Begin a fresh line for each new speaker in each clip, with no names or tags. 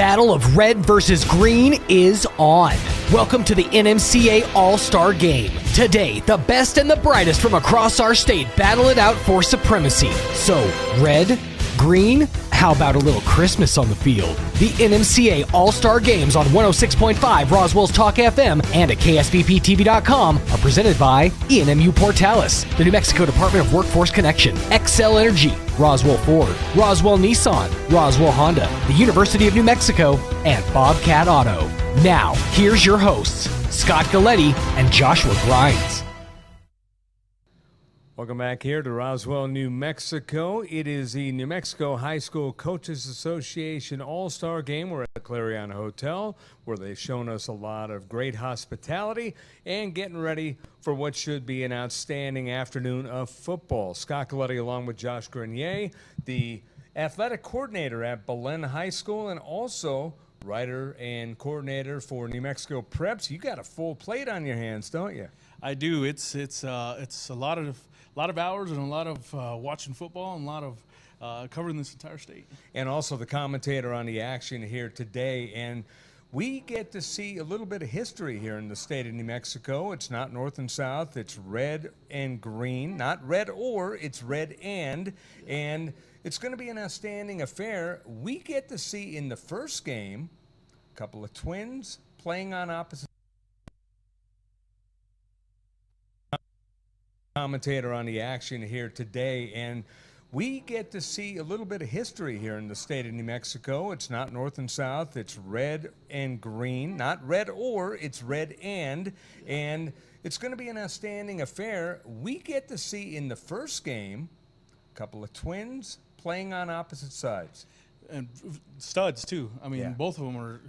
battle of red versus green is on. Welcome to the NMCA All-Star Game. Today, the best and the brightest from across our state battle it out for supremacy. So, red, green, how about a little Christmas on the field? The NMCA All-Star Games on 106.5 Roswell's Talk FM and at KSBPTV.com are presented by ENMU Portales, the New Mexico Department of Workforce Connection, Xcel Energy, Roswell Ford, Roswell Nissan, Roswell Honda, the University of New Mexico, and Bobcat Auto. Now, here's your hosts, Scott Galletti and Joshua Grimes.
Welcome back here to Roswell, New Mexico. It is the New Mexico High School Coaches Association All-Star Game. We're at the Clarion Hotel, where they've shown us a lot of great hospitality and getting ready for what should be an outstanding afternoon of football. Scott Galletti along with Josh Grenier, the athletic coordinator at Belen High School, and also writer and coordinator for New Mexico Preps. You got a full plate on your hands, don't you?
I do. It's a lot of hours and a lot of watching football and a lot of covering this entire state. And
also the commentator on the action here today. And we get to see a little bit of history here in the state of New Mexico. It's not north and south. It's red and green. Not red or, it's red and. And it's going to be an outstanding affair. We get to see in the first game a couple of twins playing on opposite commentator on the action here today, and we get to see a little bit of history here in the state of New Mexico. It's not north and south. It's red and green. Not red or, it's red and it's going to be an outstanding affair. We get to see in the first game a couple of twins playing on opposite sides.
And studs, too. I mean,
Yeah.
Both of them are,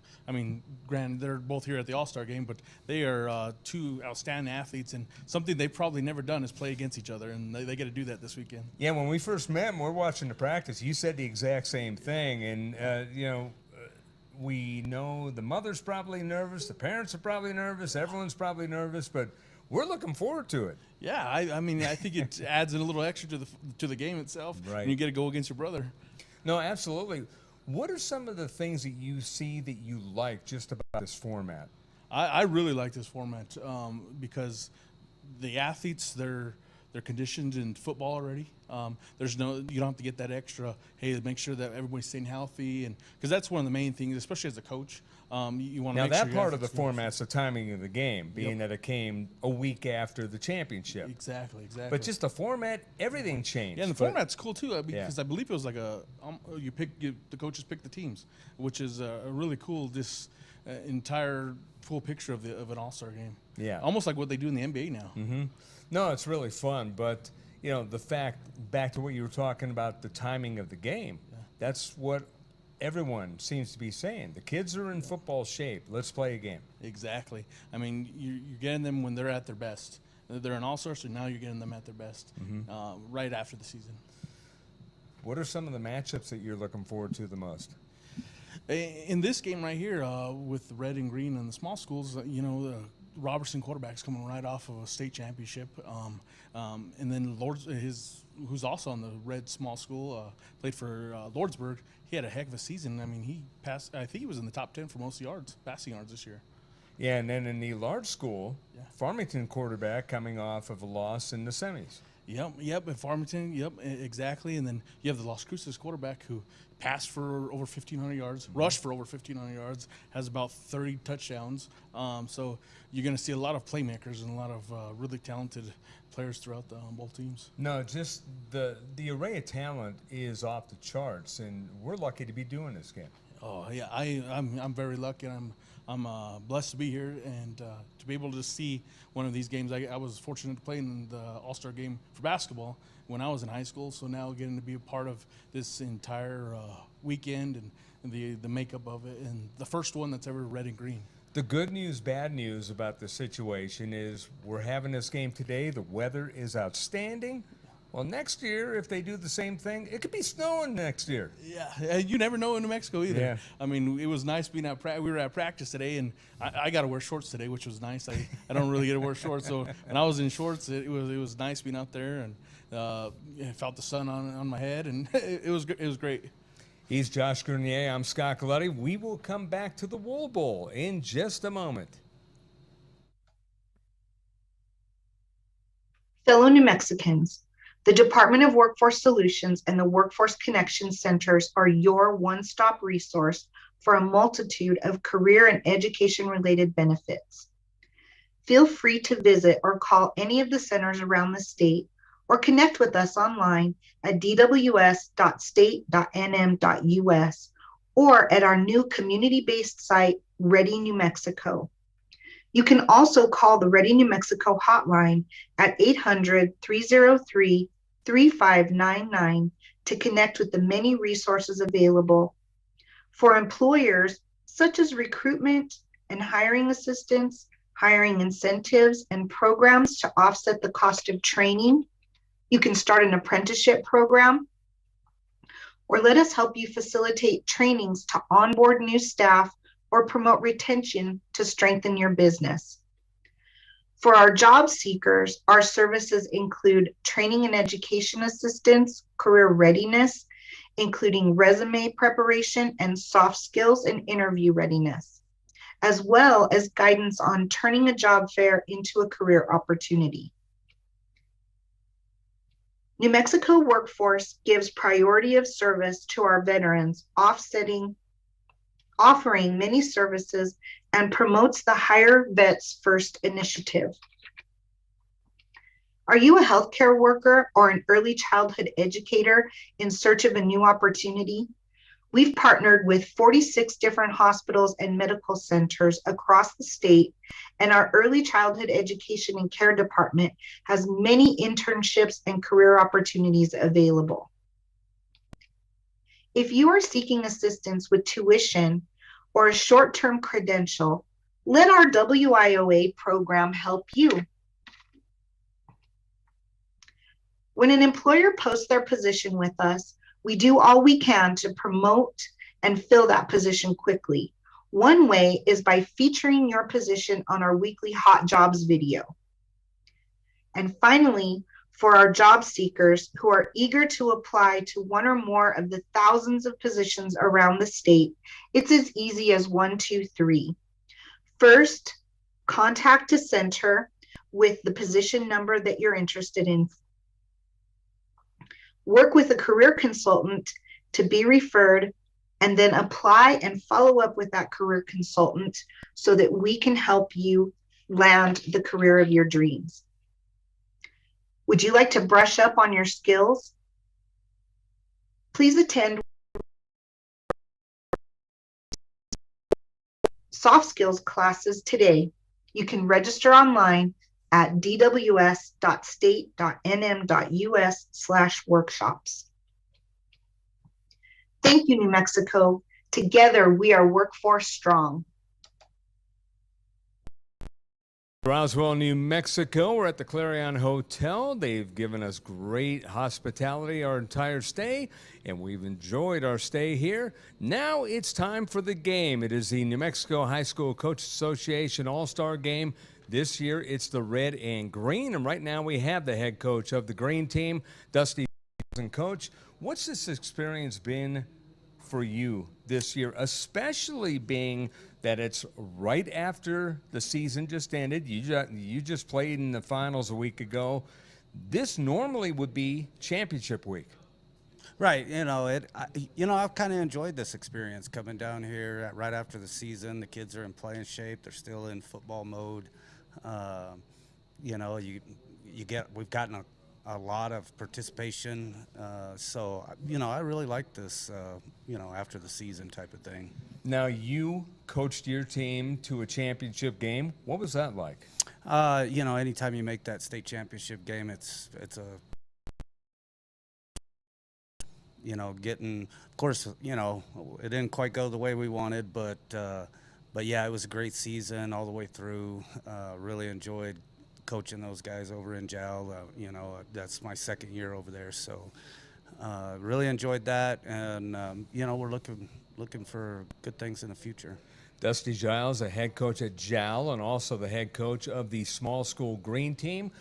granted, they're both here at the All-Star Game, but they are two outstanding athletes, and something they've probably never done is play against each other, and they get to do that this weekend.
Yeah, when we first met and we're watching the practice, you said the exact same thing, and, we know the mother's probably nervous, the parents are probably nervous, everyone's probably nervous, but we're looking forward to it.
Yeah, I think it adds a little extra to the game itself,
Right.
And you get to go against your brother.
No, absolutely. What are some of the things that you see that you like just about this format?
I really like this format because the athletes, they're conditioned in football already. You don't have to get that extra, hey, make sure that everybody's staying healthy, and because that's one of the main things, especially as a coach. You want to
now
make sure
that
your
part of the
athletes
format's the timing of the game, being that it came a week after the championship.
Exactly.
But just the format, everything changed.
Yeah, and the format's cool too because
Yeah.
I believe it was like the coaches pick the teams, which is a really cool entire full picture of an All-Star game.
Yeah.
Almost like what they do in the NBA now.
Mm-hmm. No, it's really fun, but the fact, back to what you were talking about, the timing of the game, that's what everyone seems to be saying. The kids are in football shape. Let's play a game.
Exactly. I mean, you're getting them when they're at their best. They're an all-star, so now you're getting them at their best right after the season.
What are some of the matchups that you're looking forward to the most?
In this game right here, with the red and green and the small schools, the Robertson quarterback's coming right off of a state championship, and then who's also on the red small school, played for Lordsburg. He had a heck of a season. I mean, he passed. I think he was in the top 10 for most yards, passing yards this year.
Yeah, and then in the large school, Farmington quarterback coming off of a loss in the semis.
Yep, at Farmington, exactly. And then you have the Las Cruces quarterback who passed for over 1,500 yards, rushed for over 1,500 yards, has about 30 touchdowns. So you're going to see a lot of playmakers and a lot of really talented players throughout both teams.
No, just the array of talent is off the charts, and we're lucky to be doing this game.
Oh yeah, I'm very lucky. I'm blessed to be here and to be able to see one of these games. I was fortunate to play in the All-Star game for basketball when I was in high school, so now getting to be a part of this entire weekend and the makeup of it, and the first one that's ever red and green.
The good news, bad news about the situation is we're having this game today. The weather is outstanding. Well, next year, if they do the same thing, it could be snowing next year.
Yeah, you never know in New Mexico either.
Yeah.
I mean, it was nice being we were at practice today, and I got to wear shorts today, which was nice. I don't really get to wear shorts, so and I was in shorts. It was nice being out there, and I felt the sun on my head, and it was great.
He's Josh Grenier. I'm Scott Galletti. We will come back to the Wool Bowl in just a moment.
Fellow New Mexicans, the Department of Workforce Solutions and the Workforce Connection Centers are your one-stop resource for a multitude of career and education-related benefits. Feel free to visit or call any of the centers around the state or connect with us online at dws.state.nm.us or at our new community-based site, Ready New Mexico. You can also call the Ready New Mexico hotline at 800-303-3599 to connect with the many resources available for employers, such as recruitment and hiring assistance, hiring incentives, and programs to offset the cost of training. You can start an apprenticeship program, or let us help you facilitate trainings to onboard new staff or promote retention to strengthen your business. For our job seekers, our services include training and education assistance, career readiness, including resume preparation and soft skills and interview readiness, as well as guidance on turning a job fair into a career opportunity. New Mexico Workforce gives priority of service to our veterans, offering many services and promotes the Hire Vets First initiative. Are you a healthcare worker or an early childhood educator in search of a new opportunity? We've partnered with 46 different hospitals and medical centers across the state, and our early childhood education and care department has many internships and career opportunities available. If you are seeking assistance with tuition or a short-term credential, let our WIOA program help you. When an employer posts their position with us, we do all we can to promote and fill that position quickly. One way is by featuring your position on our weekly Hot Jobs video. And finally, for our job seekers who are eager to apply to one or more of the thousands of positions around the state, it's as easy as 1, 2, 3. First, contact a center with the position number that you're interested in. Work with a career consultant to be referred, and then apply and follow up with that career consultant so that we can help you land the career of your dreams. Would you like to brush up on your skills? Please attend soft skills classes today. You can register online at dws.state.nm.us/workshops. Thank you, New Mexico. Together, we are workforce strong.
Roswell, New Mexico. We're at the Clarion Hotel. They've given us great hospitality our entire stay, and we've enjoyed our stay here. Now it's time for the game. It is the New Mexico High School Coaches Association All-Star Game. This year, it's the red and green, and right now we have the head coach of the green team, Dusty. Coach, what's this experience been for you this year, especially being that it's right after the season just ended? You just played in the finals a week ago. This normally would be championship week.
Right, I've kind of enjoyed this experience coming down here right after the season. The kids are in playing shape; they're still in football mode. We've gotten a lot of participation, so I really like this. After the season type of thing.
Now you coached your team to a championship game. What was that like?
Anytime you make that state championship game, it's a getting, of course, it didn't quite go the way we wanted, but yeah, it was a great season all the way through. Really enjoyed coaching those guys over in JAL. That's my second year over there, so really enjoyed that, and we're looking for good things in the future.
Dusty Giles, a head coach at JAL and also the head coach of the small school green team.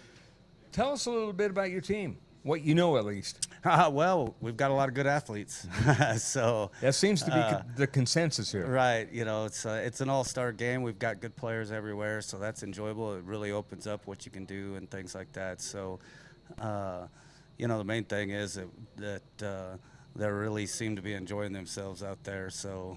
Tell us a little bit about your team. What you know, at least.
Well, we've got a lot of good athletes, so
That seems to be the consensus here.
right. It's an all-star game. We've got good players everywhere, so that's enjoyable. It really opens up what you can do and things like that. So, the main thing is that they really seem to be enjoying themselves out there. So,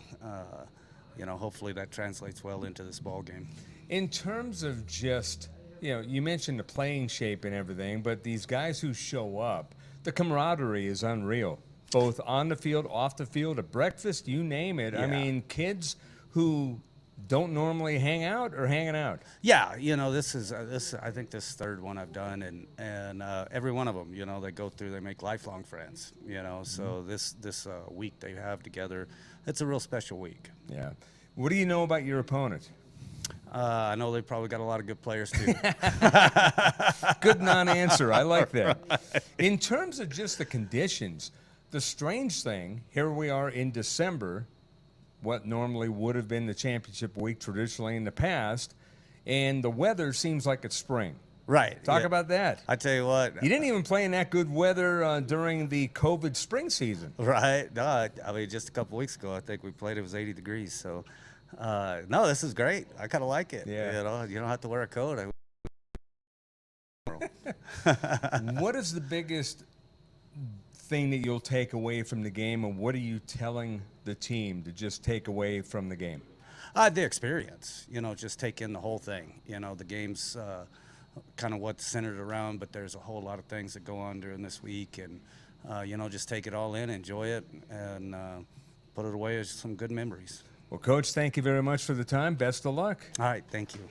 hopefully that translates well into this ball game.
In terms of just, you mentioned the playing shape and everything, but these guys who show up, the camaraderie is unreal. Both on the field, off the field, at breakfast, you name it.
Yeah.
I mean, kids who don't normally hang out are hanging out.
Yeah, this is I think this third one I've done, and every one of them, they go through, they make lifelong friends. So this week they have together, it's a real special week.
Yeah. What do you know about your opponent?
I know they've probably got a lot of good players too.
Good non-answer. I like that. Right. In terms of just the conditions, the strange thing, here we are in December, what normally would have been the championship week traditionally in the past, and the weather seems like it's spring.
Right.
Talk about that.
I tell you what.
You didn't even play in that good weather during the COVID spring season.
Right. No, just a couple weeks ago, I think we played, it was 80 degrees, so... no, this is great. I kind of like it.
Yeah.
You don't have to wear a coat.
What is the biggest thing that you'll take away from the game, and what are you telling the team to just take away from the game?
The experience, just take in the whole thing. The game's kind of what's centered around, but there's a whole lot of things that go on during this week, and, just take it all in, enjoy it, and put it away as some good memories.
Well, Coach, thank you very much for the time. Best of luck.
All right, thank you.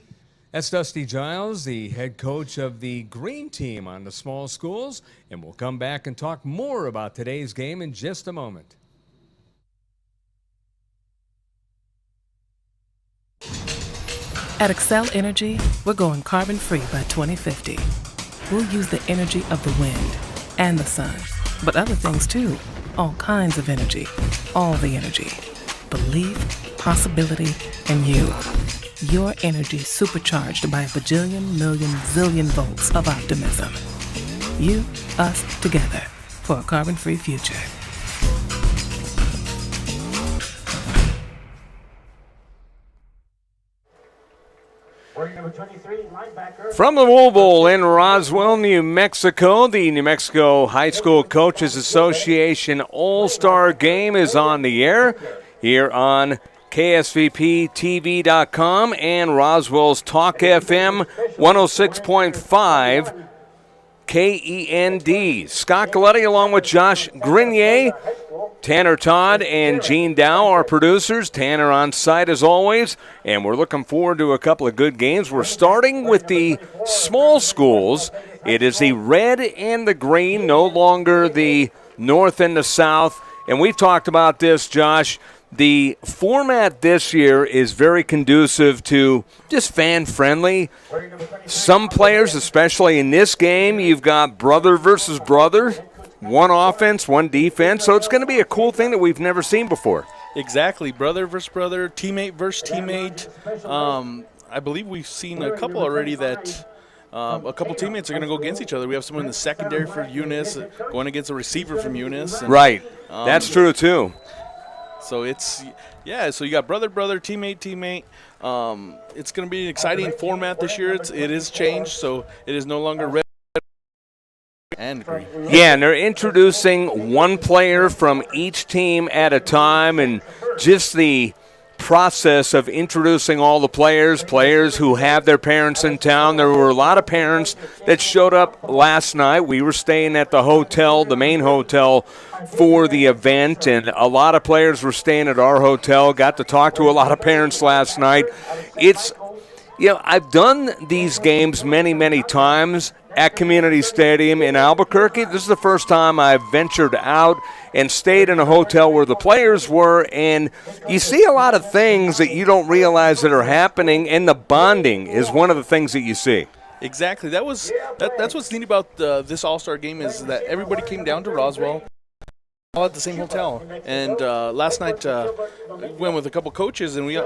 That's Dusty Giles, the head coach of the green team on the small schools, and we'll come back and talk more about today's game in just a moment.
At Xcel Energy, we're going carbon-free by 2050. We'll use the energy of the wind and the sun, but other things too. All kinds of energy. All the energy. Belief, possibility, and you. Your energy supercharged by a bajillion, million, zillion volts of optimism. You, us, together for a carbon-free future.
From the Wool Bowl in Roswell, New Mexico, the New Mexico High School Coaches Association All-Star Game is on the air here on KSVPTV.com and Roswell's Talk FM 106.5 KEND. Scott Galletti along with Josh Grenier, Tanner Todd, and Gene Dow, our producers. Tanner on site as always, and we're looking forward to a couple of good games. We're starting with the small schools. It is the red and the green, no longer the north and the south. And we've talked about this, Josh. The format this year is very conducive to just fan-friendly. Some players, especially in this game, you've got brother versus brother, one offense, one defense. So it's going to be a cool thing that we've never seen before.
Exactly, brother versus brother, teammate versus teammate. I believe we've seen a couple already that a couple teammates are going to go against each other. We have someone in the secondary for Eunice going against a receiver from Eunice. And,
right, that's true too.
So so you got brother, teammate. It's going to be an exciting format this year. It is changed, so it is no longer red and green.
Yeah, and they're introducing one player from each team at a time, and just the process of introducing all the players who have their parents in town. There were a lot of parents that showed up last night. We were staying at the hotel, the main hotel, for the event, and a lot of players were staying at our hotel. Got to talk to a lot of parents last night. I've done these games many times at Community Stadium in Albuquerque. This is the first time I've ventured out and stayed in a hotel where the players were, and you see a lot of things that you don't realize that are happening, and the bonding is one of the things that you see.
Exactly. That's what's neat about this All-Star game is that everybody came down to Roswell. all at the same hotel. And last night we went with a couple coaches, and we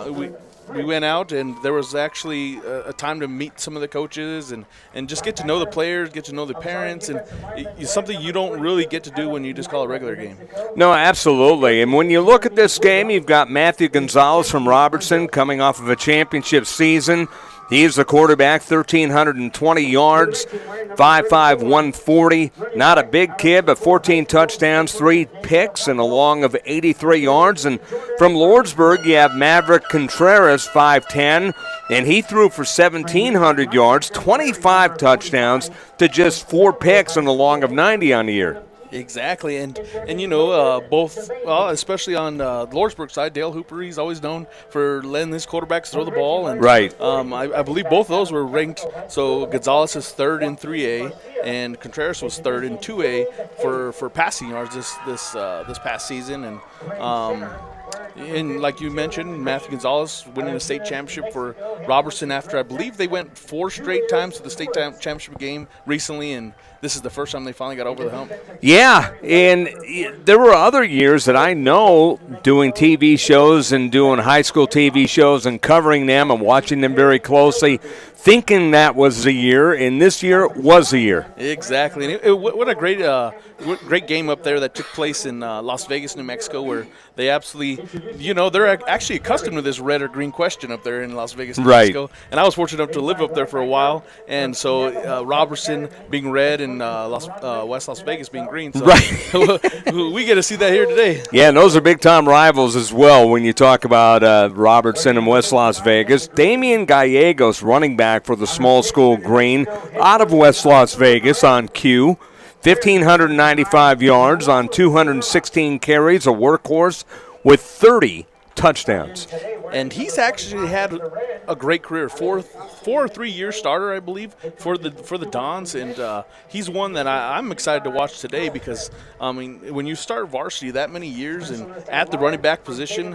went out, and there was actually a time to meet some of the coaches and just get to know the players, get to know the parents, and it's something you don't really get to do when you just call a regular game.
No, absolutely. And when you look at this game, you've got Matthew Gonzalez from Robertson coming off of a championship season. He's the quarterback, 1,320 yards, 5'5", 140. Not a big kid, but 14 touchdowns, 3 picks, and a long of 83 yards. And from Lordsburg, you have Maverick Contreras, 5'10", and he threw for 1,700 yards, 25 touchdowns to just 4 picks and a long of 90 on the year.
Exactly, and both, especially on the Lordsburg side, Dale Hooper, he's always known for letting his quarterbacks throw the ball. And
right.
I believe both of those were ranked. So Gonzalez is 3rd in 3A, and Contreras was 3rd in 2A for passing yards this past season. And like you mentioned, Matthew Gonzalez winning the state championship for Robertson after I believe they went 4 straight times to the state championship game recently, and this is the first time they finally got over the hump.
Yeah, and there were other years that I know doing TV shows and doing high school TV shows and covering them and watching them very closely, thinking that was the year, and this year was the year.
Exactly. And what a great game up there that took place in Las Vegas, New Mexico, where they absolutely, they're actually accustomed to this red or green question up there in Las Vegas, New Mexico. And I was fortunate enough to live up there for a while, and so Robertson being red and West Las Vegas being green. So we get to see that here today.
Yeah, and those are big-time rivals as well when you talk about Robertson and West Las Vegas. Damian Gallegos, running back for the small school green out of West Las Vegas on cue. 1,595 yards on 216 carries, a workhorse with 30 touchdowns.
And he's actually had a great career, 4 or 3 year starter, I believe, for the Dons, and he's one that I'm excited to watch today because when you start varsity that many years and at the running back position,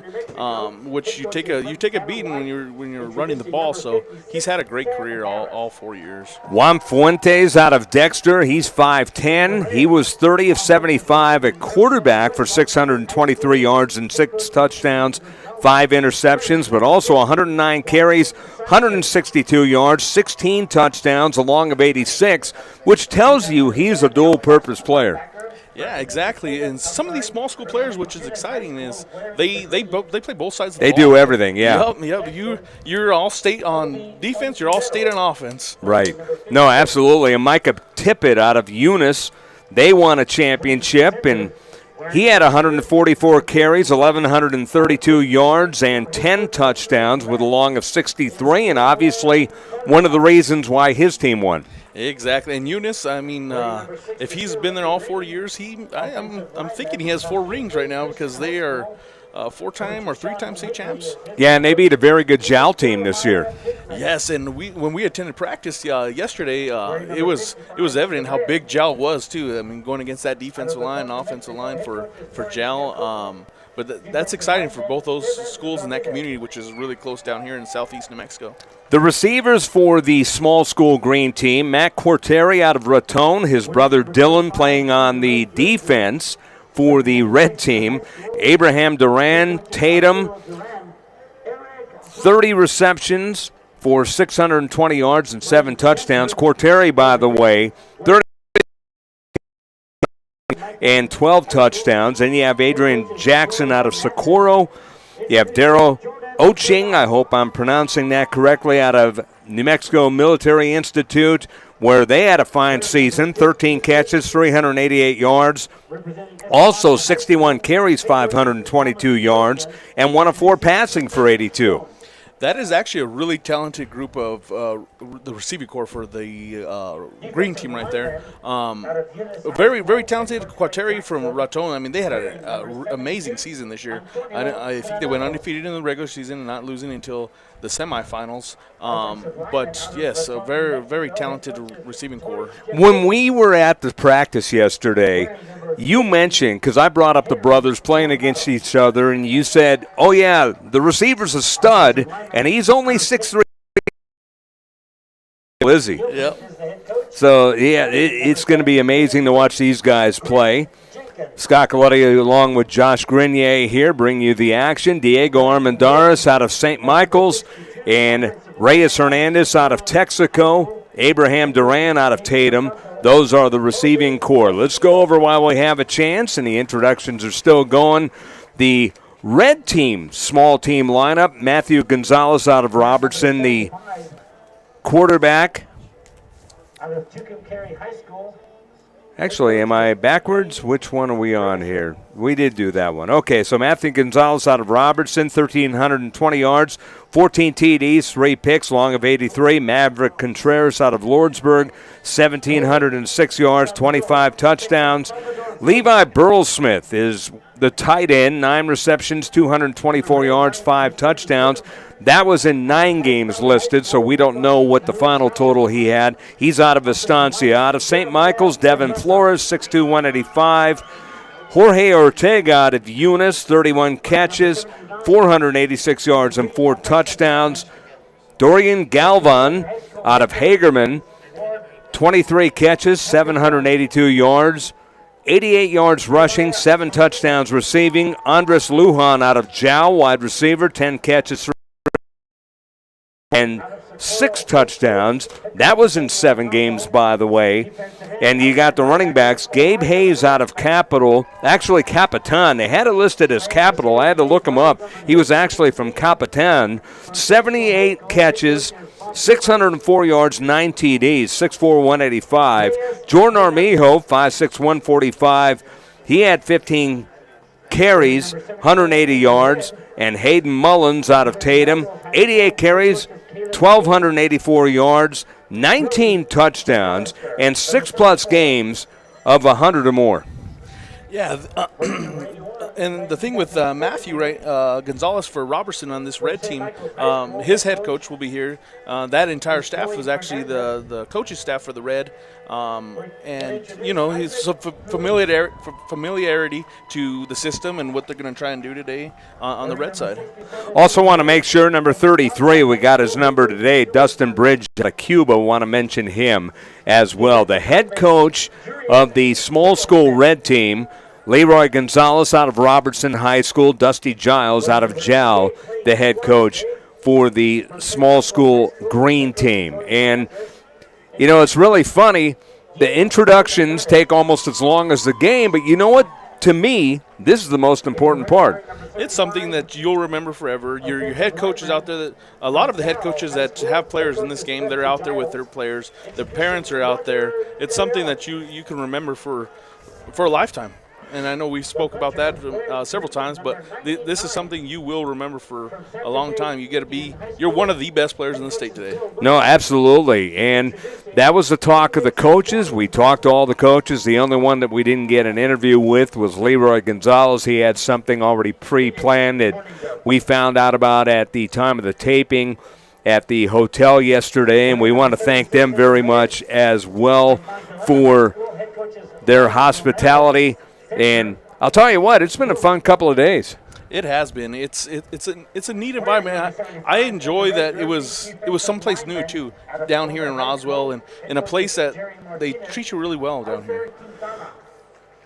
which you take a beating when you're running the ball. So he's had a great career all 4 years.
Juan Fuentes out of Dexter, he's 5'10". He was 30 of 75 at quarterback for 623 yards and 6 touchdowns. 5 interceptions, but also 109 carries, 162 yards, 16 touchdowns, a long of 86, which tells you he's a dual-purpose player.
Yeah, exactly. And some of these small school players, which is exciting, is they play both sides of the ball.
They do everything, yeah.
Yep. You're all state on defense. You're all state on offense.
Right. No, absolutely. And Micah Tippett out of Eunice, they won a championship, and he had 144 carries, 1,132 yards, and 10 touchdowns with a long of 63, and obviously one of the reasons why his team won.
Exactly. And Eunice, if he's been there all 4 years, I'm thinking he has 4 rings right now because they are 4-time or 3-time state champs.
Yeah, and they beat a very good JAL team this year.
Yes, and when we attended practice yesterday, it was evident how big JAL was too. I mean, going against that defensive line and offensive line for JAL. But that's exciting for both those schools and that community, which is really close down here in southeast New Mexico.
The receivers for the small school green team, Matt Quarteri out of Raton, his brother Dylan playing on the defense for the red team. Abraham Duran, Tatum, 30 receptions for 620 yards and 7 touchdowns. Quarteri, by the way, 30 and 12 touchdowns. And you have Adrian Jackson out of Socorro. You have Darryl Oching, I hope I'm pronouncing that correctly, out of New Mexico Military Institute, where they had a fine season, 13 catches, 388 yards, also 61 carries, 522 yards, and 1 of 4 passing for 82.
That is actually a really talented group of the receiving corps for the green team right there. Very, very talented. Quarteri from Raton, I mean, they had an amazing season this year. I think they went undefeated in the regular season and not losing until the semifinals. But, yes, a very, very talented receiving corps.
When we were at the practice yesterday, you mentioned, because I brought up the brothers playing against each other, and you said, oh, yeah, the receiver's a stud, and he's only 6'3". Is he?
Yep.
So, yeah, it's going to be amazing to watch these guys play. Scott Coletti along with Josh Grenier here bring you the action. Diego Armendariz out of St. Michael's and Reyes Hernandez out of Texaco. Abraham Duran out of Tatum. Those are the receiving core. Let's go over while we have a chance, and the introductions are still going. The red team, small team lineup, Matthew Gonzalez out of Robertson, the quarterback. Actually, am I backwards? Which one are we on here? We did do that one. Okay, so Matthew Gonzalez out of Robertson, 1,320 yards, 14 TDs, 3 picks, long of 83. Maverick Contreras out of Lordsburg, 1,706 yards, 25 touchdowns. Levi Burlsmith is the tight end, 9 receptions, 224 yards, 5 touchdowns. That was in 9 games listed, so we don't know what the final total he had. He's out of Estancia. Out of St. Michael's, Devin Flores, 6'2", 185. Jorge Ortega out of Eunice, 31 catches, 486 yards, and 4 touchdowns. Dorian Galvan out of Hagerman, 23 catches, 782 yards. 88 yards rushing, 7 touchdowns receiving. Andres Lujan out of Jow, wide receiver, 10 catches and 6 touchdowns. That was in 7 games, by the way. And you got the running backs. Gabe Hayes out of Capital, actually Capitan. They had it listed as Capital. I had to look him up. He was actually from Capitan. 78 catches, 604 yards, 9 TDs, 6'4", 185. Jordan Armijo, 5'6", 145. He had 15 carries, 180 yards. And Hayden Mullins out of Tatum, 88 carries, 1,284 yards, 19 touchdowns, and 6+ games of 100 or more.
Yeah, and the thing with Matthew Gonzalez for Robertson on this red team, his head coach will be here. That entire staff was actually the coaching staff for the red. And, you know, he's some familiarity to the system and what they're going to try and do today on the red side.
Also want to make sure, number 33, we got his number today, Dustin Bridge out of Cuba. Want to mention him as well. The head coach of the small school red team, Leroy Gonzalez out of Robertson High School, Dusty Giles out of Jow, the head coach for the small school green team. And, you know, it's really funny. The introductions take almost as long as the game, but you know what? To me, this is the most important part.
It's something that you'll remember forever. Your head coaches out there, a lot of the head coaches that have players in this game, they're out there with their players. Their parents are out there. It's something that you can remember for a lifetime. And I know we spoke about that several times, but this is something you will remember for a long time. You're one of the best players in the state today.
No, absolutely. And that was the talk of the coaches. We talked to all the coaches. The only one that we didn't get an interview with was Leroy Gonzalez. He had something already pre-planned that we found out about at the time of the taping at the hotel yesterday, and we want to thank them very much as well for their hospitality. And I'll tell you what, it's been a fun couple of days.
It has been. It's a neat environment. I enjoy that it was someplace new too, down here in Roswell, and in a place that they treat you really well down here.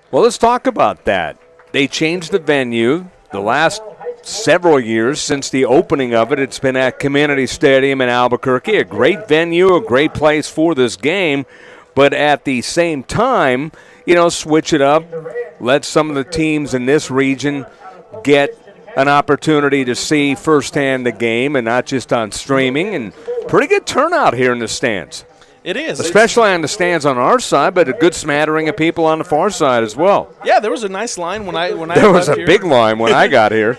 Well, let's talk about that. They changed the venue the last several years since the opening of it. It's been at Community Stadium in Albuquerque, a great venue, a great place for this game, but at the same time, you know, switch it up. Let some of the teams in this region get an opportunity to see firsthand the game and not just on streaming. And pretty good turnout here in the stands.
It is.
Especially on the stands on our side, but a good smattering of people on the far side as well.
Yeah, there was a nice line when I
There was a big line when I got here.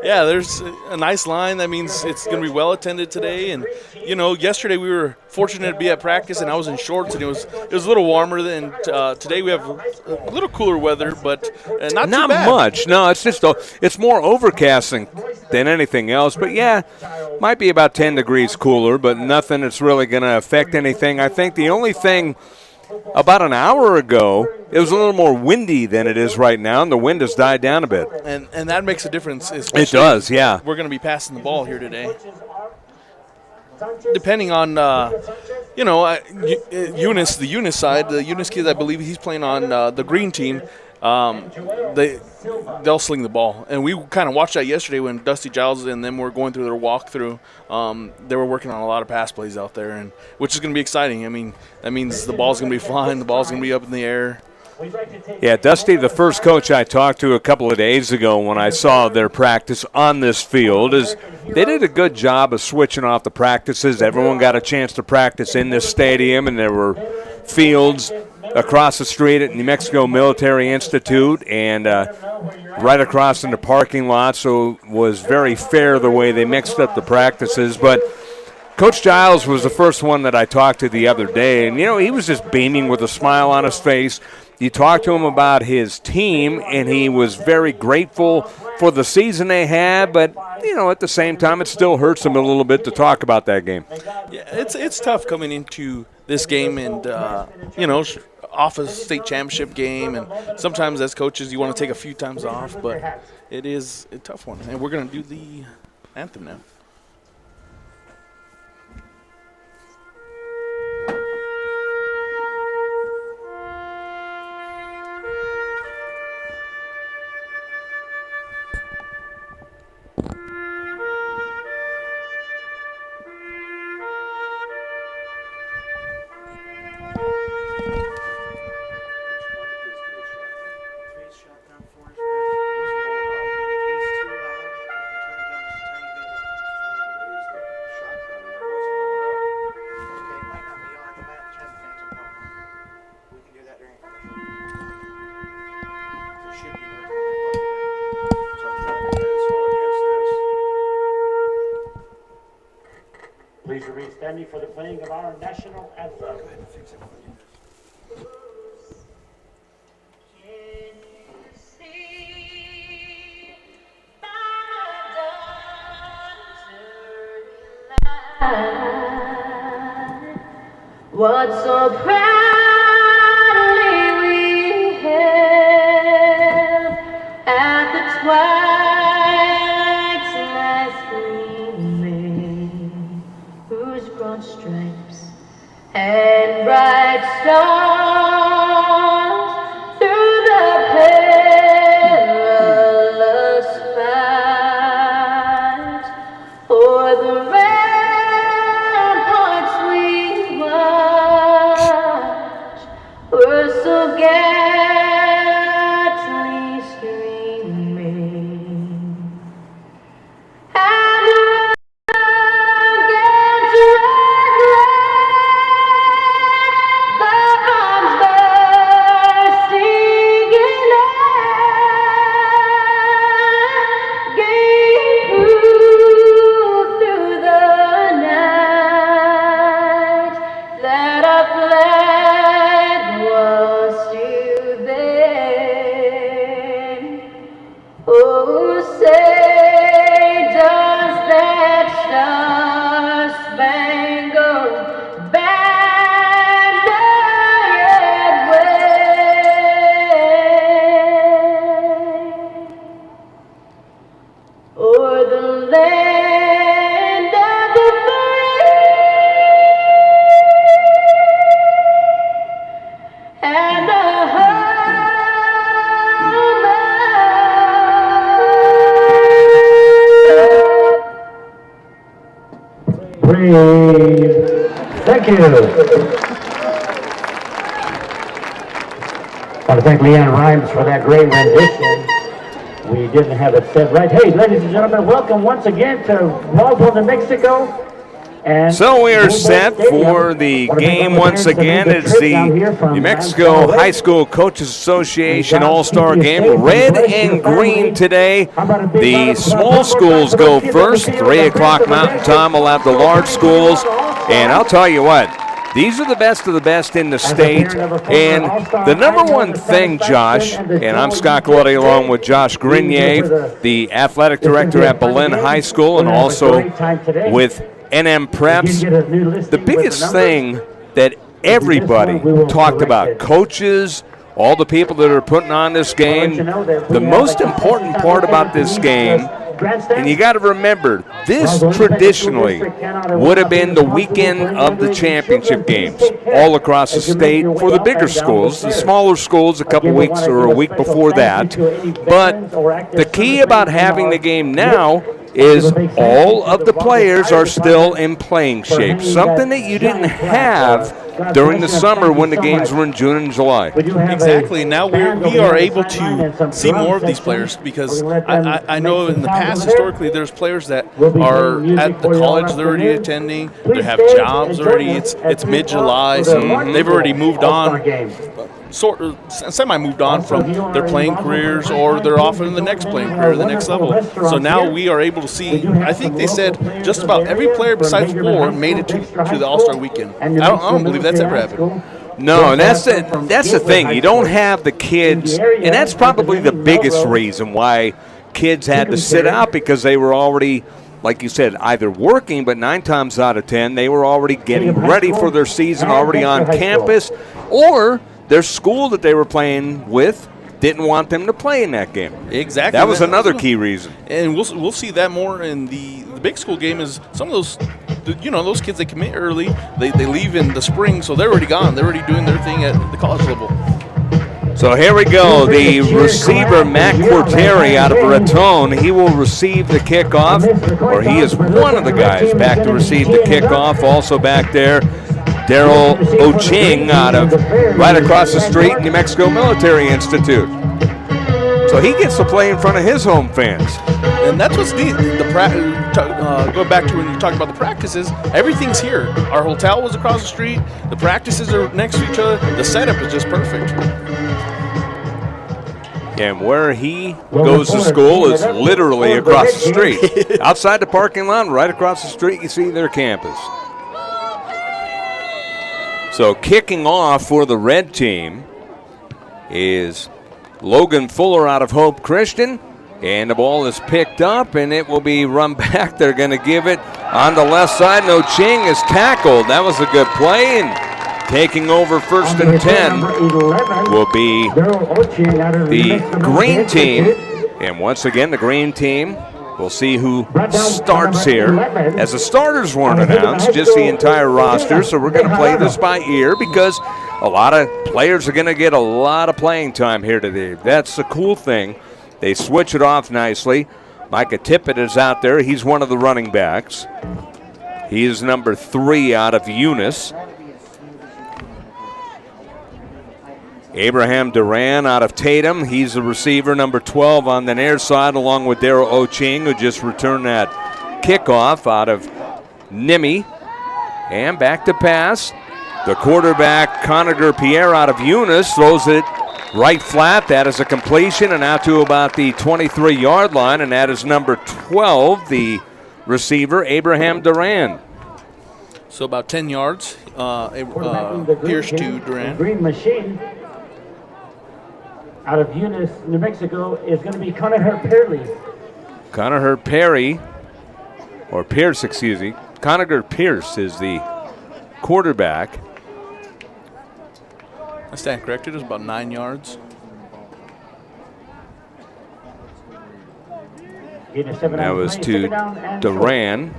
Yeah, there's a nice line. That means it's going to be well attended today. And, you know, yesterday we were fortunate to be at practice, and I was in shorts, and it was a little warmer than today. We have a little cooler weather, but not too bad.
Much. No, it's more overcasting than anything else. But, yeah, might be about 10 degrees cooler, but nothing that's really going to affect anything. I think the only thing about an hour ago, it was a little more windy than it is right now, and the wind has died down a bit.
And that makes a difference.
It does, yeah.
We're going to be passing the ball here today. Depending on, Eunice, the Eunice side, the Eunice kid, I believe he's playing on the green team. they'll sling the ball. And we kind of watched that yesterday when Dusty Giles and them were going through their walkthrough. They were working on a lot of pass plays out there, and which is going to be exciting. I mean, that means the ball's going to be flying, the ball's going to be up in the air.
Yeah, Dusty, the first coach I talked to a couple of days ago when I saw their practice on this field, is they did a good job of switching off the practices. Everyone got a chance to practice in this stadium, and there were fields across the street at New Mexico Military Institute and right across in the parking lot, so it was very fair the way they mixed up the practices. But Coach Giles was the first one that I talked to the other day, and, he was just beaming with a smile on his face. You talked to him about his team, and he was very grateful for the season they had, but, at the same time, it still hurts him a little bit to talk about that game.
Yeah, it's tough coming into this game and, off a state championship game, and sometimes as coaches you want to take a few times off, but it is a tough one. And we're going to do the anthem now.
Please remain standing for the playing of our national anthem.
What so proudly we hailed at the twilight's last gleaming, whose broad stripes and bright stars through the perilous fight o'er the ramparts we watched were so gallantly streaming. And the rockets red glare, the bombs bursting in air, gave proof through the night that our flag was still there. Oh, say does that star-spangled banner yet wave o'er the land of the free and the
Praise. Thank you. I want to thank Leanne Rhymes for that great rendition. We didn't have it said right. Hey, ladies and gentlemen, welcome once again to Roswell, New Mexico. And
So we are set for the game once again. It's the New Mexico High School Coaches Association All-Star Game. Red and green today. The small schools go first. 3 o'clock Mountain Time will have the large schools. And I'll tell you what, these are the best of the best in the state. And the number one thing, Josh, and I'm Scott Galletti along with Josh Grenier, the athletic director at Belen High School, and also with NM Preps. The biggest thing that everybody talked about, coaches, all the people that are putting on this game, the most important part about this game And you got to remember, this traditionally would have been the weekend of the championship games all across the state for the bigger schools. The smaller schools a couple weeks or a week before that. But the key about having the game now is all of the players are still in playing shape, something that you didn't have during the summer when the games were in June and July.
Exactly. Now we are able to see more of these players because I know in the past, historically, there's players that are at the college they're already attending. They have jobs already. It's mid-July, so they've already moved on. Semi moved on from their playing careers, or they're off in the next playing career, the next level. So now we are able to see, I think they said just about every player besides 4 made it to the All-Star weekend. I don't believe that's ever happened.
No, and that's the thing. You don't have the kids, and that's probably the biggest reason why kids had to sit out, because they were already, like you said, either working, but 9 times out of 10, they were already getting ready for their season, already on campus, or their school that they were playing with didn't want them to play in that game.
Exactly.
That was another key reason.
And we'll see that more in the big school game. Is some of those, those kids that commit early, they leave in the spring, so they're already gone. They're already doing their thing at the college level.
So here we go. The receiver, Matt Quarteri out of Raton, he will receive the kickoff, or he is one of the guys back to receive the kickoff. Also back there, Daryl Oching out of right across the street, New Mexico Military Institute. So he gets to play in front of his home fans.
And that's what's neat. Going back to when you talked about the practices, everything's here. Our hotel was across the street. The practices are next to each other. The setup is just perfect.
And where he goes to school is literally across the street. Outside the parking lot, right across the street, you see their campus. So kicking off for the red team is Logan Fuller out of Hope Christian. And the ball is picked up, and it will be run back. They're going to give it on the left side. No, Ching is tackled. That was a good play. And taking over 1st and 10 will be the green team. And once again, the green team, we'll see who starts here. As the starters weren't announced, just the entire roster. So we're going to play this by ear because a lot of players are going to get a lot of playing time here today. That's the cool thing. They switch it off nicely. Micah Tippett is out there. He's one of the running backs. He is number 3 out of Eunice. Abraham Duran out of Tatum. He's the receiver, number 12 on the near side, along with Daryl Oching, who just returned that kickoff out of Nimi. And back to pass. The quarterback, Conager Pierre out of Eunice, throws it right flat. That is a completion, and out to about the 23-yard line, and that is number 12, the receiver, Abraham Duran.
So about 10 yards. Pierce to Duran.
Green machine out of Eunice, New Mexico, is going to be Conaher Perry.
Conaher Perry, or Pierce, excuse me. Conager Pierce is the quarterback.
I stand corrected. It was about 9 yards.
That was to Duran.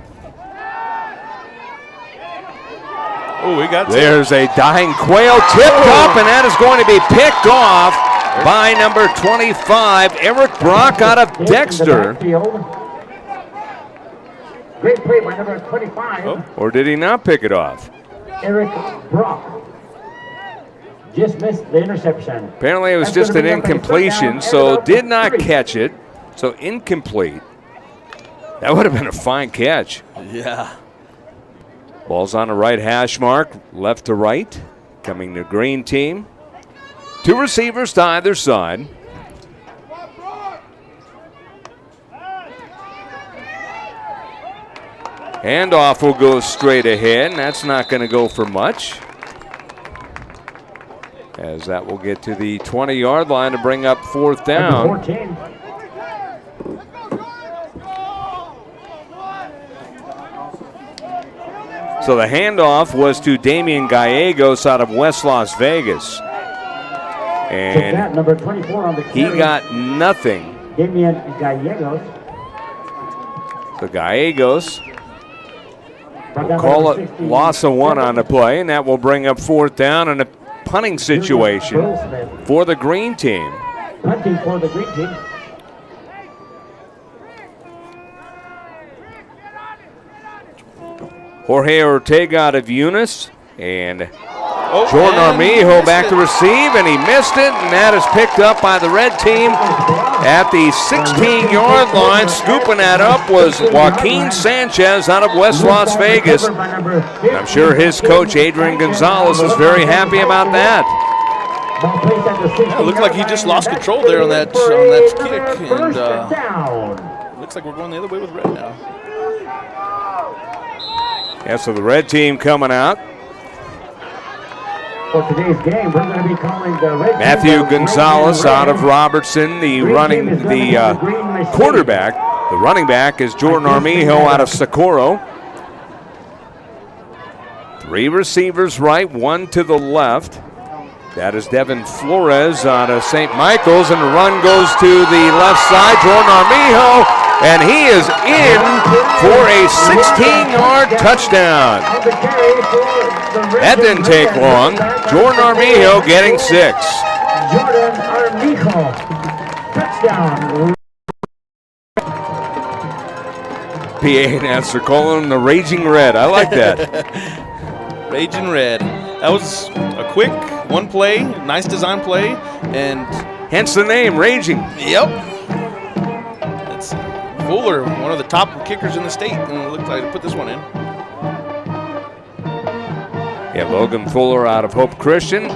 Oh, we got
There's a dying quail tipped up, and that is going to be picked off by number 25, Eric Brock out of Dexter.
Great play by number 25.
Oh, or did he not pick it off?
Eric Brock just missed the interception.
Apparently it was just an incompletion, so did not catch it. So incomplete. That would have been a fine catch.
Yeah.
Ball's on the right hash mark, left to right. Coming to green team. 2 receivers to either side. Handoff will go straight ahead, and that's not going to go for much, as that will get to the 20-yard line to bring up 4th down. So the handoff was to Damian Gallegos out of West Las Vegas. And
number 24 on the
he got nothing.
Damian Gallegos.
The Gallegos will call it loss of 1 on the play, and that will bring up 4th down and a punting situation for the green team.
Punting for the green team.
Jorge Ortega out of Eunice, and Jordan Armijo back to receive, and he missed it, and that is picked up by the red team at the 16-yard line. Scooping that up was Joaquin Sanchez out of West Las Vegas. And I'm sure his coach, Adrian Gonzalez, is very happy about that.
Yeah, it looked like he just lost control there on that kick, and looks like we're going the other way with red now.
Yeah, so the red team coming out.
For today's game, we're going to be calling the red
Matthew Gonzalez out of Robertson, the quarterback. The running back is Jordan Armijo out of Socorro. 3 receivers right, 1 to the left. That is Devin Flores out of St. Michael's, and the run goes to the left side. Jordan Armijo, and he is in for a 16-yard touchdown. That didn't take long. Jordan Armijo getting 6.
Jordan Armijo, touchdown.
PA announcer calling him the Raging Red. I like that.
Raging Red. That was a quick one play, nice design play, and
hence the name, Raging.
Yep. That's Fuller, one of the top kickers in the state, and it looked like to put this one in.
Yeah, Logan Fuller out of Hope Christian.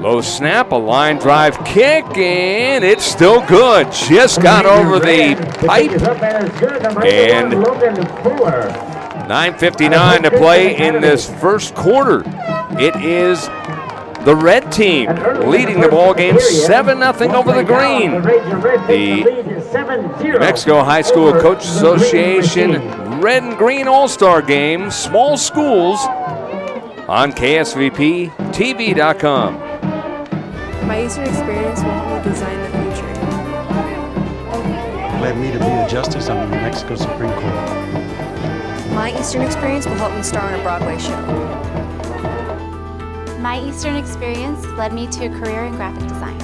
Low snap, a line drive kick, and it's still good. Just got over the pipe. And 9:59 to play in this first quarter. It is the red team leading the ball game 7-0 over the green. The New Mexico High School Coaches Association Red and Green All-Star Game, small schools, on KSVPTV.com.
My Eastern experience will help me design the future.
Led me to be a justice on the New Mexico Supreme Court.
My Eastern experience will help me star in a Broadway show.
My Eastern experience led me to a career in graphic design.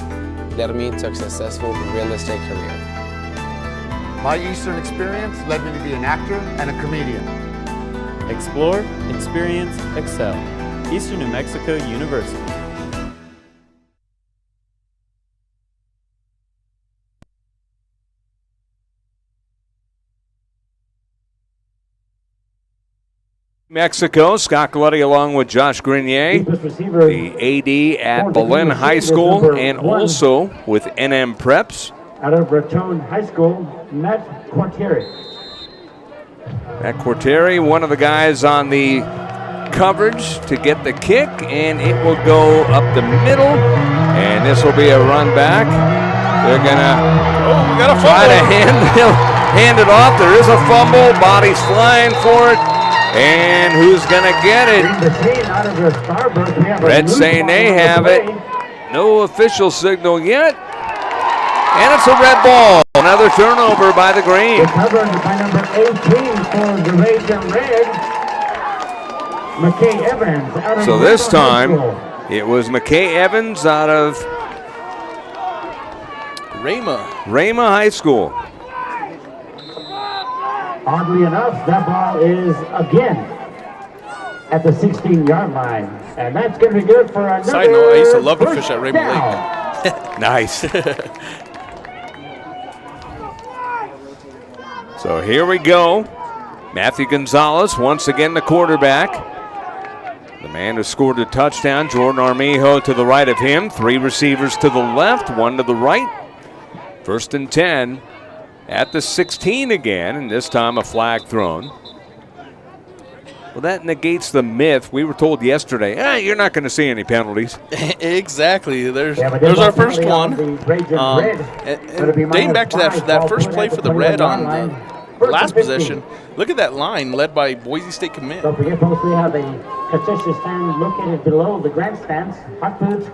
Led me to a successful real estate career.
My Eastern experience led me to be an actor and a comedian.
Explore, experience, excel. Eastern New Mexico University.
Mexico, Scott Coletti along with Josh Grenier, the AD at Belen High School, and also with NM Preps.
Out of Raton High School, Matt Quartieri.
Matt Quartieri, one of the guys on the coverage to get the kick, and it will go up the middle, and this will be a run back. They're gonna try to hand it off. There is a fumble, bodies flying for it. And who's going to get it? Reds saying they have it. No official signal yet. And it's a red ball. Another turnover by the green.
Recovered by number 18 for the Raging Red. McKay Evans out of
So this time, it was McKay Evans out of Rama High School.
Oddly enough, that ball is again at the 16-yard line. And that's going to be good for another.
Side note, I used to love to fish at Raymond Lake.
Nice. So here we go. Matthew Gonzalez, once again the quarterback. The man who scored a touchdown, Jordan Armijo to the right of him. 3 receivers to the left, 1 to the right. 1st and 10. At the 16 again, and this time a flag thrown. Well, that negates the myth. We were told yesterday, you're not going to see any penalties.
Exactly. There's our first one. Dating back to that first play for the Red on the last possession, look at that line led by Boise State commit.
Don't forget, folks, we have a concession stand located below the grandstands. Hot foods,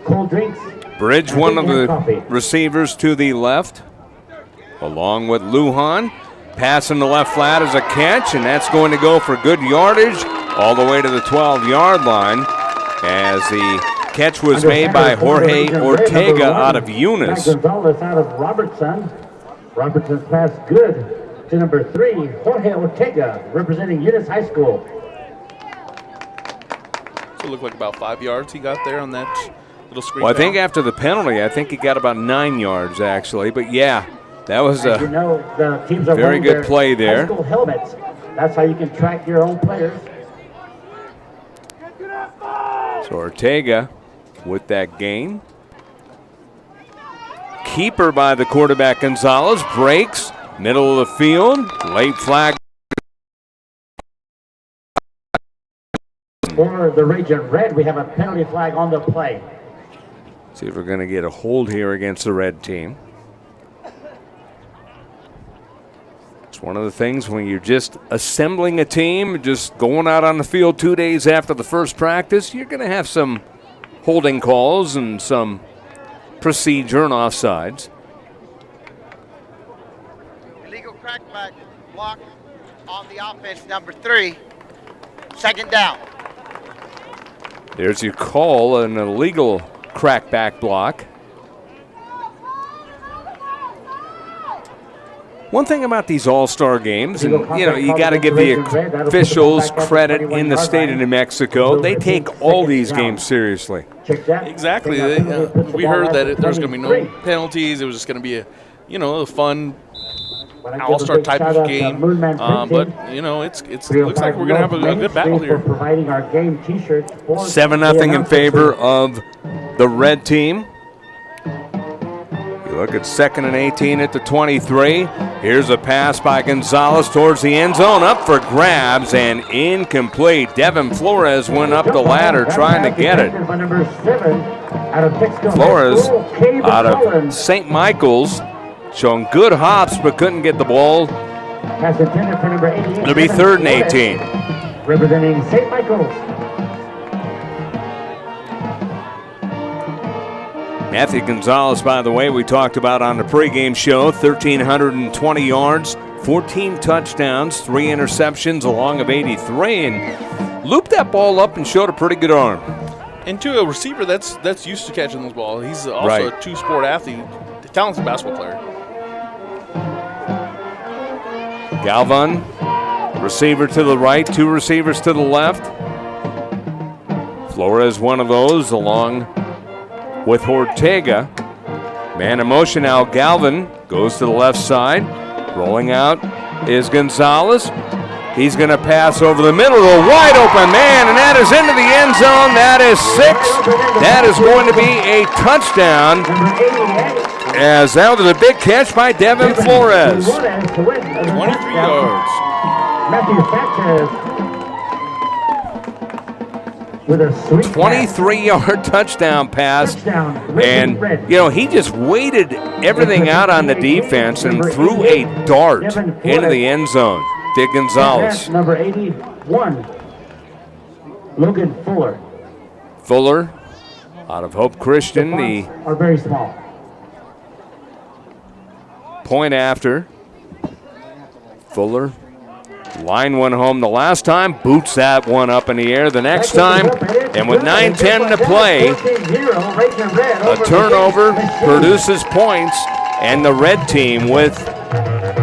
cold drinks.
Bridge, one of the receivers to the left, along with Lujan. Pass in the left flat is a catch, and that's going to go for good yardage all the way to the 12-yard line as the catch was made by Jorge Ortega out of Eunice.
Gonzalez out of Robertson. Robertson's pass good to number 3, Jorge Ortega, representing Eunice High School.
So it looked like about 5 yards he got there on that little screen.
Well, I think after the penalty, I think he got about 9 yards, actually. But, yeah, that was a
the teams are
very good play there.
High school helmets. That's how you can track your own players.
So Ortega with that gain. Keeper by the quarterback Gonzalez, breaks, middle of the field, late flag.
For the region red, we have a penalty flag on the play.
See if we're going to get a hold here against the red team. It's one of the things when you're just assembling a team, just going out on the field 2 days after the first practice, you're going to have some holding calls and some procedure and offsides.
Illegal crackback block on the offense, number 3. Second down.
There's your call, an illegal crackback block. One thing about these all-star games, and you got to give the officials credit in the state of New Mexico, they take all these games seriously.
Exactly. We heard that there's going to be no penalties. It was just going to be a fun all-star type of game. But it looks like we're going to have a good battle here.
7-0 in favor of the red team. You look at 2nd and 18 at the 23. Here's a pass by Gonzalez towards the end zone, up for grabs and incomplete. Devin Flores went up the ladder trying to get it. Flores out of St. Michael's, showing good hops but couldn't get the ball. It'll be 3rd and 18.
Representing St. Michael's.
Matthew Gonzalez, by the way, we talked about on the pregame show, 1,320 yards, 14 touchdowns, 3 interceptions along of 83, and looped that ball up and showed a pretty good arm.
And to a receiver that's used to catching this ball. He's also a two-sport athlete, a talented basketball player.
Galvan, receiver to the right, 2 receivers to the left. Flores, one of those, along with Ortega. Man in motion now. Galvan goes to the left side. Rolling out is Gonzalez. He's going to pass over the middle to a wide open man, and that is into the end zone. That is 6. That is going to be a touchdown, as that was a big catch by Devin Flores.
23 yards.
Matthew Sanchez with a
23-yard touchdown pass, and he just waited everything out on the defense and threw a dart into the end zone. Did Gonzalez.
Number 81, Logan Fuller.
Fuller out of Hope Christian, the
are very small.
Point after. Fuller. Line one home the last time, boots that one up in the air the next time, and with 9:10 to play, a turnover produces points, and the red team with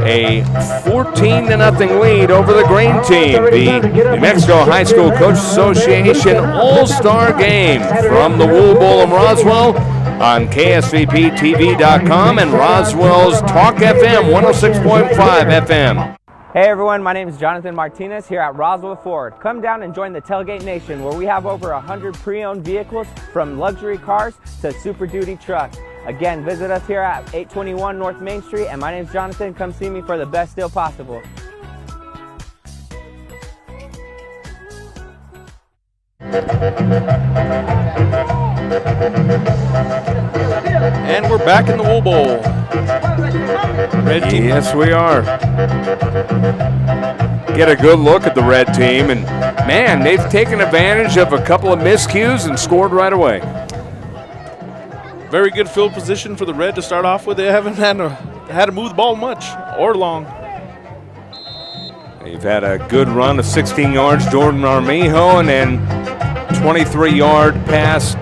a 14-0 lead over the green team. The New Mexico High School Coaches Association All-Star Game from the Wool Bowl of Roswell on KSVPTV.com and Roswell's Talk FM 106.5 FM.
Hey everyone, my name is Jonathan Martinez here at Roswell Ford. Come down and join the Tailgate Nation, where we have over 100 pre-owned vehicles, from luxury cars to Super Duty trucks. Again, visit us here at 821 North Main Street, and my name is Jonathan. Come see me for the best deal possible.
And we're back in the Wool Bowl.
Red team. Yes, we are. Get a good look at the red team, and man, they've taken advantage of a couple of miscues and scored right away.
Very good field position for the red to start off with. They haven't had to move the ball much or long.
You've had a good run of 16 yards, Jordan Armijo, and then 23-yard pass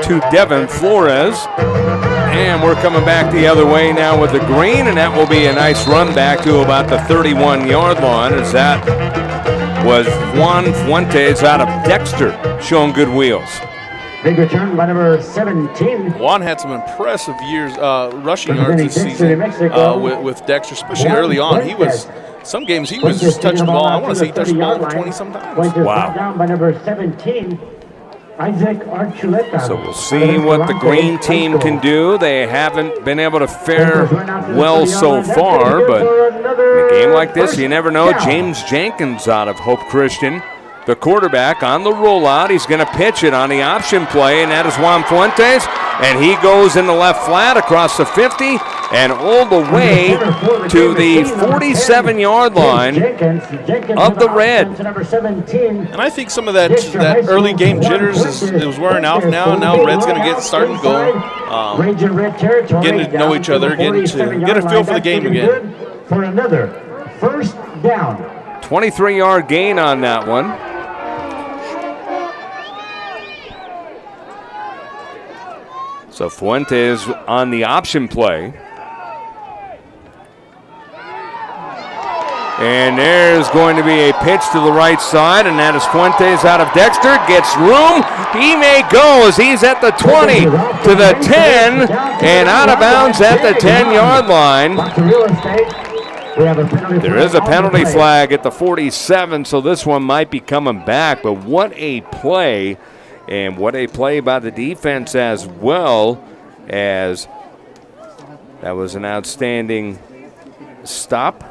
to Devin Flores. And we're coming back the other way now with the green, and that will be a nice run back to about the 31-yard line, as that was Juan Fuentes out of Dexter, showing good wheels.
Big return by number 17.
Juan had some impressive rushing yards this season with Dexter, especially early on. Some games he was just touching the ball. I want to say he touched the ball over 20 sometimes.
Wow. Down by number 17, Isaac Archuleta.
So we'll see what the green team can do. They haven't been able to fare well so far, but in a game like this, you never know. James Jenkins out of Hope Christian, the quarterback on the rollout. He's going to pitch it on the option play, and that is Juan Fuentes. And he goes in the left flat across the 50 and all the way to the 47-yard line of the red.
And I think some of that early game jitters is wearing off now. Now Red's going to get starting to go, getting to know each other, getting to get a feel for the game again.
For another first down.
23-yard gain on that one. So Fuentes on the option play. And there's going to be a pitch to the right side, and that is Fuentes out of Dexter. Gets room. He may go as he's at the 20 to the 10 and out of bounds at the 10-yard line. There is a penalty flag at the 47, so this one might be coming back. But what a play. And what a play by the defense as well, as that was an outstanding stop.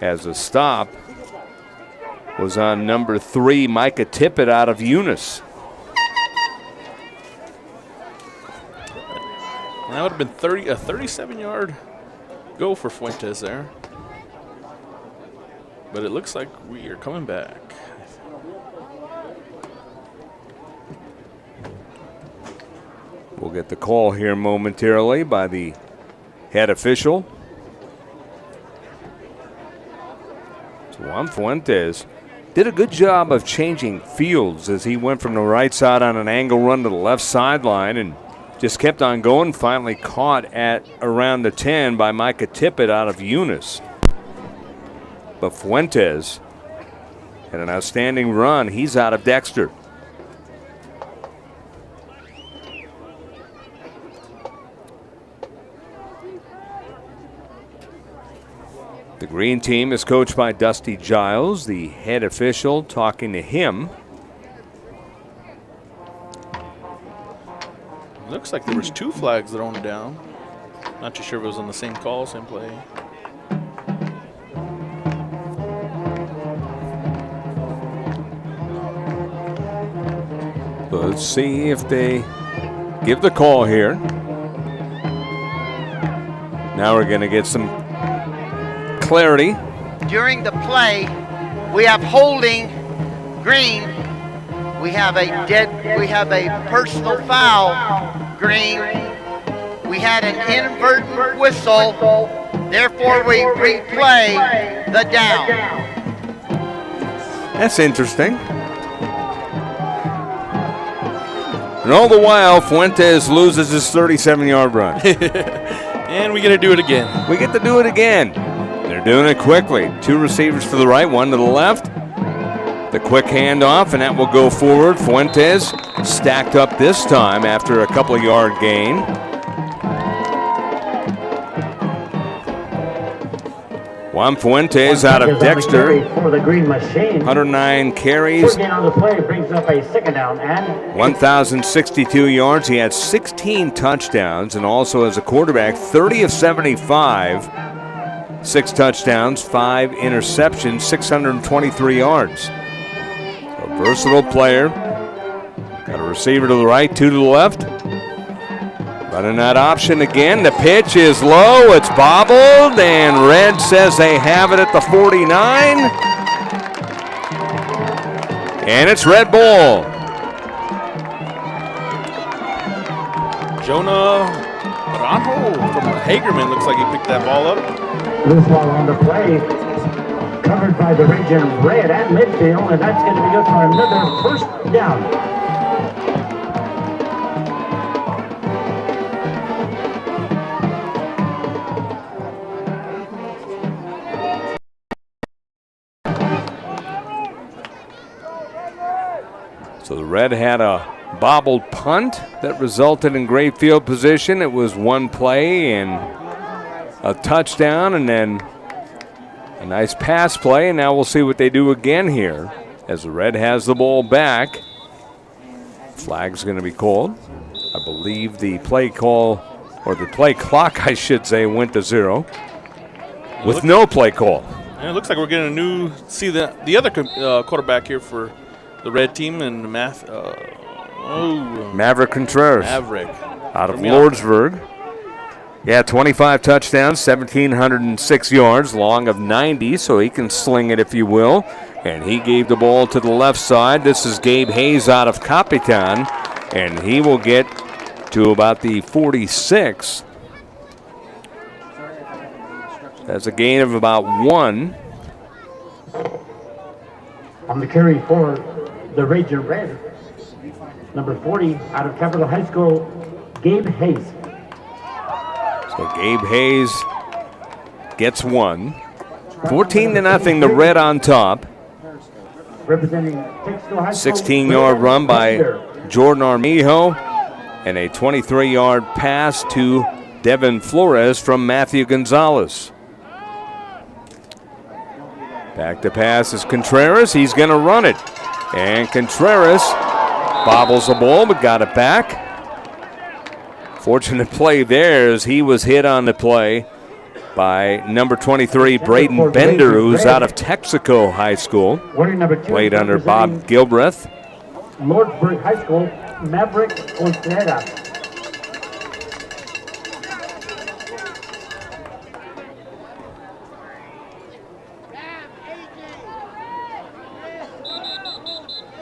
As a stop was on number 3, Micah Tippett out of Eunice.
That would have been a 37-yard go for Fuentes there. But it looks like we are coming back.
We'll get the call here momentarily by the head official. So Juan Fuentes did a good job of changing fields as he went from the right side on an angle run to the left sideline and just kept on going, finally caught at around the 10 by Micah Tippett out of Eunice. But Fuentes had an outstanding run. He's out of Dexter. The green team is coached by Dusty Giles, the head official, talking to him.
Looks like there was 2 flags thrown down. Not too sure if it was on the same call, same play.
Let's see if they give the call here. Now we're going to get some clarity.
During the play, we have holding green. We have a personal foul, green. We had an inadvertent whistle. Therefore, we replay the down.
That's interesting. And all the while, Fuentes loses his 37-yard run.
And we get to do it again.
We get to do it again. They're doing it quickly. 2 receivers to the right, 1 to the left. The quick handoff, and that will go forward. Fuentes stacked up this time after a couple of yard gain. Juan Fuentes out of Dexter.
For the green machine.
109 carries.
On the play brings up a second down and
1,062 yards. He had 16 touchdowns, and also as a quarterback, 30 of 75. 6 touchdowns, 5 interceptions, 623 yards. A versatile player. Got a receiver to the right, 2 to the left. Running that option again. The pitch is low. It's bobbled, and Red says they have it at the 49. And it's red ball.
Jonah Baranjo from Hagerman looks like he picked that ball up.
Loose ball on the play, covered by the region red at midfield, and that's going to be good for another first down.
So the Red had a bobbled punt that resulted in great field position. It was one play and a touchdown, and then a nice pass play, and now we'll see what they do again here as the Red has the ball back. Flag's going to be called. I believe the play call, or the play clock, I should say, went to 0 with no play call.
And it looks like we're getting a new, see the other quarterback here for the Red team and
Maverick Contreras.
Maverick.
Out of Lordsburg. Yeah, 25 touchdowns, 1,706 yards, long of 90, so he can sling it if you will. And he gave the ball to the left side. This is Gabe Hayes out of Capitan, and he will get to about the 46. That's a gain of about 1.
On the carry for the Raging Red, number 40 out of Capitol High School, Gabe Hayes.
So Gabe Hayes gets 1. 14-0, the Red on top.
Representing
16-yard run by Jordan Armijo and a 23-yard pass to Devin Flores from Matthew Gonzalez. Back to pass is Contreras. He's going to run it. And Contreras bobbles the ball but got it back. Fortunate play there as he was hit on the play by number 23, Braden Bender, who's out of Texaco High School. Played under Bob Gilbreth.
Lordsburg High School, Maverick Contreras.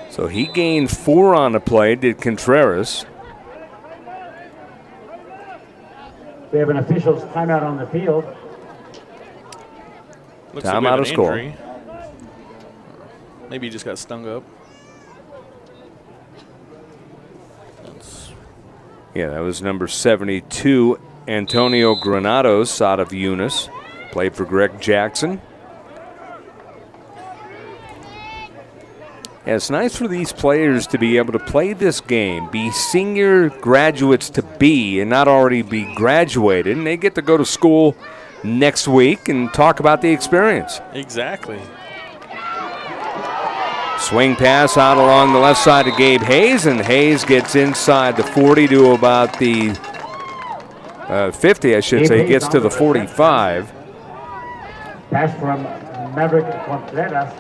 So he gained 4 on the play, did Contreras.
We have an official's timeout on the field.
Looks like
timeout of score.
Injury. Maybe he just got stung up.
Yeah, that was number 72, Antonio Granados out of Eunice. Played for Greg Jackson. Yeah, it's nice for these players to be able to play this game, be senior graduates to be, and not already be graduated, and they get to go to school next week and talk about the experience.
Exactly.
Swing pass out along the left side to Gabe Hayes, and Hayes gets inside the 40 to about the 50, I should say. He gets to the 45.
Pass from Maverick Contreras.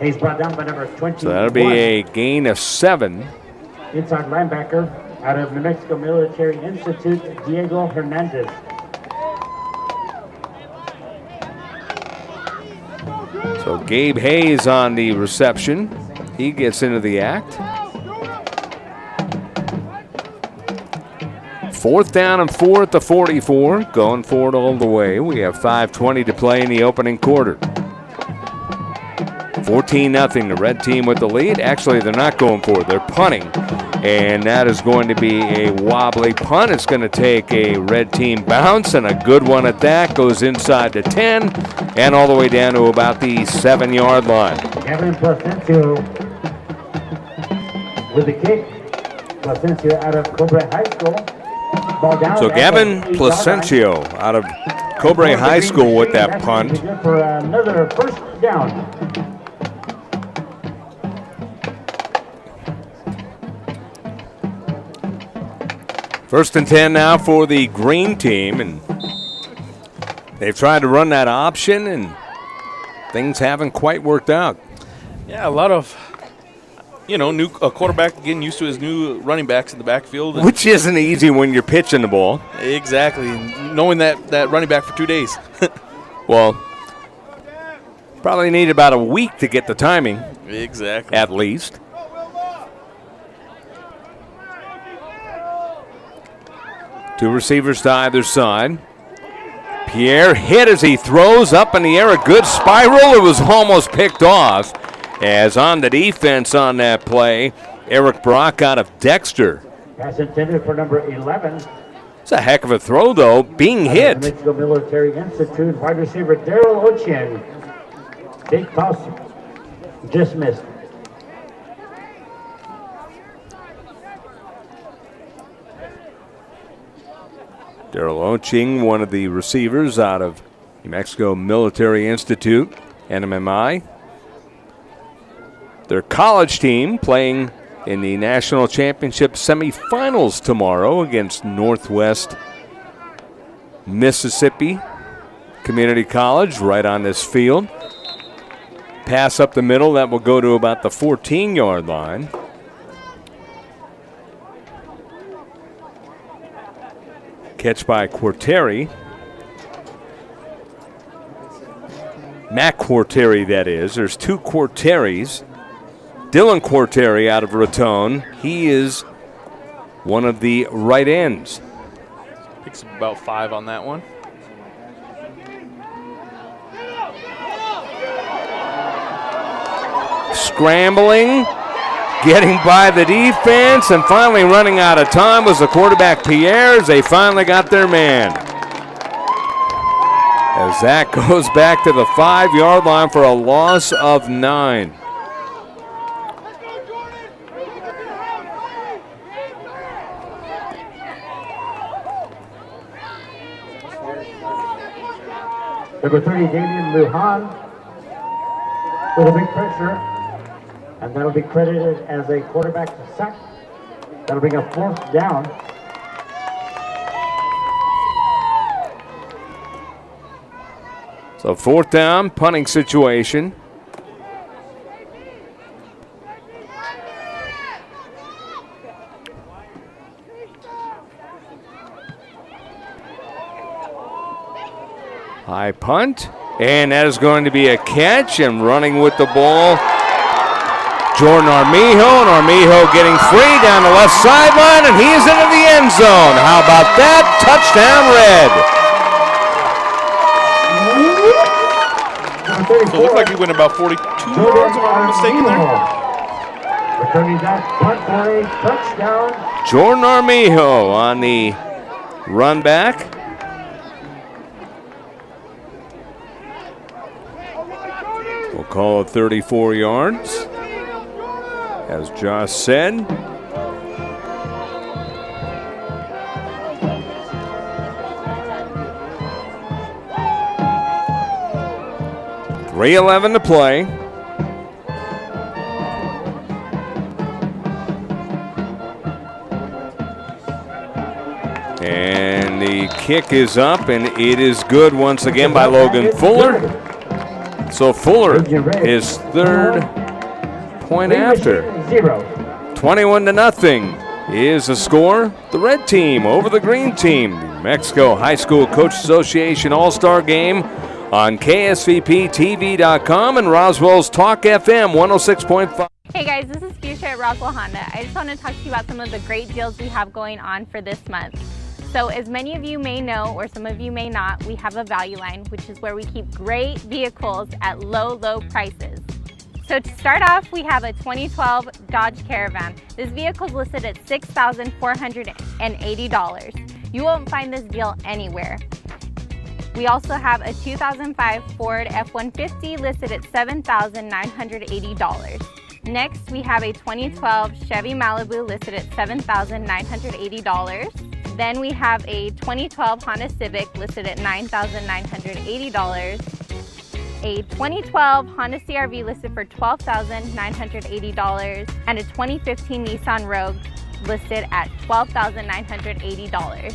Hayes brought down by number 21.
So that'll be a gain of 7.
Inside linebacker out of New Mexico Military Institute, Diego Hernandez.
So Gabe Hayes on the reception. He gets into the act. 4th down and 4 at the 44. Going forward all the way. We have 5:20 to play in the opening quarter. 14-0, the Red team with the lead. Actually, they're not going for it. They're punting. And that is going to be a wobbly punt. It's going to take a Red team bounce, and a good one at that. Goes inside the 10 and all the way down to about the 7-yard line.
Gavin Placencio with the kick. Placencio out of Cobra High School. Ball down.
So Gavin Placencio out of Cobra High School with that punt.
For another first down.
First and 10 now for the green team, and they've tried to run that option, and things haven't quite worked out.
Yeah, a lot of, new quarterback getting used to his new running backs in the backfield.
Which isn't easy when you're pitching the ball.
Exactly, knowing that running back for 2 days.
Well, probably need about a week to get the timing.
Exactly.
At least. Two receivers to either side. Pierre hit as he throws up in the air. A good spiral. It was almost picked off. As on the defense on that play, Eric Brock out of Dexter.
Pass intended for number 11.
It's a heck of a throw, though, being hit.
New Mexico Military Institute wide receiver Daryl Ochin. Big toss. Just missed.
Daryl Oching, one of the receivers out of New Mexico Military Institute, NMMI. Their college team playing in the national championship semifinals tomorrow against Northwest Mississippi Community College right on this field. Pass up the middle, that will go to about the 14-yard line. Catch by Quarteri. Matt Quarteri, that is. There's two Quarteris. Dylan Quarteri out of Raton. He is one of the right ends.
Picks up about 5 on that one.
Scrambling, getting by the defense, and finally running out of time was the quarterback Pierre as they finally got their man. As that goes back to the 5-yard line for a loss of 9.
Number 30, Damian Lujan, with a big pressure, and that'll be credited as a quarterback sack. That'll bring a 4th down.
So 4th down, punting situation. High punt, and that is going to be a catch, and running with the ball, Jordan Armijo, and Armijo getting free down the left sideline, and he is into the end zone. How about that? Touchdown, Red.
So it looked like he went about 42 yards, if I'm not mistaken there.
Returning that punt for a touchdown.
Jordan Armijo on the run back. We'll call it 34 yards. As Josh said. .3:11 to play. And the kick is up, and it is good once again by Logan Fuller. So Fuller, his 3rd point after. 21-0 is the score. The red team over the green team. New Mexico High School Coach Association All-Star Game on KSVPTV.com and Roswell's Talk FM 106.5.
Hey guys, this is Fuchsia at Roswell Honda. I just want to talk to you about some of the great deals we have going on for this month. So as many of you may know, or some of you may not, we have a value line, which is where we keep great vehicles at low prices. So to start off, we have a 2012 Dodge Caravan. This vehicle is listed at $6,480. You won't find this deal anywhere. We also have a 2005 Ford F-150 listed at $7,980. Next, we have a 2012 Chevy Malibu listed at $7,980. Then we have a 2012 Honda Civic listed at $9,980. A 2012 Honda CR-V listed for $12,980. And a 2015 Nissan Rogue listed at $12,980.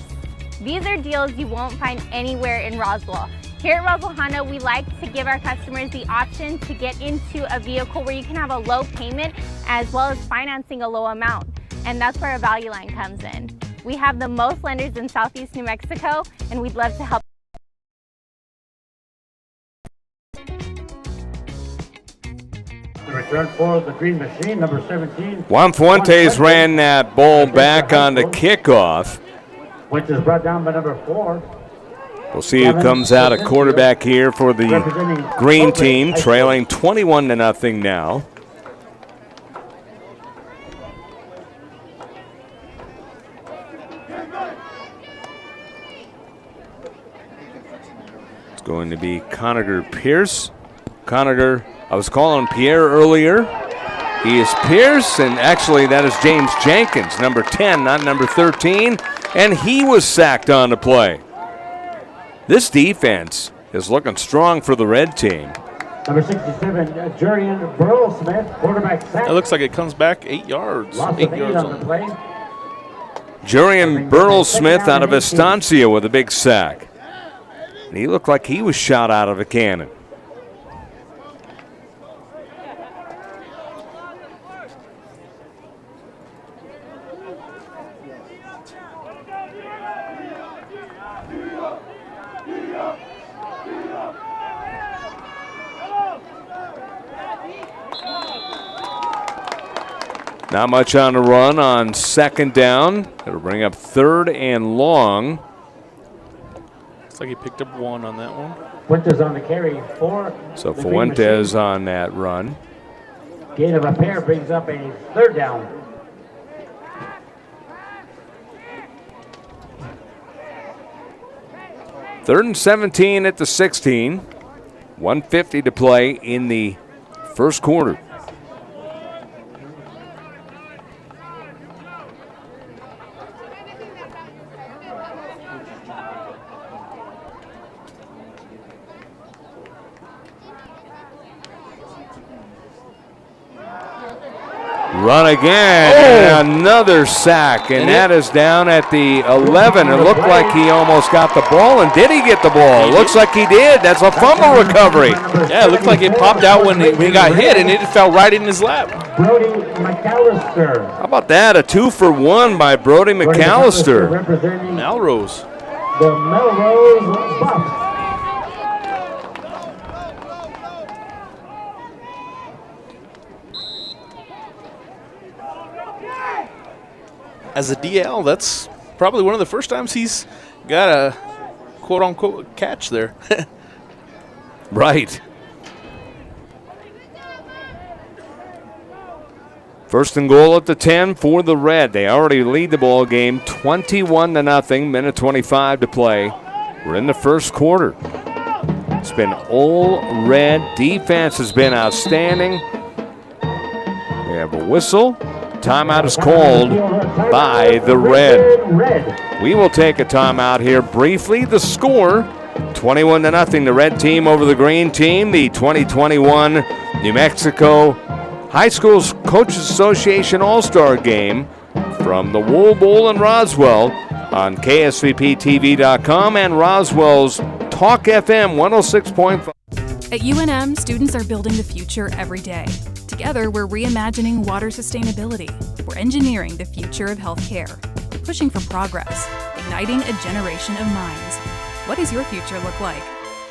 These are deals you won't find anywhere in Roswell. Here at Roswell Honda, we like to give our customers the option to get into a vehicle where you can have a low payment as well as financing a low amount. And that's where our value line comes in. We have the most lenders in Southeast New Mexico, and we'd love to help.
The return for the green machine, number 17.
Juan Fuentes ran that ball back on the kickoff.
which is brought down by number 4.
We'll see who comes out at quarterback here for the green team, trailing 21-0 now. It's going to be Conager Pierce. Conager, I was calling Pierre earlier. He is Pierce, and actually that is James Jenkins, number 10, not number 13, and he was sacked on the play. This defense is looking strong for the red team.
Number 67, Jurian Burl-Smith, quarterback sack.
It looks like it comes back 8 yards.
Loss of 8 yards on the play.
Jurian Burl-Smith out of Estancia with a big sack. And he looked like he was shot out of a cannon. Not much on the run on second down. It'll bring up 3rd and long.
Looks like he picked up 1 on that one.
Fuentes on the carry 4.
So Fuentes on that run.
Gain of a pair brings up a 3rd down.
Third and 17 at the 16. 1:50 to play in the first quarter. Run again, and another sack, and that is down at the 11. It looked like he almost got the ball, and did he get the ball? Looks like he did. That's a fumble recovery.
Yeah, it looked like it popped out when he got hit, and it fell right in his lap.
Brody McAllister.
How about that? A 2-for-1 by Brody McAllister.
Representing
Melrose.
the Melrose Buffs.
As a DL, that's probably one of the first times he's got a quote-unquote catch there.
Right. First and goal at the 10 for the Red. They already lead the ball game 21-0, minute 25 to play. We're in the first quarter. It's been all Red. Defense has been outstanding. We have a whistle. Timeout is called by the Red. We will take a timeout here briefly. The score, 21-0, the Red team over the Green team. The 2021 New Mexico High School Coaches Association All-Star Game from the Wool Bowl in Roswell on KSVPTV.com and Roswell's Talk FM 106.5.
At UNM, students are building the future every day. Together, we're reimagining water sustainability. We're engineering the future of healthcare, pushing for progress, igniting a generation of minds. What does your future look like?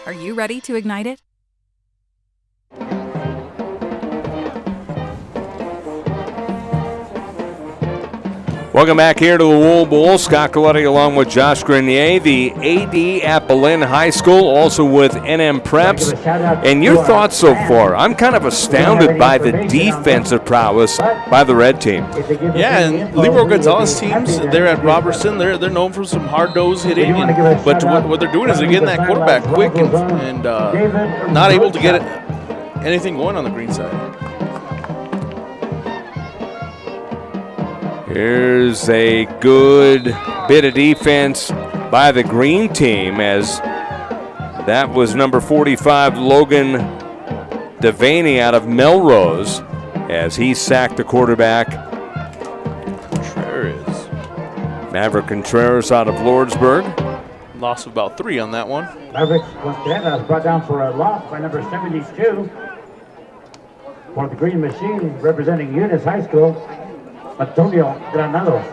Are you ready to ignite it?
Welcome back here to the Wool Bowl. Scott Coletti along with Josh Grenier, the AD at Belen High School, also with NM Preps. And your thoughts so far? I'm kind of astounded by the defensive prowess by the Red team.
Yeah, and Leroy Gonzalez teams, they're at Robertson. They're known for some hard-nosed hitting. But what they're doing is they're getting that quarterback quick and not able to get anything going on the green side.
Here's a good bit of defense by the green team, as that was number 45, Logan Devaney out of Melrose, as he sacked the quarterback.
Contreras.
Maverick Contreras out of Lordsburg.
Loss of about 3 on that one.
Maverick Contreras brought down for a loss by number 72. For the Green Machine, representing Eunice High School, Antonio Granados.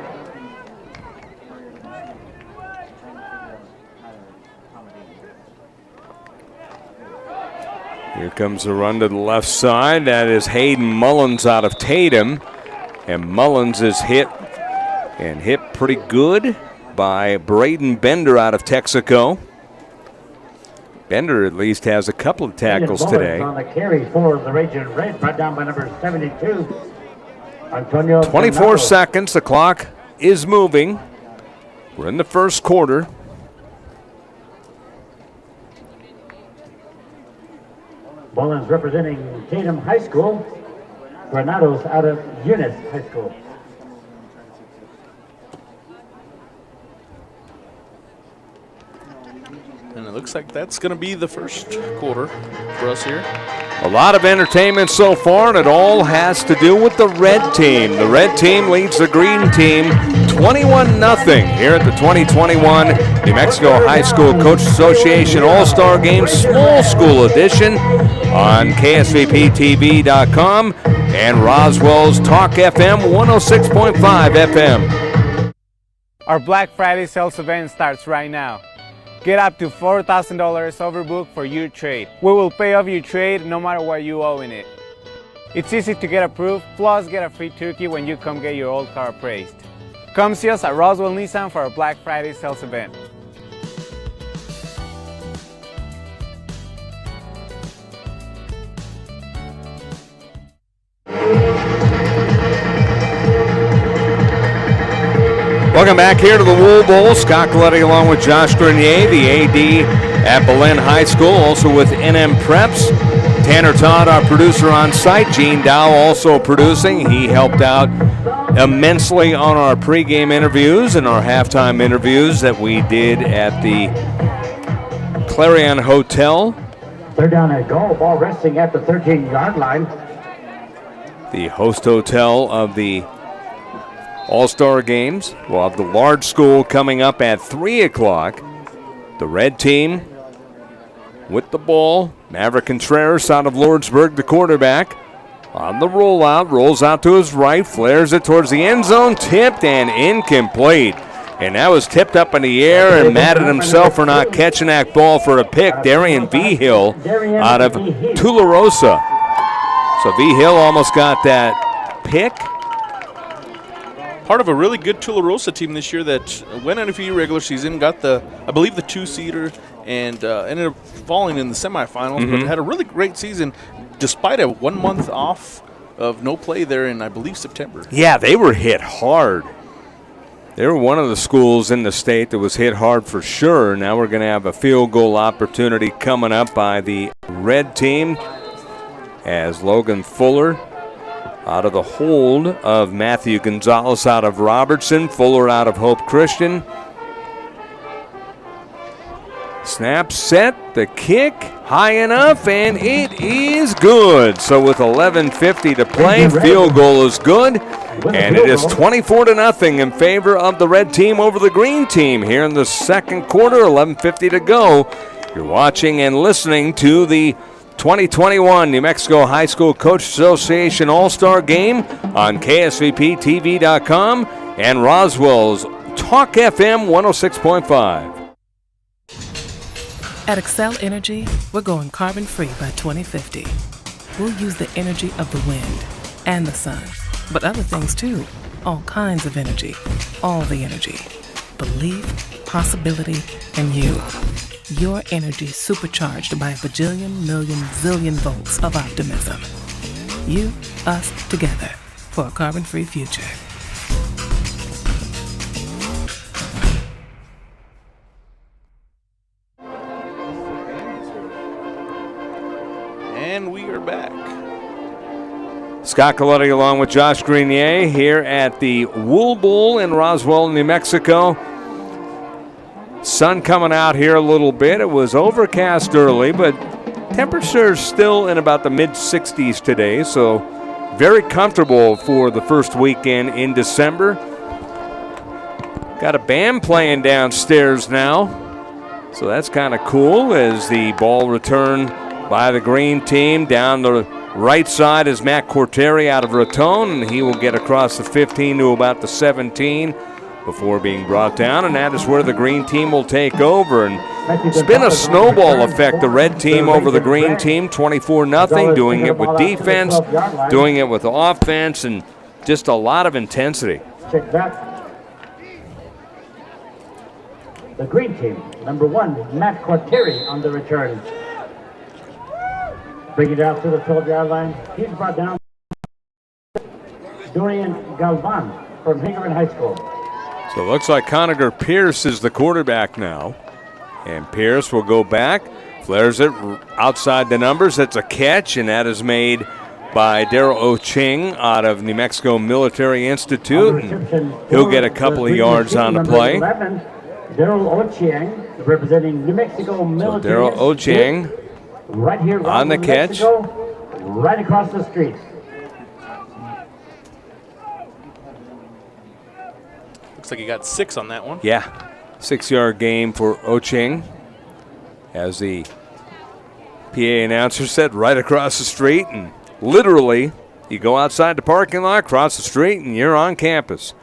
Here comes a run to the left side. That is Hayden Mullins out of Tatum. And Mullins is hit, and hit pretty good. by Braden Bender out of Texaco. Bender at least has a couple of tackles today.
On the carry for the Raging Red, brought down by number 72. Antonio
24
Fernando.
seconds. The clock is moving. We're in the first quarter.
Mullins representing Tatum High School. Granados out of Univ High School.
And it looks like that's going to be the first quarter for us here.
A lot of entertainment so far, and it all has to do with the red team. The red team leads the green team 21-0 here at the 2021 New Mexico High School Coach Association All-Star Game Small School Edition on KSVPTV.com and Roswell's Talk FM 106.5 FM.
Our Black Friday sales event starts right now. Get up to $4,000 overbook for your trade. We will pay off your trade no matter what you owe in it. It's easy to get approved, plus get a free turkey when you come get your old car appraised. Come see us at Roswell Nissan for our Black Friday sales event.
Welcome back here to the Wool Bowl. Scott Coletti along with Josh Grenier, the AD at Belen High School, also with NM Preps. Tanner Todd, our producer on site. Gene Dow also producing. He helped out immensely on our pregame interviews and our halftime interviews that we did at the Clarion Hotel.
They're down at goal. Ball resting at the 13-yard line.
The host hotel of the All-Star Games. We'll have the large school coming up at 3 o'clock. The red team with the ball. Maverick Contreras out of Lordsburg, the quarterback. On the rollout, rolls out to his right, flares it towards the end zone, tipped and incomplete. And that was tipped up in the air and mad at himself for not catching that ball for a pick. Darian Vigil out of Tularosa. So Vigil almost got that pick.
Part of a really good Tularosa team this year that went undefeated regular season, got I believe the 2-seeder, and ended up falling in the semifinals, but had a really great season despite a 1 month off of no play there in, I believe, September.
Yeah, they were hit hard. They were one of the schools in the state that was hit hard for sure. Now we're going to have a field goal opportunity coming up by the red team as Logan Fuller out of the hold of Matthew Gonzalez out of Robertson, Fuller out of Hope Christian. Snap set, the kick, high enough, and it is good. So with 11:50 to play, field goal is good, and it is 24-0 in favor of the red team over the green team here in the second quarter, 11:50 to go. You're watching and listening to the 2021 New Mexico High School Coach Association All-Star Game on KSVPTV.com and Roswell's Talk FM 106.5.
At Xcel Energy, we're going carbon-free by 2050. We'll use the energy of the wind and the sun, but other things too. All kinds of energy. All the energy. Belief, possibility, and you. Your energy supercharged by a bajillion, million, zillion volts of optimism. You, us, together for a carbon-free future.
And we are back.
Scott Coletti along with Josh Grenier here at the Wool Bowl in Roswell, New Mexico. Sun coming out here a little bit. It was overcast early, but temperatures still in about the mid-60s today, so very comfortable for the first weekend in December. Got a band playing downstairs now, so that's kind of cool as the ball returned by the green team. Down the right side is Matt Corteri out of Raton, and he will get across the 15 to about the 17 before being brought down, and that is where the green team will take over. And it's been a snowball effect, the red team over the green team, 24-0, doing it with defense, doing it with offense, and just a lot of intensity.
Check that. the green team. Number 1, Matt Corteri on the return. Bring it out to the 12-yard line. He's brought down Dorian Galvan from Hingerman High School.
So it looks like Conager Pierce is the quarterback now. And Pierce will go back, flares it outside the numbers. It's a catch, and that is made by Daryl Oching out of New Mexico Military Institute. And he'll get a couple of yards on the play.
Daryl Oching representing New Mexico Military
So Daryl Oching
right here
on the catch.
Mexico, right across the street.
Looks like he got 6 on that one.
Yeah, 6-yard gain for Oching. As the PA announcer said, right across the street. And literally, you go outside the parking lot, cross the street, and you're on campus.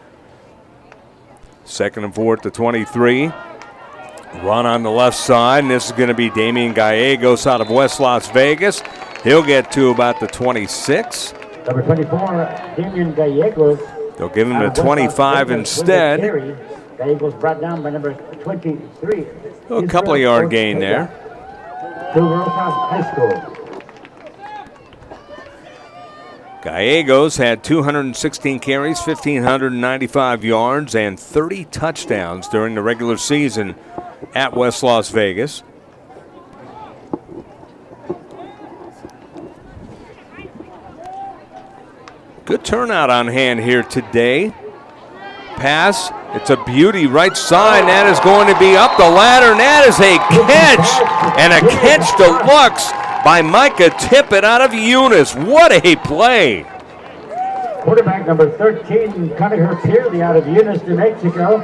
2nd and 4 at the 23. Run on the left side, and this is going to be Damian Gallegos out of West Las Vegas. He'll get to about the 26.
Number 24, Damian Gallegos.
They'll give him the 25 instead.
Gallegos brought down by number 23.
A couple of yard gain there.
To Roswell High School.
Gallegos had 216 carries, 1,595 yards, and 30 touchdowns during the regular season at West Las Vegas. Good turnout on hand here today. Pass, it's a beauty right side. That is going to be up the ladder, and that is a catch, and a catch deluxe by Micah Tippett out of Eunice. What a play.
Quarterback number 13, Conacher Pierce out of Eunice, New Mexico.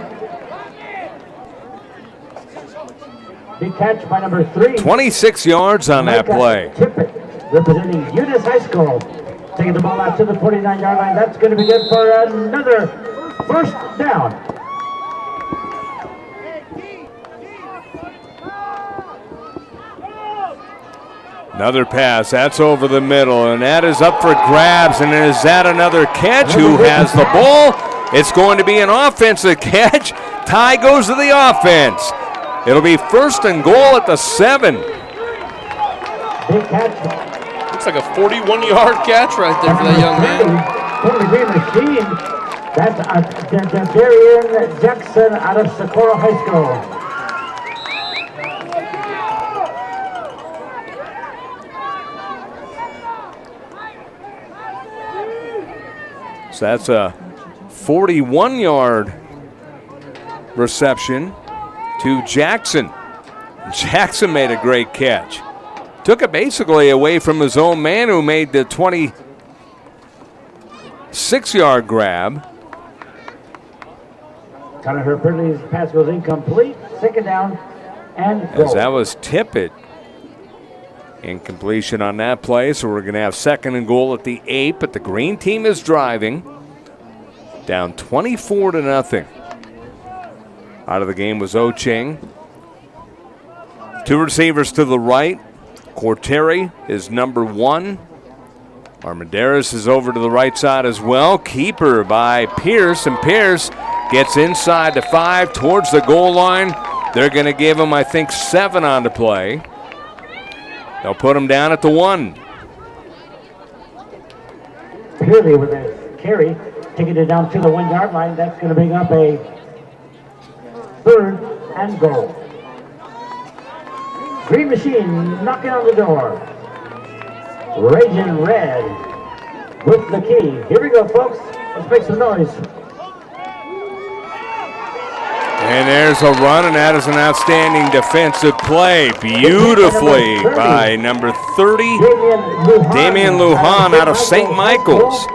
Big catch by number 3.
26 yards on that play.
Tippett, representing Eunice High School. Taking the ball out to the 49-yard line. That's going to be good for another first down.
Another pass, that's over the middle, and that is up for grabs, and is that another catch? Who has the ball? It's going to be an offensive catch. Tie goes to the offense. It'll be 1st and goal at the 7.
Big catch.
Looks like a 41-yard catch right there for that young man.
For the green machine, that's Darian Jackson out of Socorro High School.
So that's a 41-yard reception to Jackson. Jackson made a great catch. Took it basically away from his own man, who made the 26-yard grab.
Conacher Pierce's pass goes incomplete. 2nd down and goal.
As that was Tippett. Incompletion on that play, so we're going to have 2nd and goal at the 8, but the green team is driving. Down 24-0. Out of the game was Oching. 2 receivers to the right. Corteri is number 1. Armendariz is over to the right side as well. Keeper by Pierce, and Pierce gets inside the 5 towards the goal line. They're going to give him, I think, 7 on the play. They'll put him down at the 1.
Purely with a carry, taking it down to the 1-yard line. That's going to bring up a 3rd and goal. Green machine knocking on the door. Raging red with the key. Here we go, folks. Let's make some noise.
And there's a run, and that is an outstanding defensive play. Beautifully by number 30, Damian Lujan out of St. Michael's.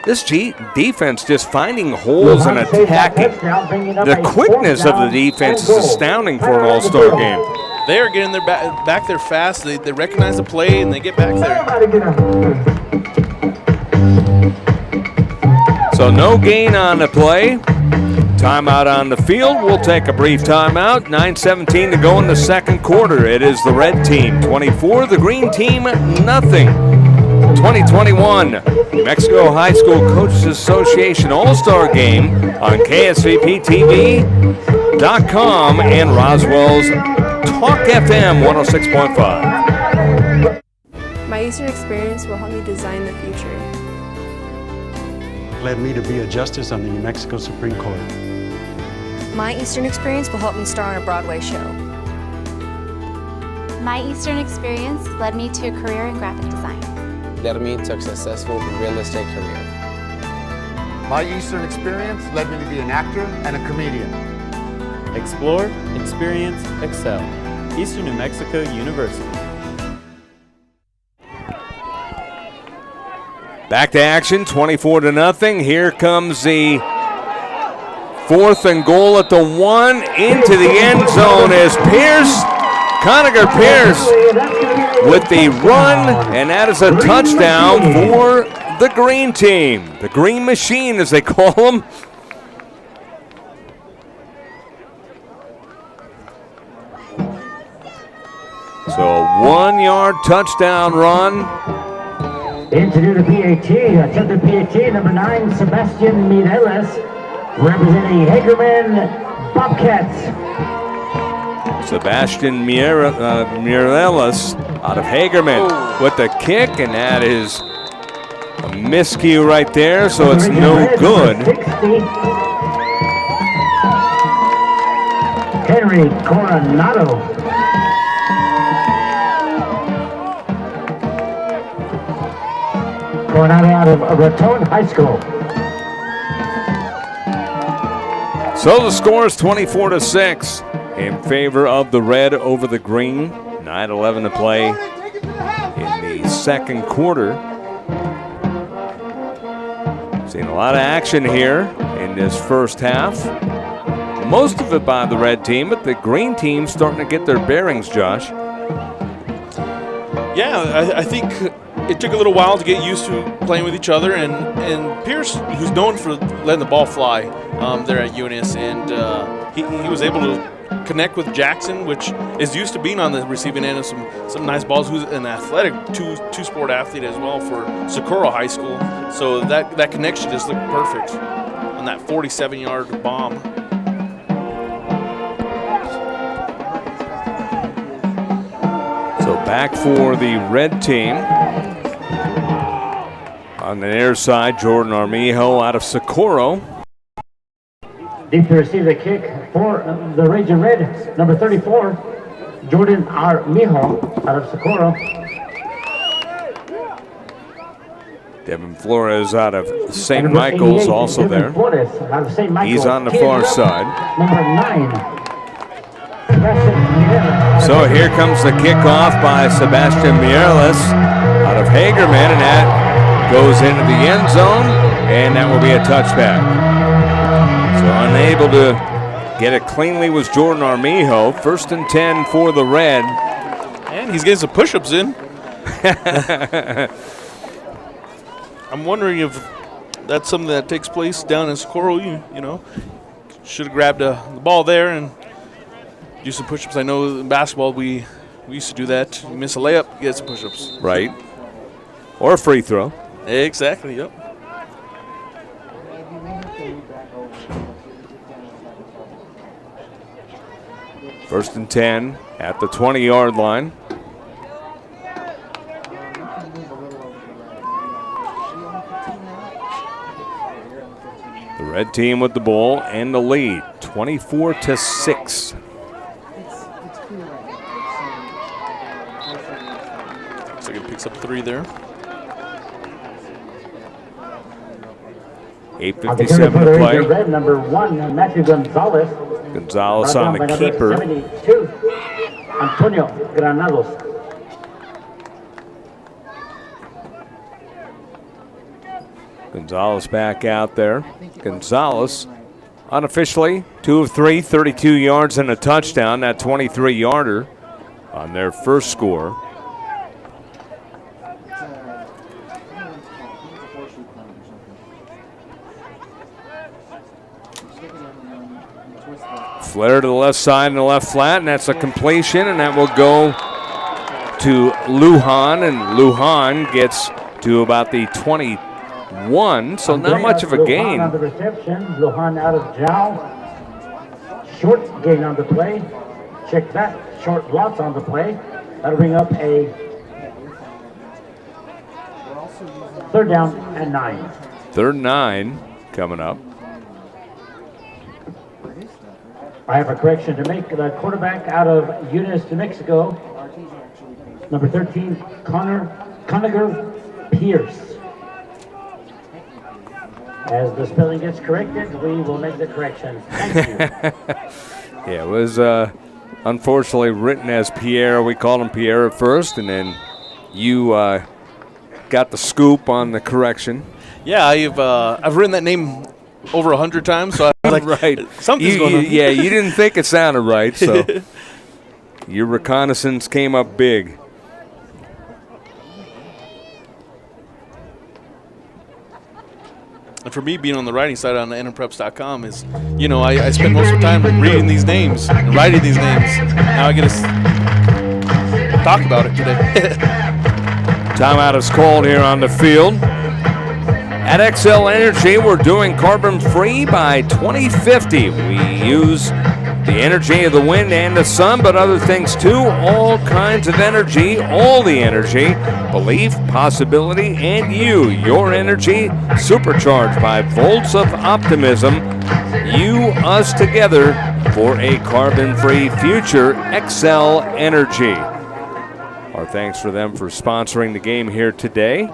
This defense just finding holes and attacking. The quickness of the defense is astounding for an all-star game.
They are getting their back there fast. They recognize the play, and they get back there.
So no gain on the play. Timeout on the field. We'll take a brief timeout. 9:17 to go in the 2nd quarter. It is the red team 24, the green team nothing. 2021 New Mexico High School Coaches Association All-Star Game on KSVPTV.com and Roswell's Talk FM 106.5.
My Eastern experience will help me design the future.
Led me to be a justice on the New Mexico Supreme Court.
My Eastern experience will help me star on a Broadway show.
My Eastern experience led me to a career in graphic design.
Led me to a successful real estate career.
My Eastern experience led me to be an actor and a comedian.
Explore, experience, excel. Eastern New Mexico University.
Back to action, 24-0. Here comes the 4th and goal at the 1 into the end zone as Conacher Pierce with the run, and that is a touchdown for the green team. The green machine, as they call them. So a 1-yard touchdown run.
In to do the PAT, attempted PAT, number 9, Sebastian Mireles, representing Hagerman Bobcats.
Sebastian Mireles out of Hagerman with the kick, and that is a miscue right there, so it's no good.
Henry Coronado. Coronado out of Raton High School.
So the score is 24-6 in favor of the red over the green. 9:11 to play in the second quarter. Seen a lot of action here in this first half. Most of it by the red team, but the green team's starting to get their bearings, Josh.
Yeah, I think it took a little while to get used to playing with each other, and Pierce, who's known for letting the ball fly there at Eunice, and he was able to connect with Jackson, which is used to being on the receiving end of some nice balls, who's an athletic two-sport athlete as well for Socorro High School. So that connection just looked perfect on that 47-yard bomb.
So back for the red team. On the near side, Jordan Armijo out of Socorro.
Deep to receive the kick for the Raging Red, number 34, Jordan Armijo out of Socorro.
Devin Flores out of St. Michael's also there. He's on the far side.
Number 9.
So here comes the kickoff by Sebastian Mireles out of Hagerman, and that goes into the end zone, and that will be a touchback. So unable to get it cleanly was Jordan Armijo. 1st and 10 for the red.
And he's getting some push-ups in. I'm wondering if that's something that takes place down in Socorro. You know, should have grabbed the ball there and do some push-ups. I know in basketball we used to do that. You miss a layup, you get some push-ups.
Right. Or a free throw.
Exactly, yep.
First and 10 at the 20-yard line. The red team with the ball and the lead, 24-6.
Looks like it picks up 3 there.
8:57 to play.
Red, number 1, Matthew Gonzalez.
Gonzalez on the keeper.
72, Antonio Granados.
Gonzalez back out there. Gonzalez unofficially 2 of 3, 32 yards and a touchdown. That 23-yarder on their first score. Flare to the left side and the left flat, and that's a completion, and that will go to Lujan, and Lujan gets to about the 21, so not much of a gain.
On the reception, Lujan out of Jow. Short gain on the play. Check that. Short lots on the play. That'll bring up a 3rd down and 9.
3rd and 9 coming up.
I have a correction to make. The quarterback out of Univ, New Mexico, number 13, Conager Pierce. As the spelling gets corrected, we will make the correction. Thank you.
Yeah, it was unfortunately written as Pierre. We called him Pierre at first, and then you got the scoop on the correction.
Yeah, I've written that name over 100 times, so I was like,
right.
Something's going on.
Yeah, you didn't think it sounded right, so your reconnaissance came up big.
And for me, being on the writing side on NMHSCA is, I spend most of the time reading these names and writing these names. Now I get to talk about it today.
Timeout is called here on the field. At Xcel Energy, we're doing carbon-free by 2050. We use the energy of the wind and the sun, but other things too. All kinds of energy, all the energy, belief, possibility, and you. Your energy supercharged by volts of optimism. You, us together for a carbon-free future. Xcel Energy. Our thanks for them for sponsoring the game here today.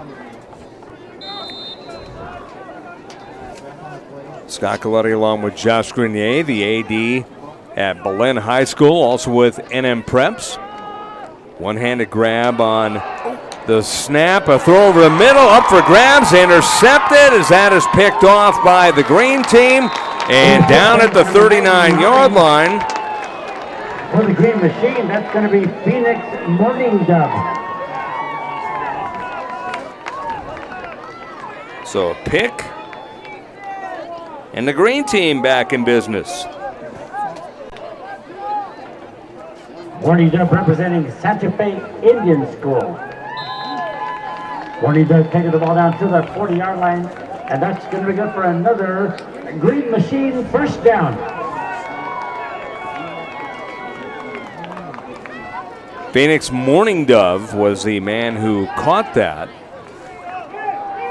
Scott Coletti along with Josh Grenier, the AD at Belen High School, also with NM Preps. One-handed grab on the snap, a throw over the middle, up for grabs, intercepted as that is picked off by the green team, and down at the 39-yard line.
For the green machine, that's going to be Phoenix Morning Dove.
So a pick. And the green team back in business.
Morning Dove representing Santa Fe Indian School. Morning Dove taking the ball down to the 40-yard line, and that's going to be good for another green machine 1st down.
Phoenix Morning Dove was the man who caught that.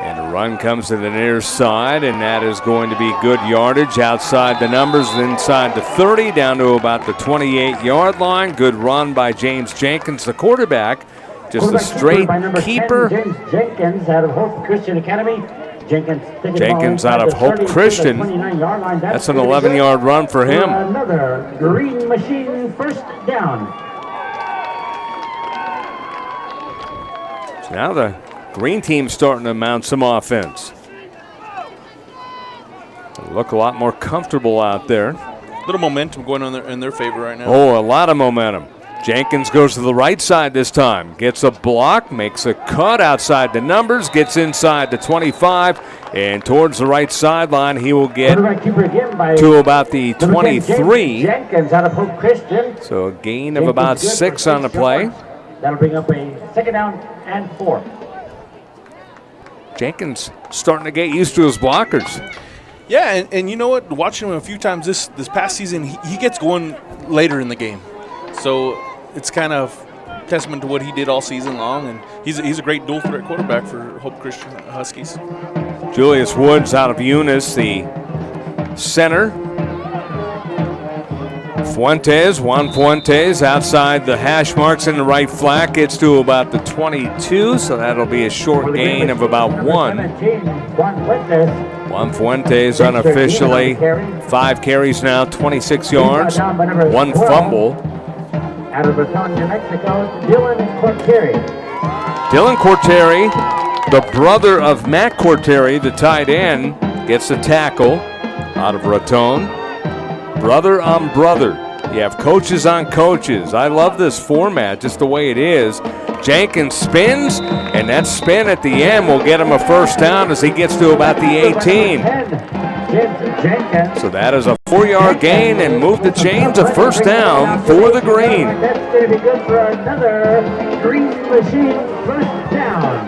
And a run comes to the near side, and that is going to be good yardage outside the numbers, inside the 30, down to about the 28-yard line. Good run by James Jenkins, the quarterback. Just a straight keeper.
10, James Jenkins out of Hope Christian Academy.
Jenkins out of Hope Christian. That's an 11-yard run for him.
Another green machine 1st down.
So now the green team's starting to mount some offense. They look a lot more comfortable out there.
Little momentum going on in their favor right now.
Oh, a lot of momentum. Jenkins goes to the right side this time. Gets a block, makes a cut outside the numbers, gets inside the 25, and towards the right sideline, he will get to about the 23.
Jenkins out of Hope Christian.
So a gain of about 6 on the play.
That'll bring up a 2nd down and 4.
Jenkins starting to get used to his blockers.
Yeah, and you know what? Watching him a few times this past season, he gets going later in the game. So it's kind of testament to what he did all season long, and he's a great dual threat quarterback for Hope Christian Huskies.
Julius Woods out of Eunice, the center. Juan Fuentes outside the hash marks in the right flat, gets to about the 22, so that'll be a short gain of about 1. Juan Fuentes unofficially 5 carries now, 26 yards, 1 fumble.
Out of Roswell, New Mexico, Dylan Corteri.
Dylan Corteri, the brother of Matt Corteri, the tight end, gets a tackle out of Raton. Brother on brother. You have coaches on coaches. I love this format, just the way it is. Jenkins spins, and that spin at the end will get him a 1st down as he gets to about the 18. So that is a 4-yard gain and move the chains, a 1st down for the green.
That's going to be good for another green machine 1st down.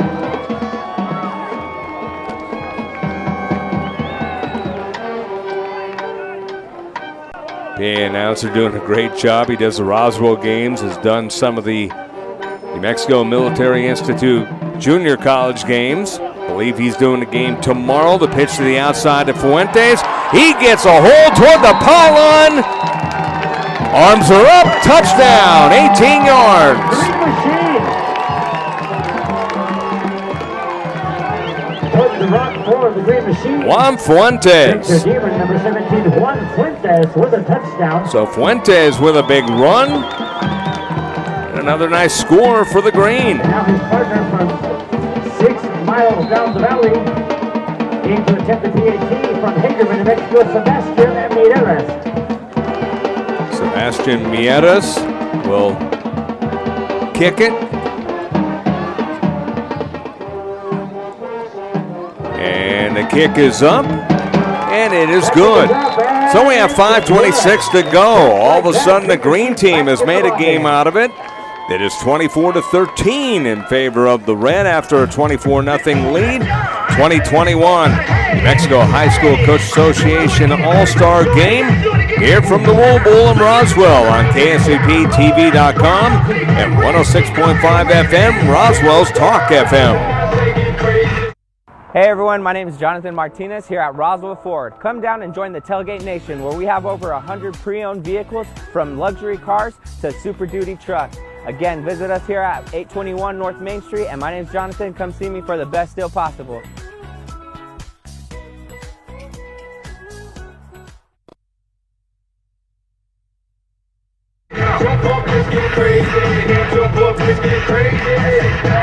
PA announcer doing a great job. He does the Roswell games, has done some of the New Mexico Military Institute junior college games. I believe he's doing the game tomorrow. The pitch to the outside to Fuentes. He gets a hold toward the pylon. Arms are up. Touchdown. 18 yards. Juan Fuentes.
Number 17, Juan Fuentes with a touchdown.
So Fuentes with a big run. And another nice score for the Green.
And now his partner from 6 miles down the valley came to attempt the PAT from Hagerman, New Mexico, Sebastian Mieres.
Sebastian Mieres will kick it. And the kick is up, and it is good. So we have 5:26 to go. All of a sudden, the Green team has made a game out of it. It is 24-13 in favor of the Red after a 24-0 lead. 2021 New Mexico High School Coach Association All-Star Game here from the Wool Bowl in Roswell on KSCPTV.com and 106.5 FM, Roswell's Talk FM.
Hey everyone, my name is Jonathan Martinez here at Roswell Ford. Come down and join the Tailgate Nation where we have over 100 pre-owned vehicles from luxury cars to Super Duty trucks. Again, visit us here at 821 North Main Street, and my name is Jonathan. Come see me for the best deal possible.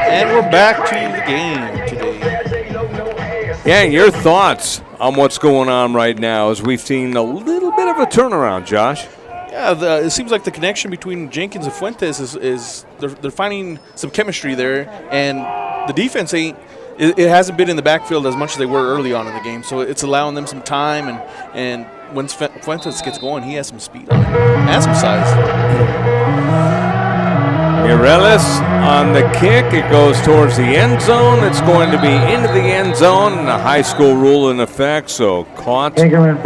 And we're back to the game today.
Yeah, your thoughts on what's going on right now as we've seen a little bit of a turnaround, Josh.
Yeah, it seems like the connection between Jenkins and Fuentes is they're finding some chemistry there, and the defense it hasn't been in the backfield as much as they were early on in the game, so it's allowing them some time, and when Fuentes gets going, he has some speed on him and some size.
Mireles on the kick. It goes towards the end zone. It's going to be into the end zone, and a high school rule in effect, so caught by Devin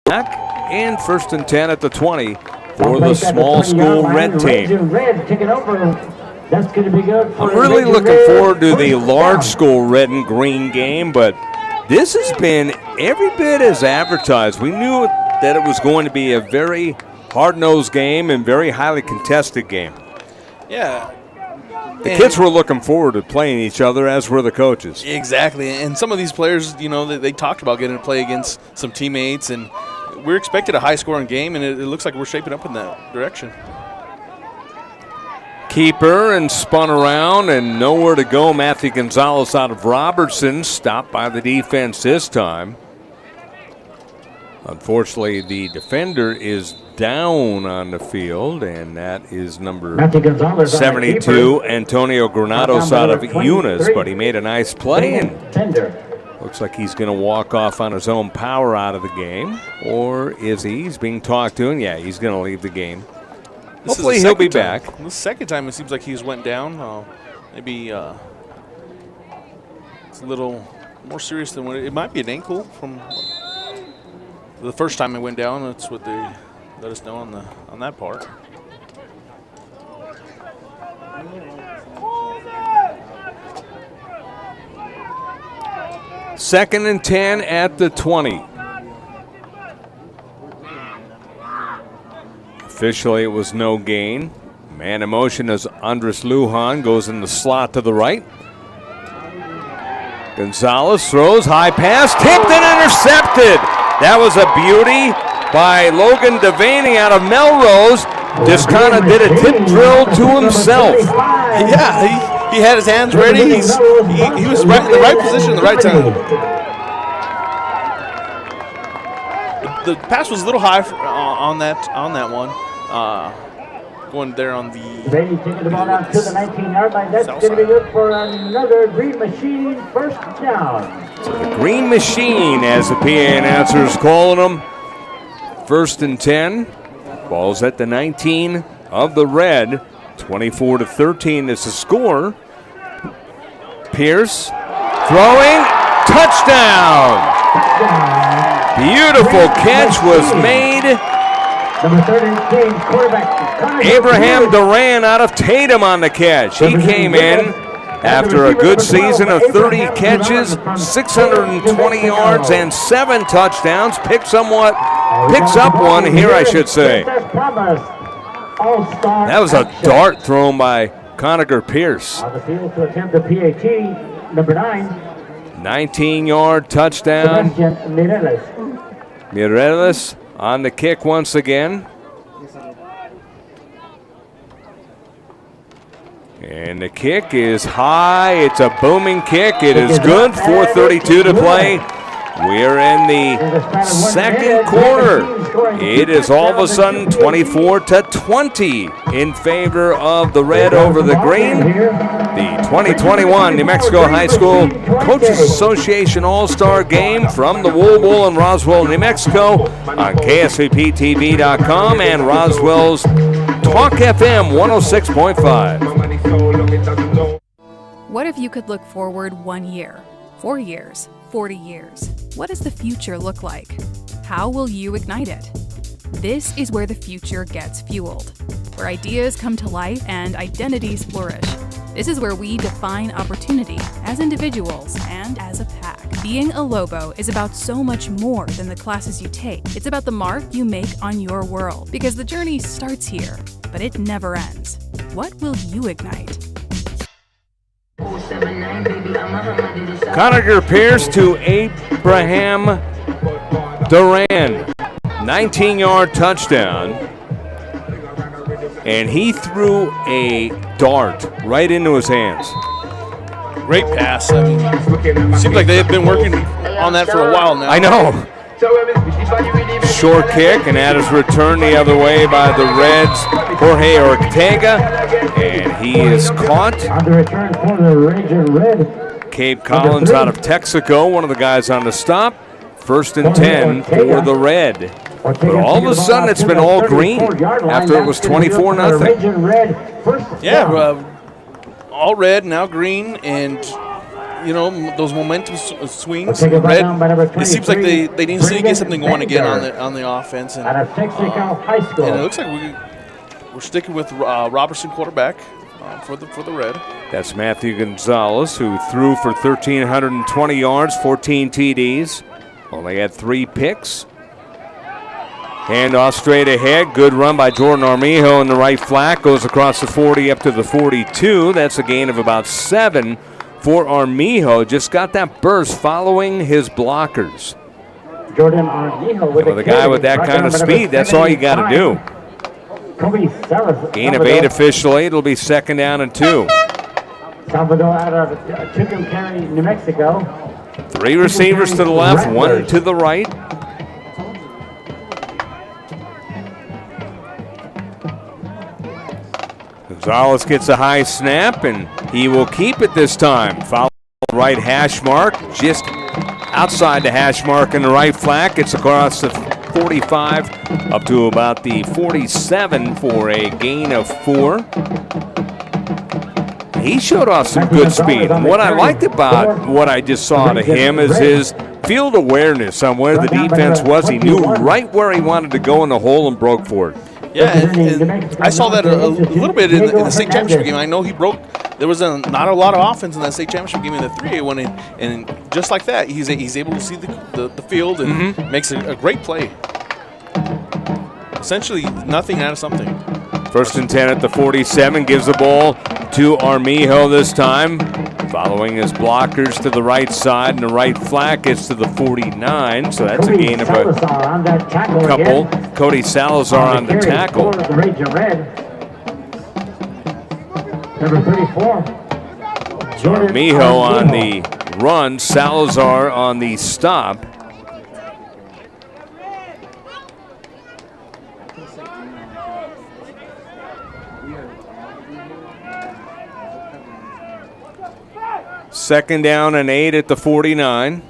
Black. And 1st and 10 at the 20 for the small school Red team. I'm really looking forward to the large school Red and Green game, but this has been every bit as advertised. We knew that it was going to be a very hard-nosed game and very highly contested game.
Yeah.
The kids were looking forward to playing each other, as were the coaches.
Exactly, and some of these players, you know, they talked about getting to play against some teammates, and we're expected a high-scoring game, and it looks like we're shaping up in that direction.
Keeper and spun around and nowhere to go. Matthew Gonzalez out of Robertson, stopped by the defense this time. Unfortunately, the defender is down on the field, and that is number 72, Antonio Granados out of Eunice, but he made a nice play, and looks like he's going to walk off on his own power out of the game. Or is he? He's being talked to, and yeah, he's going to leave the game. Hopefully he'll be back.
The second time it seems like he's went down. Maybe it's a little more serious than what it might be an ankle from the first time it went down. That's what they let us know on that part.
Second and 10 at the 20. Officially, it was no gain. Man in motion as Andres Lujan goes in the slot to the right. Gonzalez throws, high pass, tipped and intercepted. That was a beauty by Logan Devaney out of Melrose. Just kind of did a tip drill to himself.
Yeah, he had his hands ready. He was right in the right position at the right time. The pass was a little high on that one. Going there on the.
Brady taking the ball down to the 19-yard line. That's going to be good for another Green Machine first down.
So the Green Machine, as the PA announcer is calling them. 1st and 10. Ball's at the 19 of the Red. 24-13 is the score. Pierce throwing, Touchdown! Beautiful catch was made.
Number 13, quarterback.
Abraham Duran out of Tatum on the catch. He came in after a good season of 30 catches, 620 yards, and 7 touchdowns. Picks up one here, I should say. That was a dart thrown by Conacher Pierce.
On the field to attempt the PAT, number 9.
19-yard touchdown. Mireles on the kick once again. And the kick is high. It's a booming kick. It is good. 4:32 to play. We're in the second quarter. It is all of a sudden 24-20 in favor of the red over the green. The 2021 New Mexico High School Coaches Association All-Star Game from the Wool Bowl in Roswell, New Mexico on KSVPTV.com and Roswell's Talk FM 106.5.
What if you could look forward 1 year, 4 years, 40 years? What does the future look like? How will you ignite it? This is where the future gets fueled, where ideas come to life and identities flourish. This is where we define opportunity as individuals and as a pack. Being a Lobo is about so much more than the classes you take. It's about the mark you make on your world, because the journey starts here, but it never ends. What will you ignite?
Conacher Pierce to Abraham Duran. 19-yard touchdown. And he threw a dart right into his hands.
Great pass. I mean, seems like they've been working on that for a while now.
I know. Short kick, and that is returned the other way by the Reds, Jorge Ortega. And he is caught.
On the return for the Ranger Red.
Cape Collins out of Texaco, one of the guys on the stop. 1st and 10 for the Red. But all of a sudden, it's been all green after it was 24-0.
Yeah, all red, now green, and you know those momentum swings. Red. It seems like they need to get something going again on the offense. And it looks like we're sticking with Robertson quarterback for the Red.
That's Matthew Gonzalez, who threw for 1,320 yards, 14 TDs. Only had 3 picks. Handoff straight ahead. Good run by Jordan Armijo in the right flat. Goes across the 40 up to the 42. That's a gain of about 7 for Armijo. Just got that burst following his blockers.
Jordan Armijo with
a guy with that kind of speed, that's all you got to do. Gain of 8 officially. It'll be 2nd down and 2.
Salvador out of Tucumcari, New Mexico.
3 receivers to the left, 1 to the right. Gonzalez gets a high snap, and he will keep it this time. Follow the right hash mark, just outside the hash mark in the right flat. Gets across the 45 up to about the 47 for a gain of 4. He showed off some good speed. And what I liked about what I just saw out of him is his field awareness on where the defense was. He knew right where he wanted to go in the hole and broke for it.
Yeah, and I saw that a little bit in the state championship game. I know he broke. There was not a lot of offense in that state championship game in the 3A one, and just like that, he's able to see the field and makes a great play. Essentially, nothing out of something.
1st and 10 at the 47. Gives the ball to Armijo this time. Following his blockers to the right side, and the right flat gets to the 49. So that's a gain of a couple. Cody Salazar on the tackle.
Number 34.
Armijo on the run. Salazar on the stop. Second down and 8 at the 49.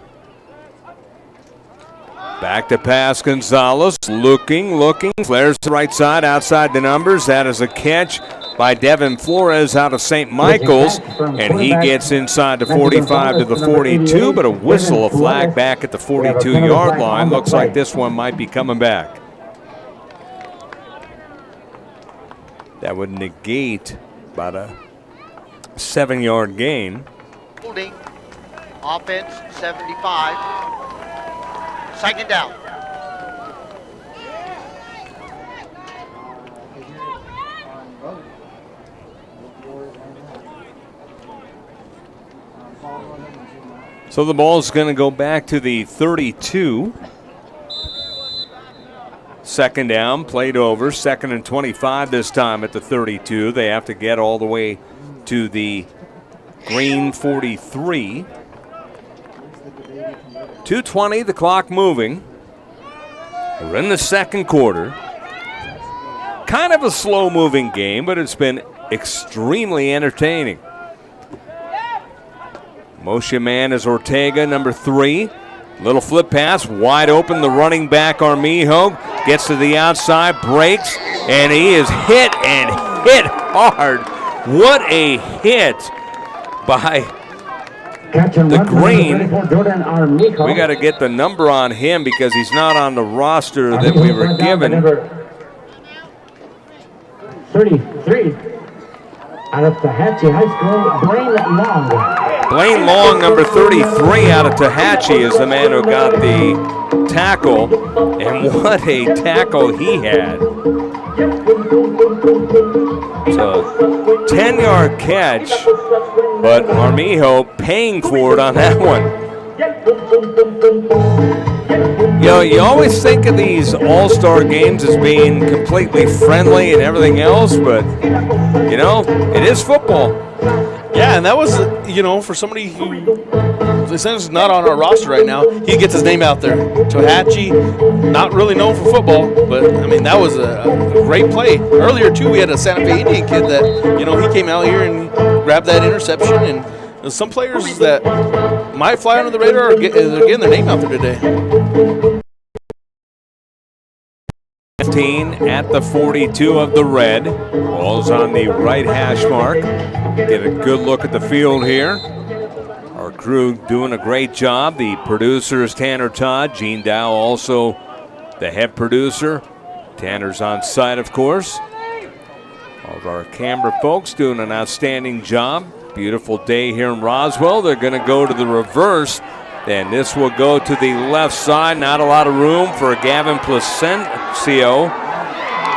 Back to pass Gonzalez. Looking. Flares to the right side, outside the numbers. That is a catch by Devin Flores out of St. Michael's, and he gets inside the 45 to the 42, but a whistle, a flag back at the 42-yard line. Looks like this one might be coming back. That would negate about a 7-yard gain.
Holding. Offense 75. Second down.
So the ball is going to go back to the 32. Second down, played over. 2nd and 25 this time at the 32. They have to get all the way to the green 43. 2:20, the clock moving. We're in the second quarter. Kind of a slow-moving game, but it's been extremely entertaining. Motion man is Ortega, number 3. Little flip pass, wide open. The running back, Armijo, gets to the outside, breaks, and he is hit and hit hard. What a hit by the green. We got to get the number on him because he's not on the roster that we were given.
33 out of Tallahatchie High School, Blaine Long.
Blaine Long, number 33 out of Tallahatchie, is the man who got the tackle. And what a tackle he had. So 10-yard catch, but Armijo paying for it on that one. You know, you always think of these all-star games as being completely friendly and everything else, but, you know, it is football.
Yeah, and that was, you know, for somebody who is not on our roster right now, he gets his name out there. Tallahatchie, not really known for football, but, I mean, that was a great play. Earlier, too, we had a Santa Fe Indian kid that, you know, he came out here and grabbed that interception. And there's some players that might fly under the radar are getting their name out there today.
15 at the 42 of the red. Ball's on the right hash mark. Get a good look at the field here. Our crew doing a great job. The producer is Tanner Todd. Gene Dow also the head producer. Tanner's on site, of course. All of our camera folks doing an outstanding job. Beautiful day here in Roswell. They're going to go to the reverse. And this will go to the left side. Not a lot of room for Gavin Placencio.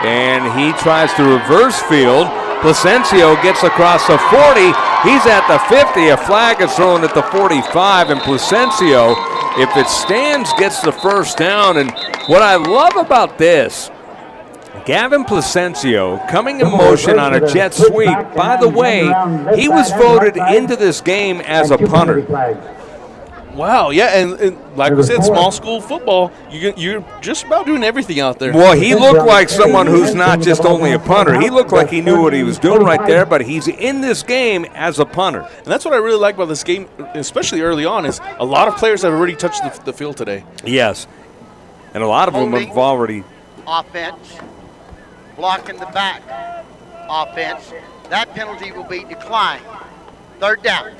And he tries to reverse field. Placencio gets across the 40. He's at the 50. A flag is thrown at the 45. And Placencio, if it stands, gets the first down. And what I love about this, Gavin Placencio coming in motion on a jet sweep. By the way, he was voted into this game as a punter.
Wow, yeah, and like we said, small school football, you're just about doing everything out there.
Well, he looked like someone who's not just only a punter. He looked like he knew what he was doing right there, but he's in this game as a punter.
And that's what I really like about this game, especially early on, is a lot of players have already touched the field today.
Yes, and a lot of them have already.
Offense, blocking the back. Offense, that penalty will be declined. Third down.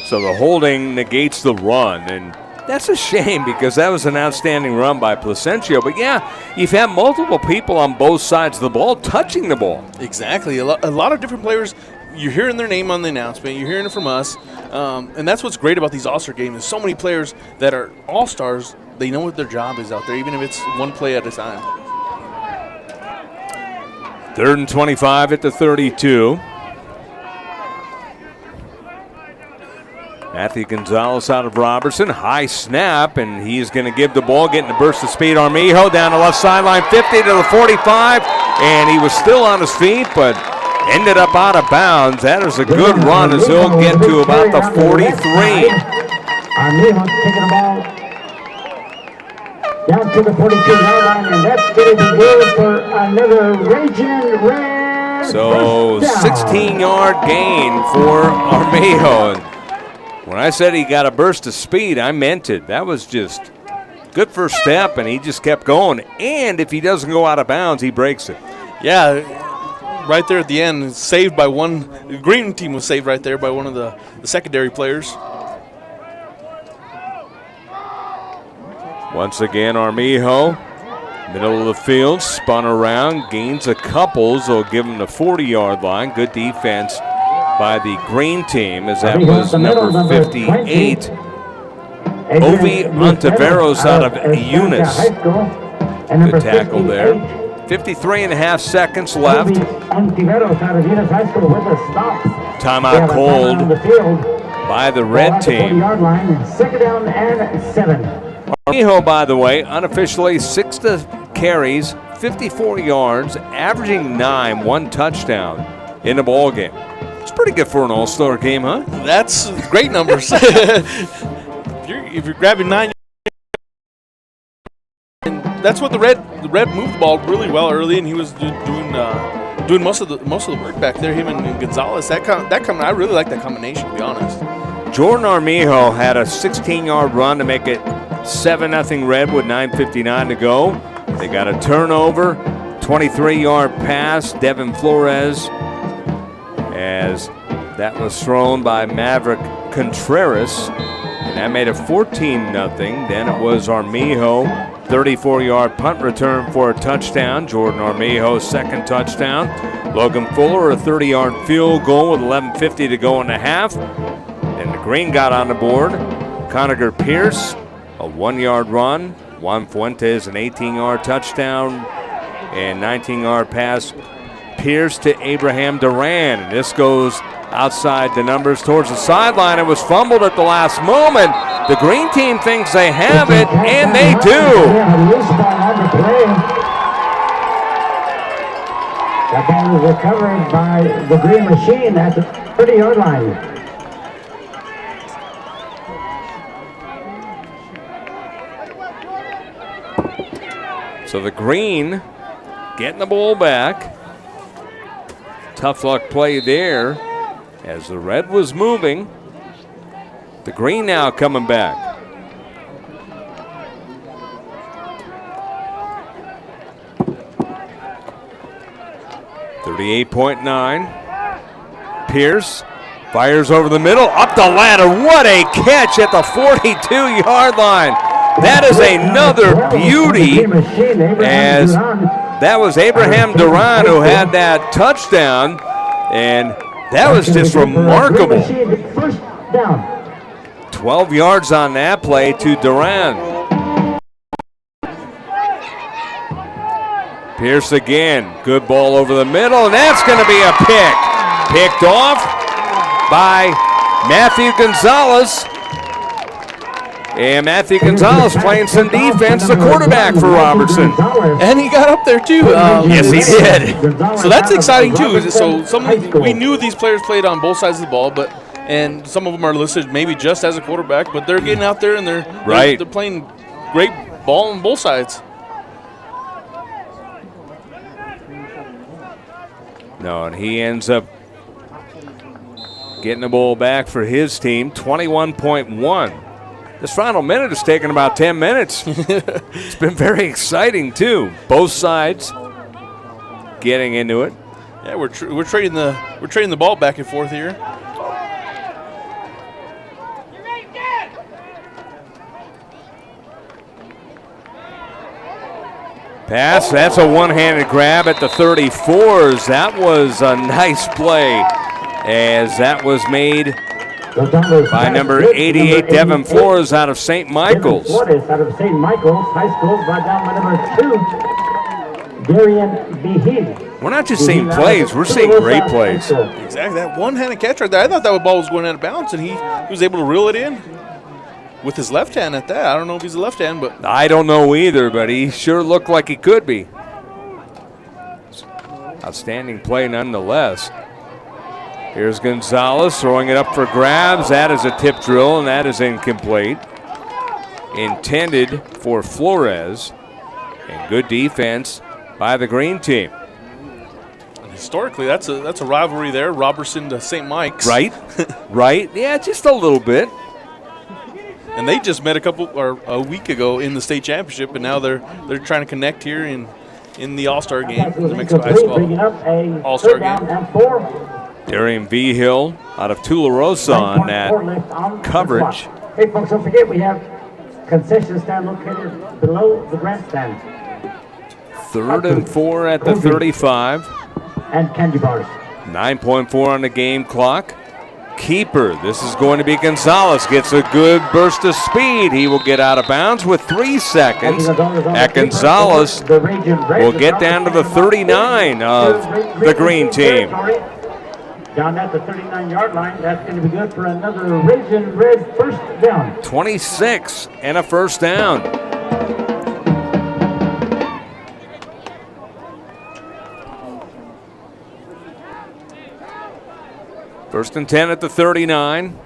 So the holding negates the run, and that's a shame because that was an outstanding run by Placencio. But, yeah, you've had multiple people on both sides of the ball touching the ball.
Exactly. A lot of different players, you're hearing their name on the announcement. You're hearing it from us. And that's what's great about these all-star games is so many players that are all-stars, they know what their job is out there, even if it's one play at a time.
3rd and 25 at the 32. Matthew Gonzalez out of Robertson. High snap, and he's going to give the ball, getting a burst of speed. Armijo down the left sideline, 50 to the 45, and he was still on his feet, but ended up out of bounds. That is a good run as he'll get to about the 43.
Armijo taking the ball down to the 42-yard line, and that's going to be good for another Raging Red.
So 16-yard gain for Armijo. When I said he got a burst of speed, I meant it. That was just good first step, and he just kept going. And if he doesn't go out of bounds, he breaks it.
Yeah, right there at the end, saved by one. The green team was saved right there by one of the secondary players.
Once again, Armijo, middle of the field, spun around, gains a couple, so will give him the 40-yard line. Good defense by the green team, as that was number 58. Ovi Ontiveros out of Eunice. Good tackle there. 53.5 seconds left. Timeout called by the red team. Armijo, by the way, unofficially 6 carries, 54 yards, averaging 9, 1 touchdown in the ball game. It's pretty good for an all-star game, huh?
That's great numbers. if you're grabbing 9, and that's what the red moved the ball really well early, and he was doing most of the work back there. Him and Gonzalez. I really like that combination, to be honest.
Jordan Armijo had a 16-yard run to make it 7-0 Red with 9:59 to go. They got a turnover, 23-yard pass, Devin Flores, as that was thrown by Maverick Contreras, and that made it 14-0. Then it was Armijo, 34-yard punt return for a touchdown. Jordan Armijo's second touchdown. Logan Fuller, a 30-yard field goal with 11:50 to go in the half. And the green got on the board. Conacher Pierce, a 1-yard run. Juan Fuentes, an 18-yard touchdown. And 19-yard pass, Pierce to Abraham Duran. And this goes outside the numbers towards the sideline. It was fumbled at the last moment. The green team thinks they have it, and they do.
That ball was recovered by the green machine at the 30-yard line.
So the green getting the ball back. Tough luck play there as the red was moving. The green now coming back. .9. Pierce fires over the middle, up the ladder. What a catch at the 42-yard line. That is another beauty, as that was Abraham Duran who had that touchdown, and that was just remarkable. 12 yards on that play to Duran. Pierce again, good ball over the middle, and that's going to be a pick. Picked off by Matthew Gonzalez. And Matthew Gonzalez playing some defense, the quarterback for Robertson.
And he got up there too.
Yes, he did.
So that's exciting too. So we knew these players played on both sides of the ball, and some of them are listed maybe just as a quarterback, but they're getting out there and they're playing great ball on both sides.
No, and he ends up getting the ball back for his team, 21.1. This final minute has taken about 10 minutes. It's been very exciting too. Both sides getting into it.
Yeah, we're trading the ball back and forth here.
Pass, that's a one-handed grab at the 34s. That was a nice play, as that was made by number 88, Devin Flores out of St. Michael's.
Flores out of St. Michael's High School, brought down by number 2, Darian Behid.
We're not just seeing plays, we're seeing great plays.
Exactly, that one-handed catch right there. I thought that ball was going out of bounds, and he was able to reel it in with his left hand at that. I don't know if he's a left hand, but
I don't know either, but he sure looked like he could be. Outstanding play nonetheless. Here's Gonzalez throwing it up for grabs. That is a tip drill, and that is incomplete. Intended for Flores, and good defense by the green team.
Historically, that's a rivalry there, Robertson to St. Mike's.
Right, right. Yeah, just a little bit.
And they just met a week ago in the state championship, and now they're trying to connect here in the All-Star game, the New Mexico High School All-Star game.
Darian Vigil out of Tularosa on that coverage.
Hey, folks, don't forget we have concession stand located below the grandstand.
3rd and 4 at the 35.
And candy bars.
9.4 on the game clock. Keeper, this is going to be Gonzalez. Gets a good burst of speed. He will get out of bounds with 3 seconds. At Gonzalez will get down to the 39 of the green team.
Down at the 39-yard line, that's going to be good for another Raging Red first down.
26 and a first down. First and 10 at the 39.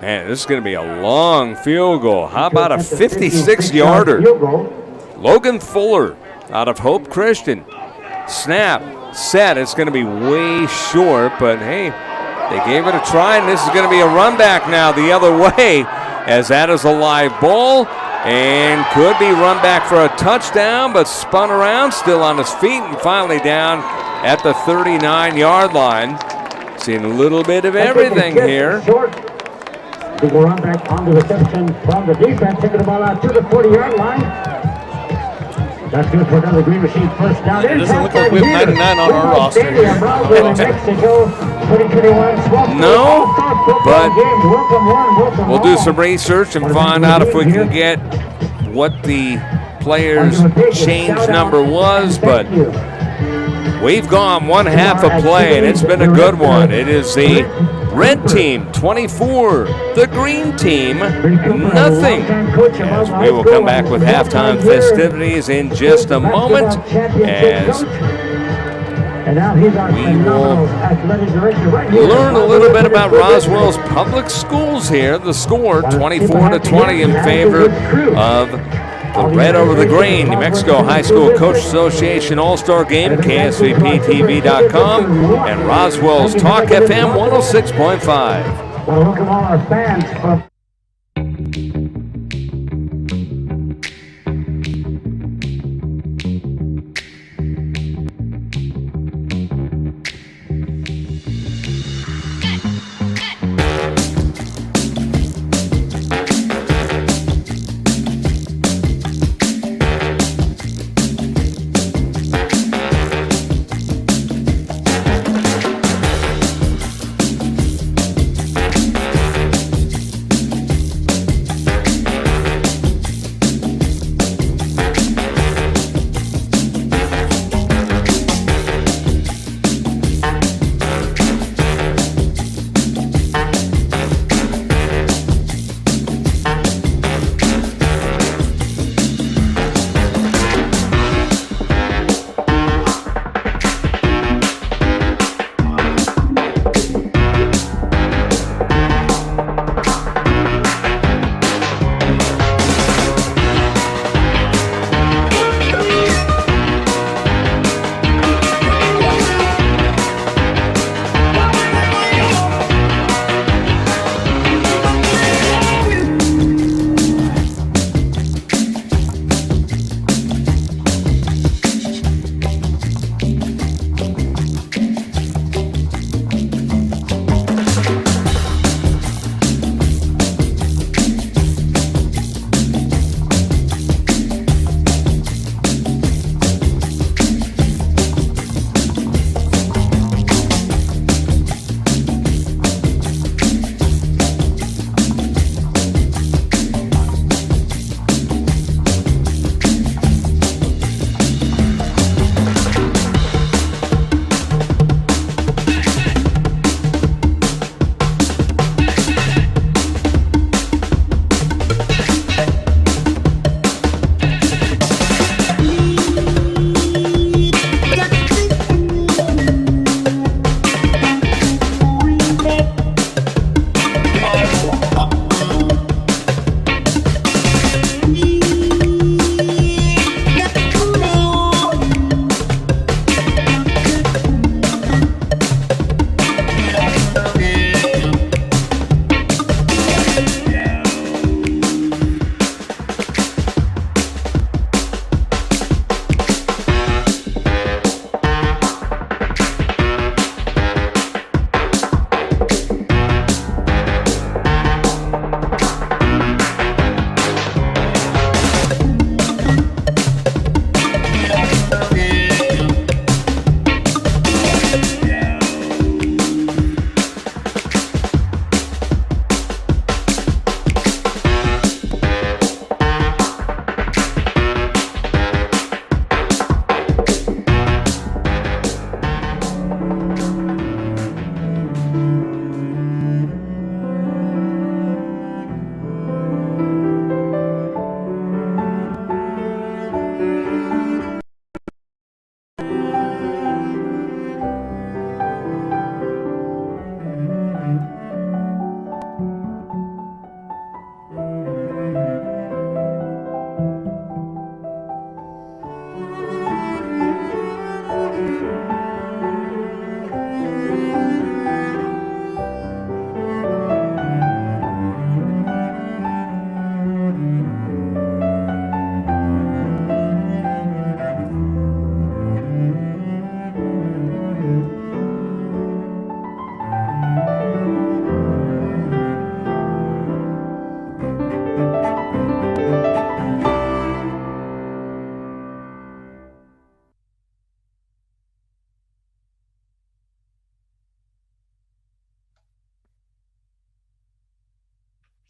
Man, this is going to be a long field goal. How about a 56-yarder? Logan Fuller out of Hope Christian. Snap, set. It's going to be way short, but hey, they gave it a try, and this is going to be a run back now the other way, as that is a live ball and could be run back for a touchdown, but spun around, still on his feet, and finally down at the 39-yard line. Seeing a little bit of everything here.
They go run back on the reception from the defense, taking the ball out to the 40-yard line. That's good for another Green Machine first down.
It doesn't look like we have 99 on our roster.
Roswell, New Mexico, 2021.
No, but we'll do some research and find out if we can get what the players' change number was, but we've gone one half a play, and it's been a good one. It is the red team 24, the green team nothing. As we will come back with halftime festivities in just a moment, as we will learn a little bit about Roswell's public schools here. The score 24-20 in favor of the red over the green. New Mexico High School Coach Association All-Star Game, KSVPTV.com, and Roswell's Talk FM 106.5.
Well, welcome all our fans from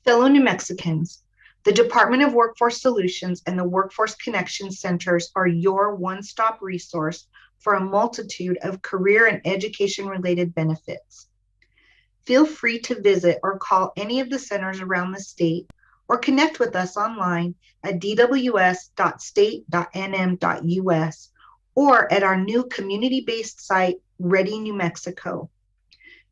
Fellow New Mexicans, the Department of Workforce Solutions and the Workforce Connection Centers are your one-stop resource for a multitude of career and education-related benefits. Feel free to visit or call any of the centers around the state or connect with us online at dws.state.nm.us or at our new community-based site, Ready New Mexico.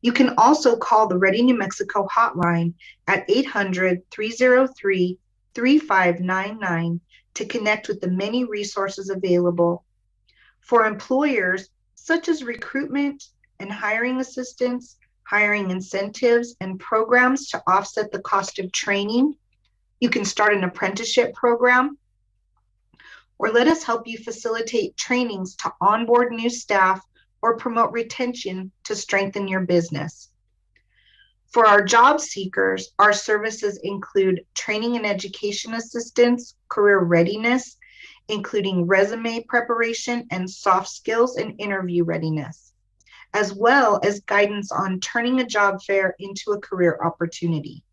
You can also call the Ready New Mexico hotline at 800-303-3599 to connect with the many resources available for employers such as recruitment and hiring assistance, hiring incentives, and programs to offset the cost of training. You can start an apprenticeship program, or let us help you facilitate trainings to onboard new staff or promote retention to strengthen your business. For our job seekers, our services include training and education assistance, career readiness, including resume preparation and soft skills and interview readiness, as well as guidance on turning a job fair into a career opportunity.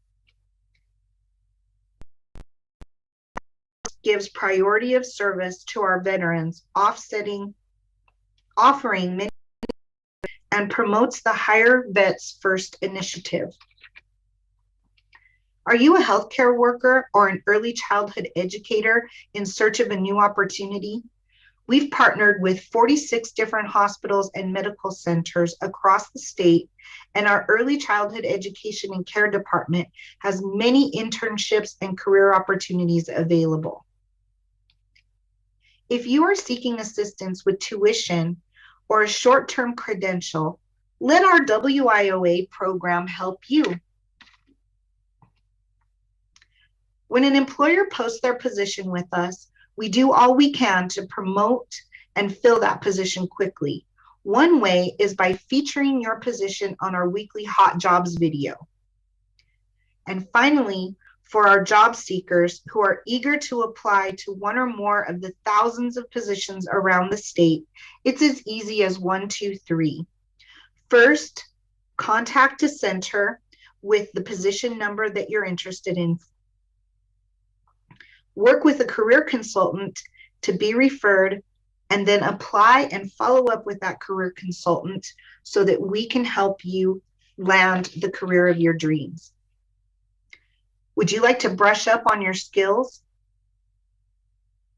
Gives priority of service to our veterans, offering many and promotes the Hire Vets First initiative. Are you a healthcare worker or an early childhood educator in search of a new opportunity? We've partnered with 46 different hospitals and medical centers across the state, and our early childhood education and care department has many internships and career opportunities available. If you are seeking assistance with tuition or a short-term credential, let our WIOA program help you. When an employer posts their position with us, we do all we can to promote and fill that position quickly. One way is by featuring your position on our weekly Hot Jobs video. And finally, for our job seekers who are eager to apply to one or more of the thousands of positions around the state, it's as easy as 1, 2, 3. First, contact a center with the position number that you're interested in. Work with a career consultant to be referred, and then apply and follow up with that career consultant so that we can help you land the career of your dreams. Would you like to brush up on your skills?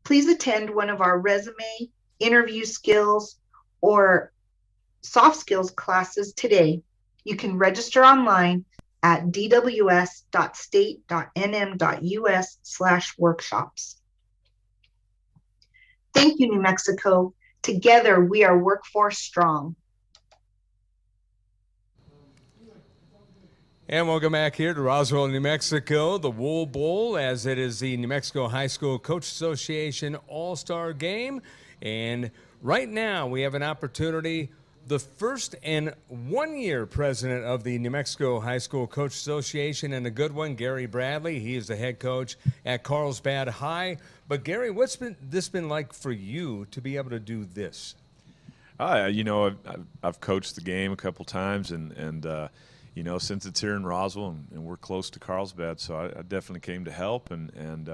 Please attend one of our resume, interview skills, or soft skills classes today. You can register online at dws.state.nm.us/workshops. Thank you, New Mexico. Together, we are workforce strong.
And welcome back here to Roswell, New Mexico, the Wool Bowl, as it is the New Mexico High School Coach Association All-Star Game. And right now, we have an opportunity. The first and one-year president of the New Mexico High School Coach Association, and a good one, Gary Bradley. He is the head coach at Carlsbad High. But Gary, what's this been like for you to be able to do this?
You know, I've coached the game a couple times, and you know, since it's here in Roswell and we're close to Carlsbad, so I definitely came to help. And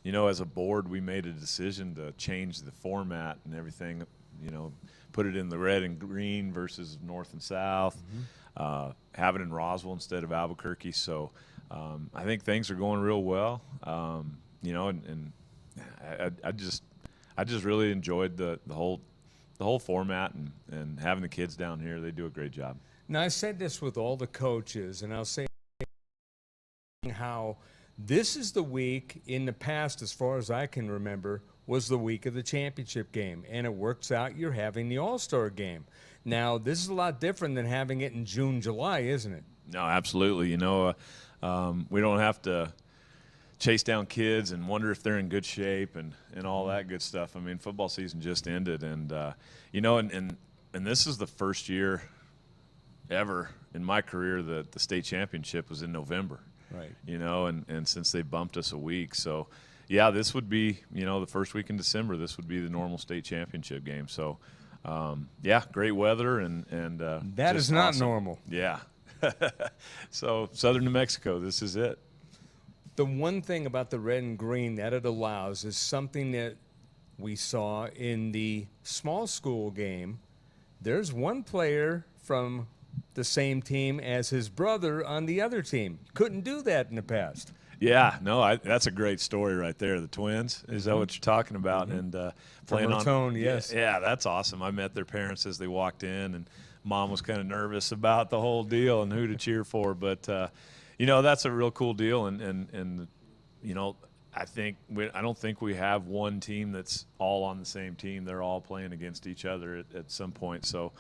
you know, as a board, we made a decision to change the format and everything, you know, put it in the red and green versus north and south, have it in Roswell instead of Albuquerque. So I think things are going real well. You know, and I just really enjoyed the whole format and having the kids down here. They do a great job.
Now, I said this with all the coaches, and I'll say how this is the week in the past, as far as I can remember, was the week of the championship game, and it works out you're having the All-Star game. Now, this is a lot different than having it in June, July, isn't it?
No, absolutely. You know, we don't have to chase down kids and wonder if they're in good shape and all that good stuff. I mean, football season just ended, and you know, and this is the first year ever in my career that the state championship was in November.
Right.
You know, and since they bumped us a week, so yeah, this would be, you know, the first week in December. This would be the normal state championship game. So, yeah, great weather and
that is not
awesome.
Normal.
Yeah. So southern New Mexico, this is it.
The one thing about the red and green that it allows is something that we saw in the small school game. There's one player from the same team as his brother on the other team. Couldn't do that in the past.
Yeah, no, that's a great story right there. The twins, is that what you're talking about? And playing on
Raton, yes.
Yeah, that's awesome. I met their parents as they walked in, and Mom was kind of nervous about the whole deal and who to cheer for. But you know, that's a real cool deal, and you know, I don't think we have one team that's all on the same team. They're all playing against each other at some point. So.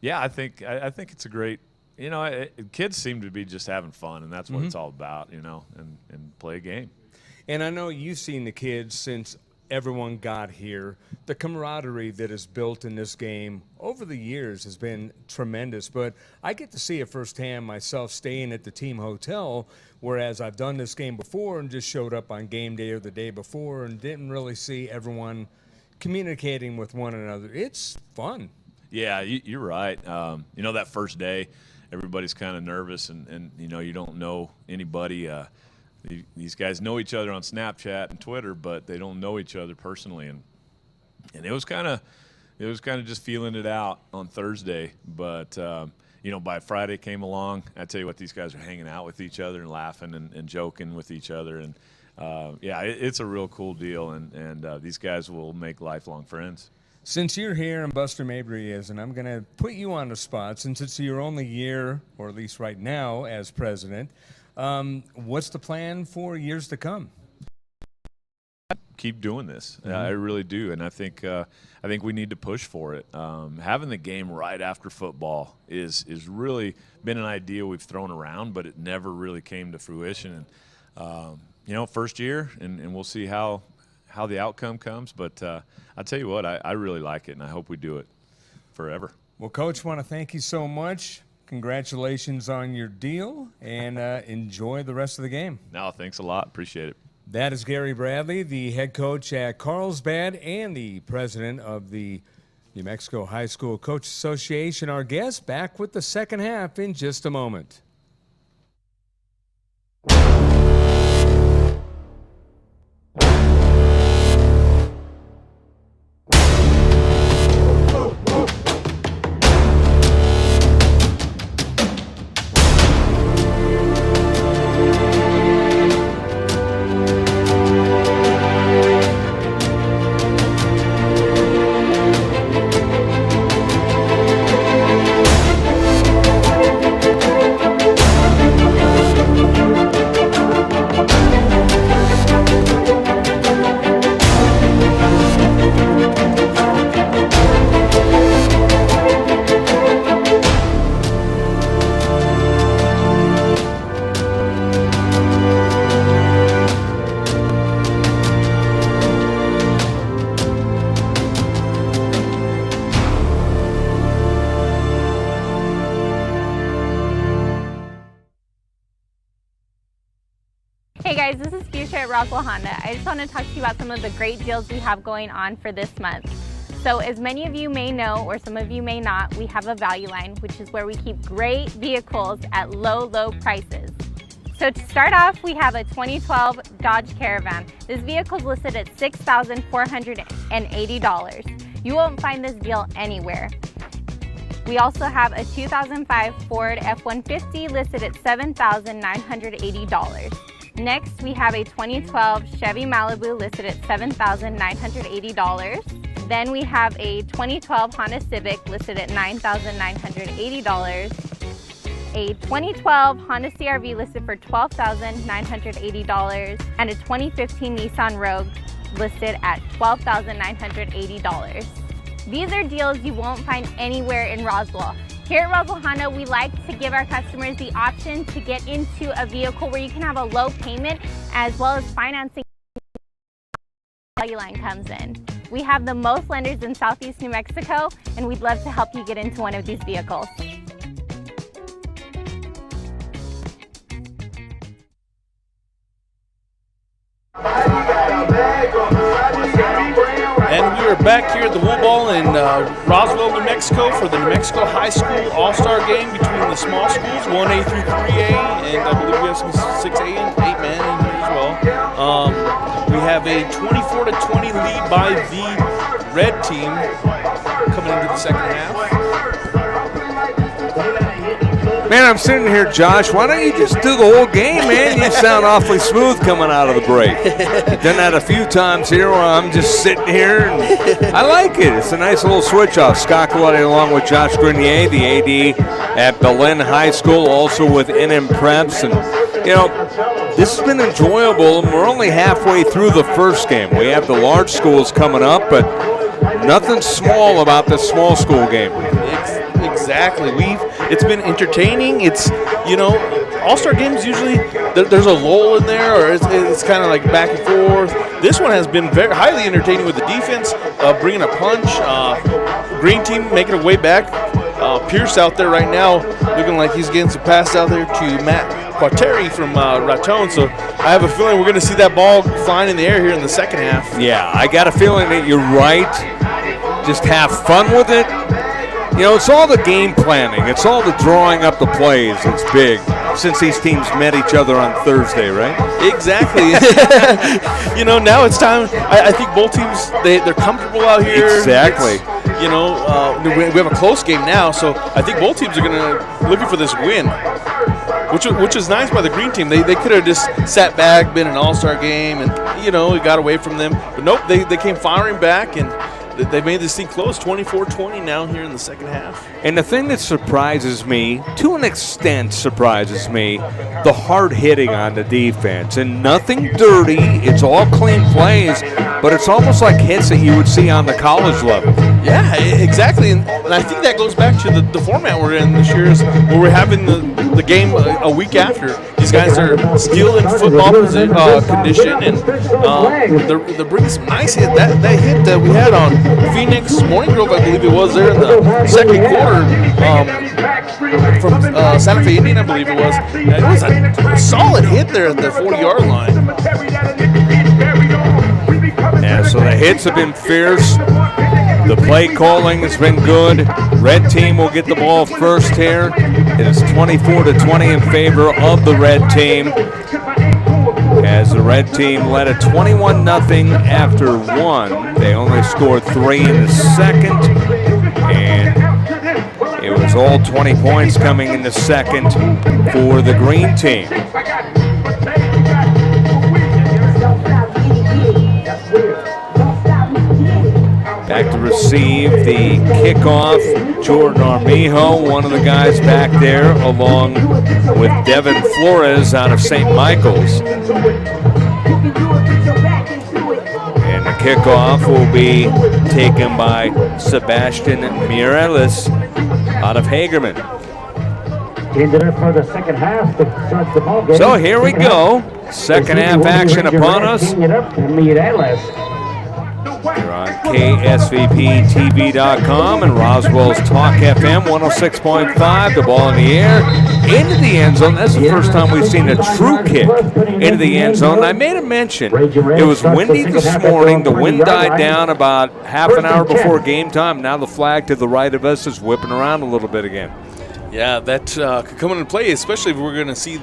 Yeah, I think it's a great, you know, kids seem to be just having fun, and that's what it's all about, you know, and play a game.
And I know you've seen the kids since everyone got here. The camaraderie that is built in this game over the years has been tremendous, but I get to see it firsthand myself staying at the team hotel, whereas I've done this game before and just showed up on game day or the day before and didn't really see everyone communicating with one another. It's fun.
Yeah, you're right. You know, that first day, everybody's kind of nervous, and you know, you don't know anybody. These guys know each other on Snapchat and Twitter, but they don't know each other personally, and it was kind of just feeling it out on Thursday. But you know, by Friday came along, I tell you what, these guys are hanging out with each other and laughing and joking with each other, and yeah, it's a real cool deal, and these guys will make lifelong friends.
Since you're here and Buster Mabry is, and I'm going to put you on the spot, since it's your only year, or at least right now, as president, what's the plan for years to come?
Keep doing this. I really do, and I think we need to push for it. Having the game right after football is really been an idea we've thrown around, but it never really came to fruition. And you know, first year, and we'll see how the outcome comes, but I'll tell you what, I really like it, and I hope we do it forever.
Well, Coach, want to thank you so much. Congratulations on your deal, and enjoy the rest of the game.
No, thanks a lot. Appreciate it.
That is Gary Bradley, the head coach at Carlsbad and the president of the New Mexico High School Coach Association. Our guest back with the second half in just a moment.
Hey guys, this is Fuchsia at Roswell Honda. I just want to talk to you about some of the great deals we have going on for this month. So as many of you may know, or some of you may not, we have a value line, which is where we keep great vehicles at low prices. So to start off, we have a 2012 Dodge Caravan. This vehicle is listed at $6,480. You won't find this deal anywhere. We also have a 2005 Ford F-150 listed at $7,980. Next, we have a 2012 Chevy Malibu listed at $7,980. Then we have a 2012 Honda Civic listed at $9,980. A 2012 Honda CR-V listed for $12,980. And a 2015 Nissan Rogue listed at $12,980. These are deals you won't find anywhere in Roswell. Here at Roswell Honda, we like to give our customers the option to get into a vehicle where you can have a low payment as well as financing line comes in. We have the most lenders in Southeast New Mexico, and we'd love to help you get into one of these vehicles.
And we are back here at the Wool Ball in Roswell, New Mexico for the New Mexico High School All-Star Game between the small schools, 1A through 3A, and I believe we have some 6A and 8-man in here as well. We have a 24-20 lead by the red team coming into the second half.
Man, I'm sitting here, Josh. Why don't you just do the whole game, man? You sound awfully smooth coming out of the break. You've done that a few times here where I'm just sitting here. And I like it. It's a nice little switch off. Scott Colletti along with Josh Grenier, the AD at Belen High School, also with NM Preps. And, you know, this has been enjoyable, and we're only halfway through the first game. We have the large schools coming up, but nothing small about this small school game.
Exactly. It's been entertaining. It's, you know, All-Star games usually there's a lull in there, or it's kind of like back and forth. This one has been very highly entertaining with the defense bringing a punch. Green team making a way back. Pierce out there right now looking like he's getting some pass out there to Matt Quateri from Raton. So I have a feeling we're going to see that ball flying in the air here in the second half.
Yeah, I got a feeling that you're right. Just have fun with it. You know, it's all the game planning. It's all the drawing up the plays that's big since these teams met each other on Thursday, right?
Exactly. You know, now it's time. I think both teams, they're comfortable out here.
Exactly.
You know, we have a close game now, so I think both teams are going to looking for this win, which is nice by the green team. They could have just sat back, been an all-star game, and, you know, it got away from them. But nope, they came firing back, and they made this thing close, 24-20 now here in the second half.
And the thing that surprises me, to an extent surprises me, the hard hitting on the defense. And nothing dirty, it's all clean plays, but it's almost like hits that you would see on the college level.
Yeah, exactly. And I think that goes back to the format we're in this year, is where we're having the game a week after. These guys are still in football condition, and they're bringing some nice hit. That hit that we had on Phoenix Morning Grove, I believe it was, there in the second quarter from Santa Fe Indian, I believe it was. It was a solid hit there at the 40-yard line.
Yeah, so the hits have been fierce. The play calling has been good. Red team will get the ball first here. It is 24-20 in favor of the red team, as the red team led at 21-0 after one. They only scored 3 in the second, and it was all 20 points coming in the second for the green team. Back to receive the kickoff, Jordan Armijo, one of the guys back there, along with Devin Flores out of St. Michael's. And the kickoff will be taken by Sebastian Mireles out of Hagerman.
For the second half to start the ball game.
So here we go. Second half action upon us. You're on KSVPTV.com and Roswell's Talk FM 106.5. The ball in the air into the end zone. That's the first time we've seen a true kick into the end zone. I made a mention. It was windy this morning. The wind died down about half an hour before game time. Now the flag to the right of us is whipping around a little bit again.
Yeah, that could come into play, especially if we're going to see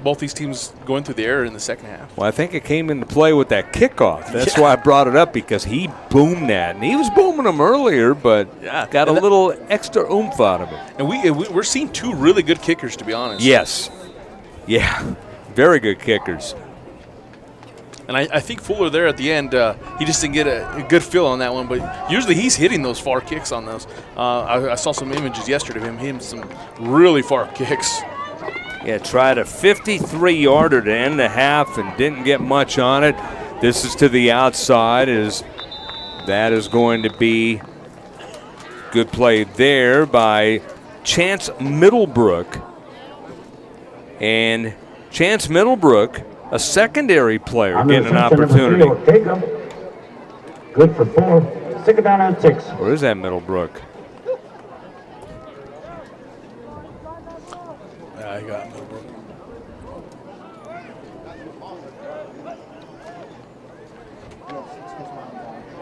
both these teams going through the air in the second half.
Well, I think it came into play with that kickoff. That's why I brought it up, because he boomed that. And he was booming them earlier, but got a little extra oomph out of it.
And we're seeing two really good kickers, to be honest.
Yes. Yeah, very good kickers.
And I think Fuller there at the end, he just didn't get a good feel on that one. But usually he's hitting those far kicks on those. I saw some images yesterday of him hitting some really far kicks.
Yeah, tried a 53-yarder to end the half and didn't get much on it. This is to the outside. That is going to be good play there by Chance Middlebrook. And Chance Middlebrook, a secondary player, getting an opportunity.
Good for 4. Second down and 6.
Where is that Middlebrook?
I got Middlebrook.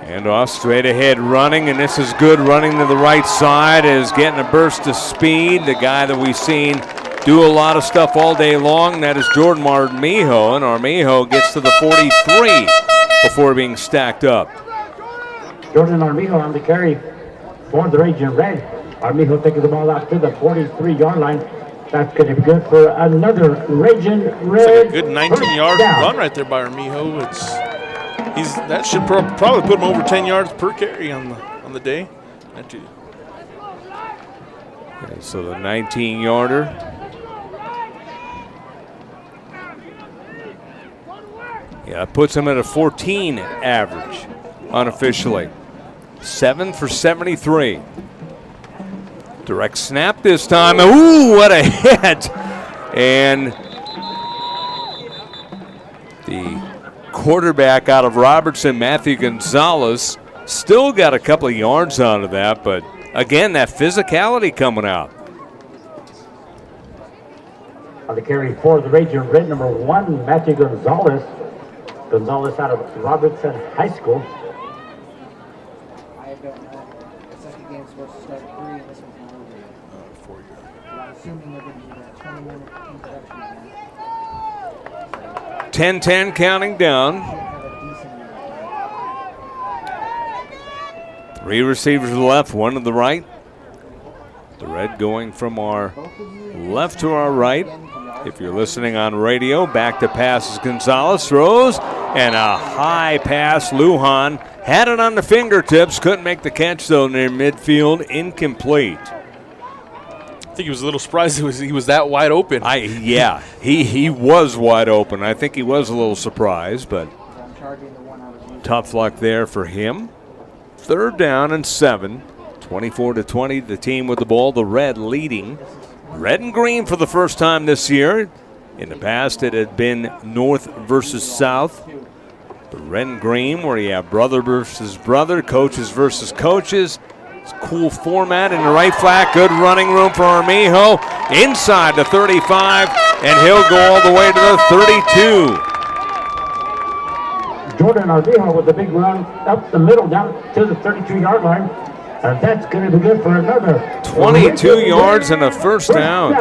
And off straight ahead running, and this is good running to the right side, is getting a burst of speed. The guy that we've seen do a lot of stuff all day long, that is Jordan Armijo, and Armijo gets to the 43 before being stacked up.
Jordan Armijo on the carry for the Raging Red. Armijo taking the ball out to the 43-yard line. That's going to be good for another Raging Red.
It's like a good 19-yard run right there by Armijo. That should probably put him over 10 yards per carry on the day.
Okay, so the 19-yarder. Yeah, it puts him at a 14 average unofficially. 7 for 73. Direct snap this time. Ooh, what a hit! And the quarterback out of Robertson, Matthew Gonzalez, still got a couple of yards out of that, but again, that physicality coming out.
On the carry for the Raging Red, number 1, Matthew Gonzalez. Gonzalez out of Robertson High School.
I don't know. The second game's supposed to start at 3 and this one's not over yet.
4 years.
I'm assuming they're going to do that 20-minute introduction again.
10-10 counting down. 3 receivers to the left, 1 to the right. The red going from our left to our right. If you're listening on radio, back to passes. Gonzalez throws, and a high pass. Lujan had it on the fingertips, couldn't make the catch though near midfield, incomplete.
I think he was a little surprised he was that wide open.
Yeah, he was wide open. I think he was a little surprised, but tough luck there for him. 3rd down and 7. 24-20, the team with the ball, the red leading. Red and green for the first time this year. In the past, it had been north versus south. The red and green, where you have brother versus brother, coaches versus coaches. It's a cool format in the right flat. Good running room for Armijo. Inside the 35, and he'll go all the way to the 32.
Jordan Armijo with a big run up the middle down to the 32-yard line. And that's going to be good for another
22 yards and a first down.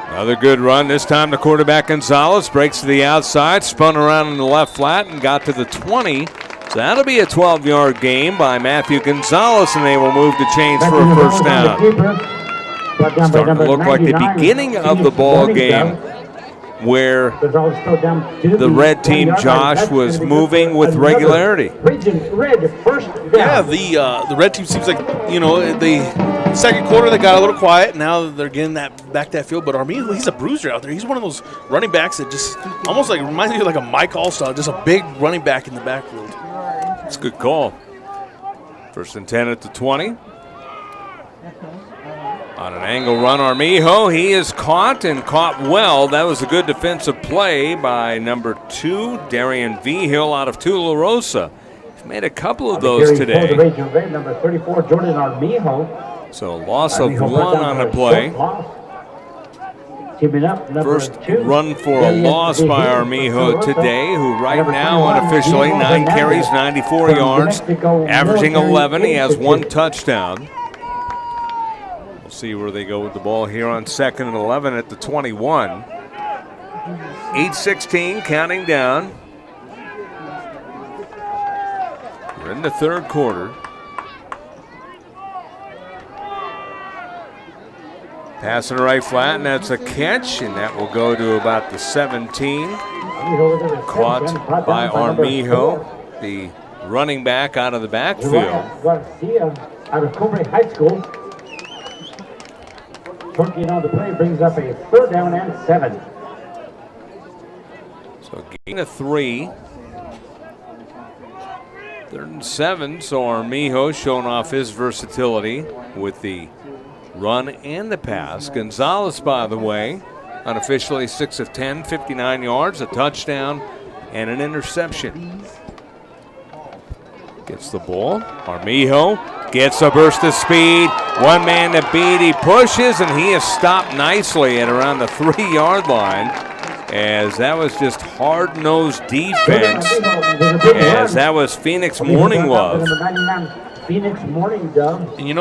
Another good run. This time the quarterback Gonzalez breaks to the outside, spun around in the left flat and got to the 20. So that'll be a 12-yard gain by Matthew Gonzalez, and they will move the chains for a first down. Starting to look like the beginning of the ball game, where the red team, Josh, was moving with regularity.
Yeah, the red team seems like, the second quarter they got a little quiet. Now they're getting back that field. But Armijo, he's a bruiser out there. He's one of those running backs that just almost like reminds me of like a Mike Allstott, just a big running back in the backfield.
It's a good call. 1st and 10 at the 20. On an angle run, Armijo, he is caught and caught well. That was a good defensive play by number 2, Darian Vigil out of Tularosa. made a couple of those today.
Number 34, Jordan Armijo.
So loss of one on the play. First run for a loss by Armijo today, who right now unofficially 9 carries, 94 yards, averaging 11. He has 1 touchdown. We'll see where they go with the ball here on 2nd and 11 at the 21. 8:16 counting down. We're in the 3rd quarter. Passing right flat, and that's a catch, and that will go to about the 17. Caught by Armijo, the running back out of the backfield.
Garcia out of Cobre High School. Turkey on the play brings up a 3rd down and 7.
So gain of 3. 3rd and 7, so Armijo showing off his versatility with the run and the pass. Gonzalez, by the way, unofficially 6 of 10, 59 yards, a touchdown, and an interception. Gets the ball. Armijo gets a burst of speed. One man to beat. He pushes, and he is stopped nicely at around the 3-yard line, as that was just hard-nosed defense, as that was Phoenix Morning Love.
Phoenix Morning Dove.
And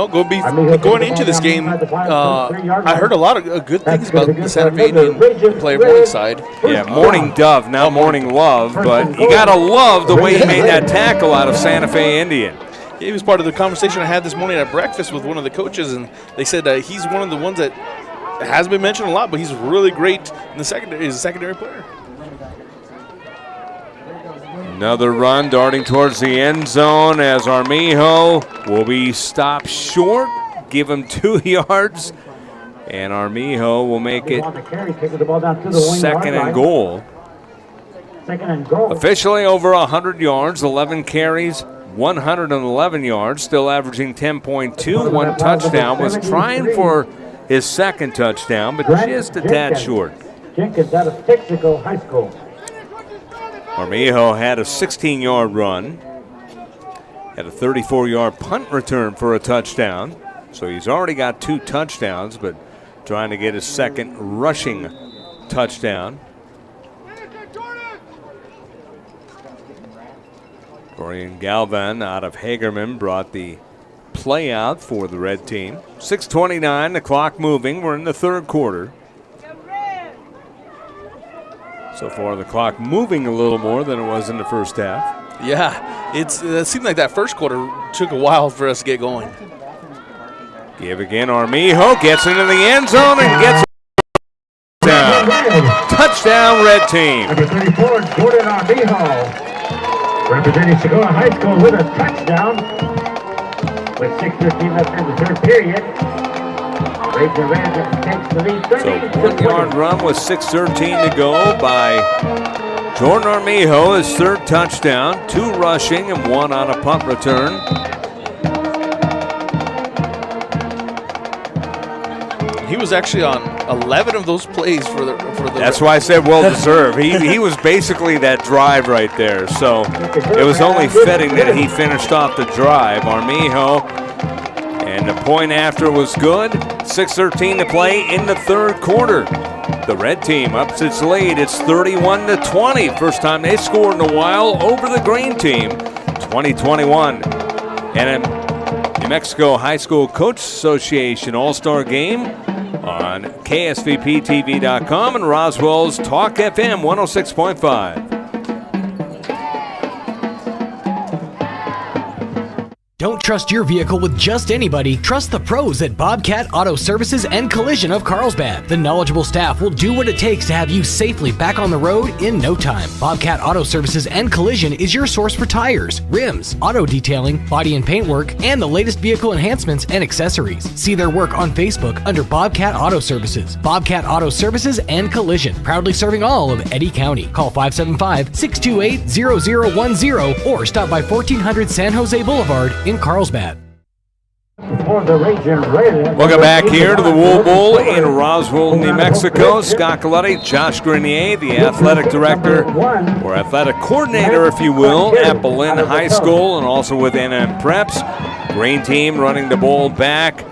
going into this game, I heard a lot of good things about the Santa Fe Indian player Morningside.
Yeah, Morning Dove, now Morning Love, but you got to love the way he made that tackle out of Santa Fe Indian.
He was part of the conversation I had this morning at breakfast with one of the coaches, and they said he's one of the ones that has been mentioned a lot, but he's really great in the secondary. He's a secondary player.
Another run darting towards the end zone as Armijo will be stopped short. Give him 2 yards, and Armijo will make it 2nd and goal. Officially over 100 yards, 11 carries, 111 yards, still averaging 10.2, 1 touchdown. Was trying for his 2nd touchdown, but just a tad short.
Jenkins out of Texaco High School.
Armijo had a 16-yard run, had a 34-yard punt return for a touchdown. So he's already got 2 touchdowns, but trying to get his 2nd rushing touchdown. Dorian Galvan out of Hagerman brought the play out for the red team. 6:29, the clock moving. We're in the 3rd quarter. So far, the clock moving a little more than it was in the first half.
Yeah, it seemed like that first quarter took a while for us to get going.
Give again, Armijo gets into the end zone and gets a touchdown. Touchdown, red team.
Number 34, Jordan Armijo, representing Sequoia High School with a touchdown. With 6:15 left in the 3rd period.
So 1-yard run with 6:13 to go by Jordan Armijo, his 3rd touchdown, 2 rushing and 1 on a punt return.
He was actually on 11 of those plays for the.
That's why I said well deserved. He was basically that drive right there. So it was only fitting that he finished off the drive. Armijo. And the point after was good. 6:13 to play in the 3rd quarter. The red team ups its lead. It's 31-20. First time they scored in a while over the green team. 2021 NM New Mexico High School Coach Association All-Star Game on KSVPTV.com and Roswell's Talk FM 106.5.
Don't trust your vehicle with just anybody. Trust the pros at Bobcat Auto Services and Collision of Carlsbad. The knowledgeable staff will do what it takes to have you safely back on the road in no time. Bobcat Auto Services and Collision is your source for tires, rims, auto detailing, body and paint work, and the latest vehicle enhancements and accessories. See their work on Facebook under Bobcat Auto Services. Bobcat Auto Services and Collision, proudly serving all of Eddy County. Call 575-628-0010 or stop by 1400 San Jose Boulevard in Carlsbad.
for the Raging Red.
Welcome back here to the Wool Bowl in Roswell, New Mexico. Scott Coletti, Josh Grenier, the athletic director, or athletic coordinator, if you will, at Belen High School, and also with NM Preps. Green team running the ball back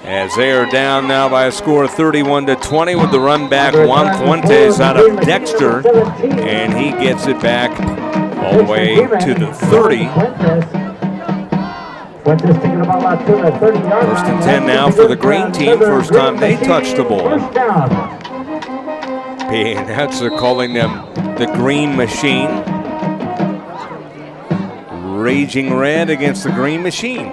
as they are down now by a score of 31-20 with the run back. Juan Fuentes out of Dexter, and he gets it back all the way to the 30. First and 10 now for the green team. First time they touch the ball. Peanuts are calling them the Green Machine. Raging Red against the Green Machine.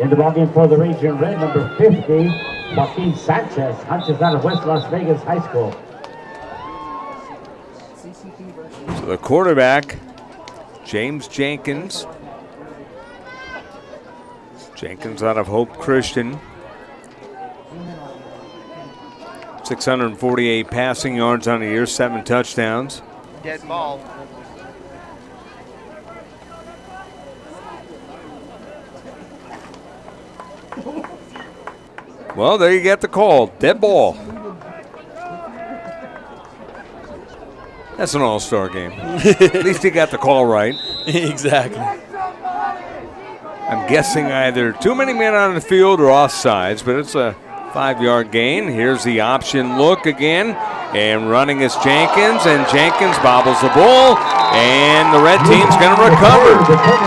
In the ballgame for the Raging Red, number 50, Joaquin Sanchez. Sanchez out of West Las Vegas High School.
So the quarterback, James Jenkins. Jenkins out of Hope Christian. 648 passing yards on the year, 7 touchdowns.
Dead ball.
Well, there you get the call. Dead ball. That's an all-star game. At least he got the call right.
Exactly.
I'm guessing either too many men on the field or offsides, but it's a 5-yard gain. Here's the option look again. And running is Jenkins, and Jenkins bobbles the ball, and the red team's going to recover.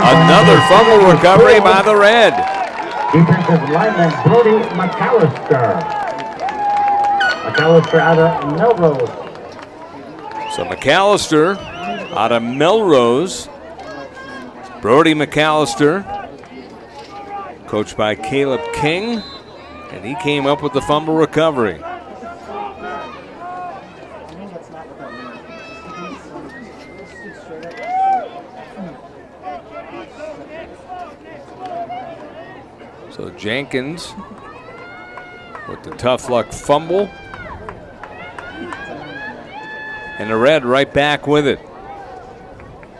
Another fumble recovery by the red.
Defensive lineman Brody McAllister. McAllister out of Melrose.
So McAllister out of Melrose. Brody McAllister, coached by Caleb King, and he came up with the fumble recovery. So Jenkins with the tough luck fumble. And the red right back with it.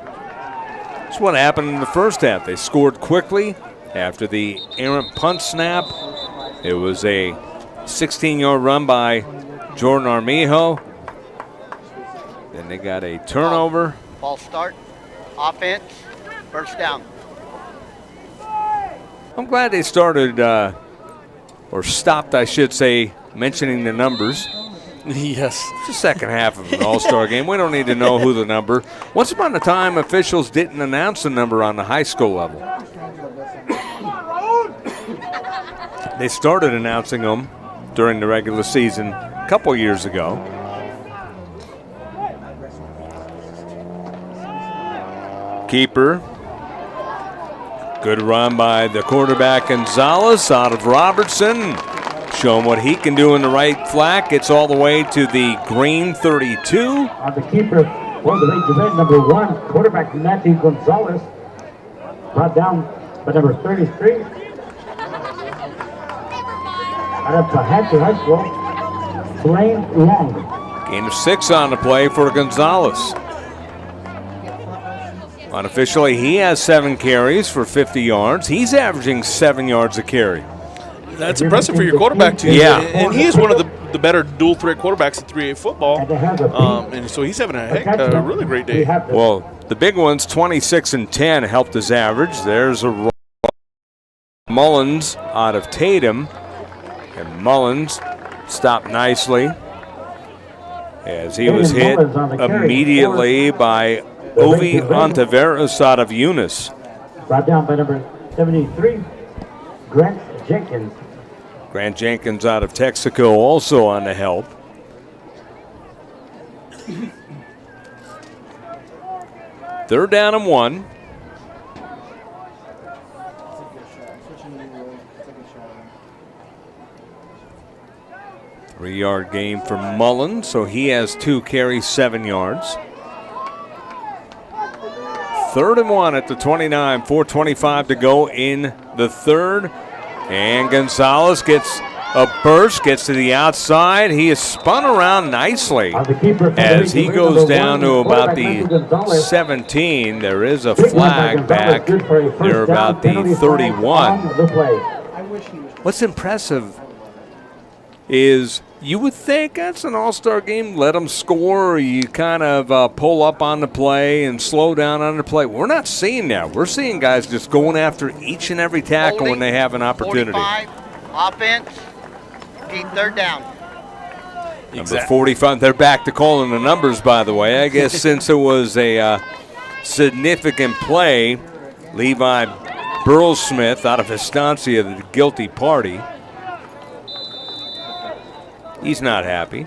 That's what happened in the first half. They scored quickly after the errant punt snap. It was a 16-yard run by Jordan Armijo. Then they got a turnover.
Ball start. Offense. First down.
I'm glad they started, or stopped, I should say, mentioning the numbers.
Yes.
It's the second half of an all-star game. We don't need to know who the number. Once upon a time, officials didn't announce the number on the high school level. They started announcing them during the regular season a couple years ago. Keeper. Good run by the quarterback Gonzalez out of Robertson. Show him what he can do in the right flat. Gets all the way to the green 32.
On the keeper for the Raging Red, number 1, quarterback Matthew Gonzalez. Brought down by number 33. Out of Pahatchee High School, Blaine Long.
Gain of 6 on the play for Gonzalez. Unofficially, he has 7 carries for 50 yards. He's averaging 7 yards a carry.
That's impressive for your quarterback, too.
Yeah.
And he is one of the better dual-threat quarterbacks in 3A football. And so he's having a really great day.
Well, the big ones, 26 and 10, helped his average. There's a Mullins out of Tatum. And Mullins stopped nicely as he was hit immediately by Ovi Ontiveros out of Eunice.
Brought down by number 73, Grant Jenkins.
Grant Jenkins out of Texaco also on the help. Third down and 1. Three-yard gain for Mullen, so he has 2 carries, 7 yards. Third and 1 at the 29, 4:25 to go in the third. And Gonzalez gets a burst, gets to the outside. He is spun around nicely as he goes down to about the 17. There is a flag back near about the 31. What's impressive is you would think that's an all-star game, let them score, or you kind of pull up on the play and slow down on the play. We're not seeing that. We're seeing guys just going after each and every tackle when they have an opportunity.
45, offense, keep 3rd down.
Number 45, they're back to calling the numbers, by the way. I guess since it was a significant play, Levi Burlsmith out of Estancia, the guilty party. He's not happy.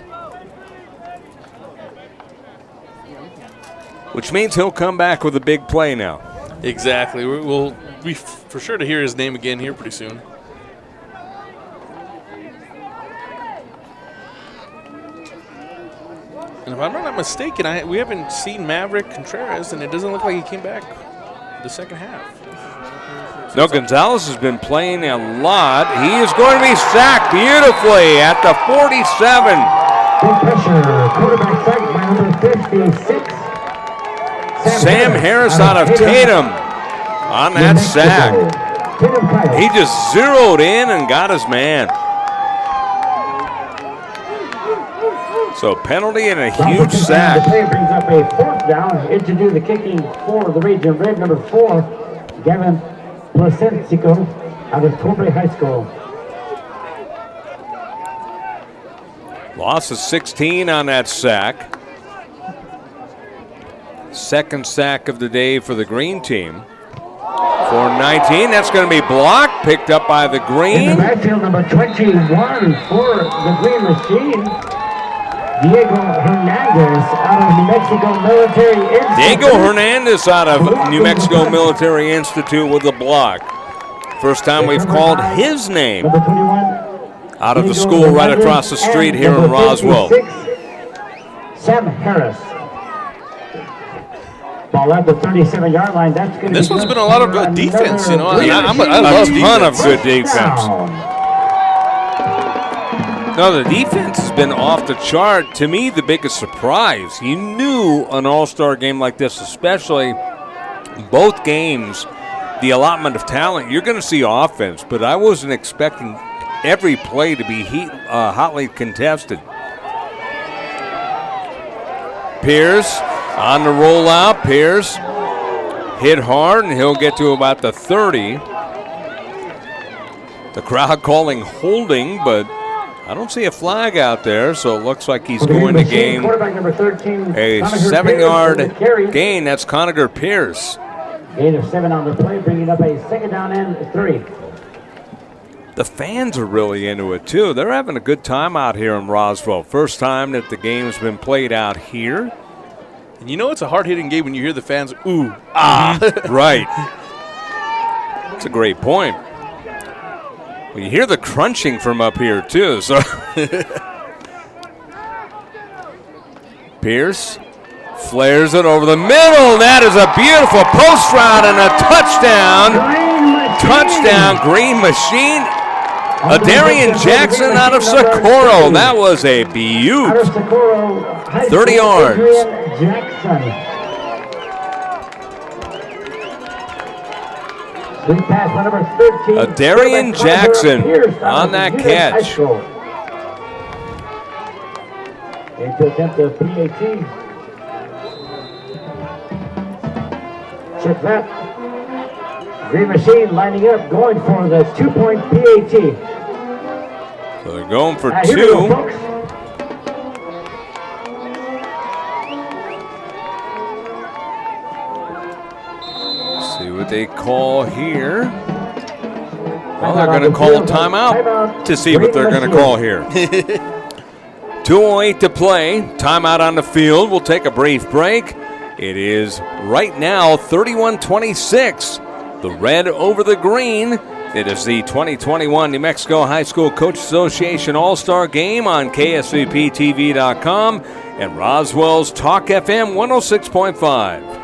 Which means he'll come back with a big play now.
Exactly. We'll be for sure to hear his name again here pretty soon. And if I'm not mistaken, we haven't seen Maverick Contreras, and it doesn't look like he came back the second half.
No, Gonzalez has been playing a lot. He is going to be sacked beautifully at the 47.
Big pressure, quarterback sack by number 56.
Sam Harris out of Tatum on that sack. He just zeroed in and got his man. So penalty and a huge sack.
The play brings up a 4th down. In to do the kicking for the Region Red, number 4, Gavin Placencico out of Cobre High School.
Loss of 16 on that sack. Second sack of the day for the green team. For 19, that's going to be blocked, picked up by the green.
In the backfield, number 21 for the Green Machine, Diego Hernandez out of New Mexico Military Institute.
Diego Hernandez out of New Mexico Military Institute with a block. First time we've called his name out of the school right across the street here in Roswell.
Sam Harris. Ball at the 37-yard line. That's going to
This one's been a lot of good defense, you know. I love
a ton of good defense. No, the defense has been off the chart. To me, the biggest surprise, you knew an all-star game like this, especially both games, the allotment of talent, you're going to see offense, but I wasn't expecting every play to be hotly contested. Pierce on the rollout. Pierce hit hard, and he'll get to about the 30. The crowd calling holding, but I don't see a flag out there, so it looks like he's going to gain a 7-yard gain. That's Conager Pierce.
Gain of 7 on the play, bringing up a 2nd down and 3.
The fans are really into it, too. They're having a good time out here in Roswell. First time that the game's been played out here.
And you know it's a hard-hitting game when you hear the fans, ooh, ah.
Right. That's a great point. Well, you hear the crunching from up here, too. So Pierce flares it over the middle. That is a beautiful post route and a touchdown. Touchdown, Green Machine. Darian Jackson out of Socorro. That was a beaut. 30 yards. Darian Jackson on that catch.
Into attempt of PAT. Check that. Green Machine lining up, going for the 2-point PAT.
So they're going for
Here we
2.
go, folks.
See what they call here. Well, they're going to call a timeout to see what they're going to call here. 2:08 to play. Timeout on the field. We'll take a brief break. It is right now 31-26. The red over the green. It is the 2021 New Mexico High School Coach Association All-Star Game on KSVPTV.com and Roswell's Talk FM 106.5.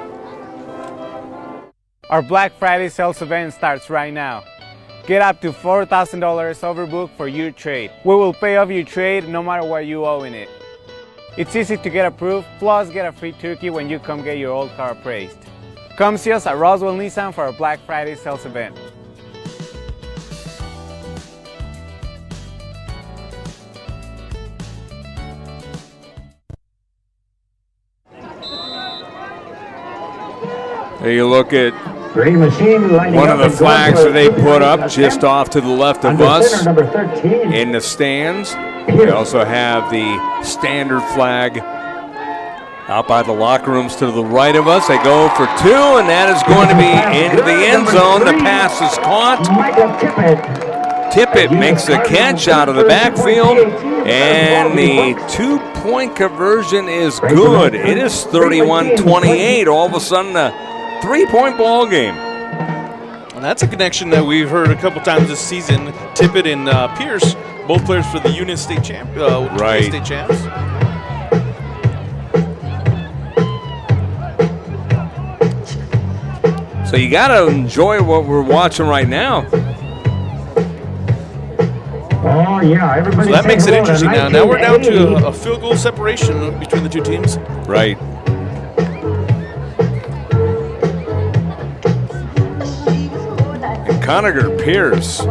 Our Black Friday sales event starts right now. Get up to $4,000 overbook for your trade. We will pay off your trade no matter what you owe in it. It's easy to get approved, plus get a free turkey when you come get your old car appraised. Come see us at Roswell Nissan for our Black Friday sales event.
There you look at
Green machine lining
one
up
of the
and going
flags
for
that they
a
put up just off to the left of
under
us
center, number 13.
in the stands. We also have the standard flag out by the locker rooms to the right of us. They go for two, and that is going to be into the end zone. The pass is caught. Tippett makes the catch out of the backfield, and the two-point conversion is good. It is 31-28. All of a sudden, a three-point ball game.
And that's a connection that we've heard a couple times this season. Tippett and Pierce, both players for the Univ State State champs.
So you got to enjoy what we're watching right now.
Oh, yeah, everybody.
So that makes it interesting now. Now we're down to a field goal separation between the two teams.
Right. And Conager Pierce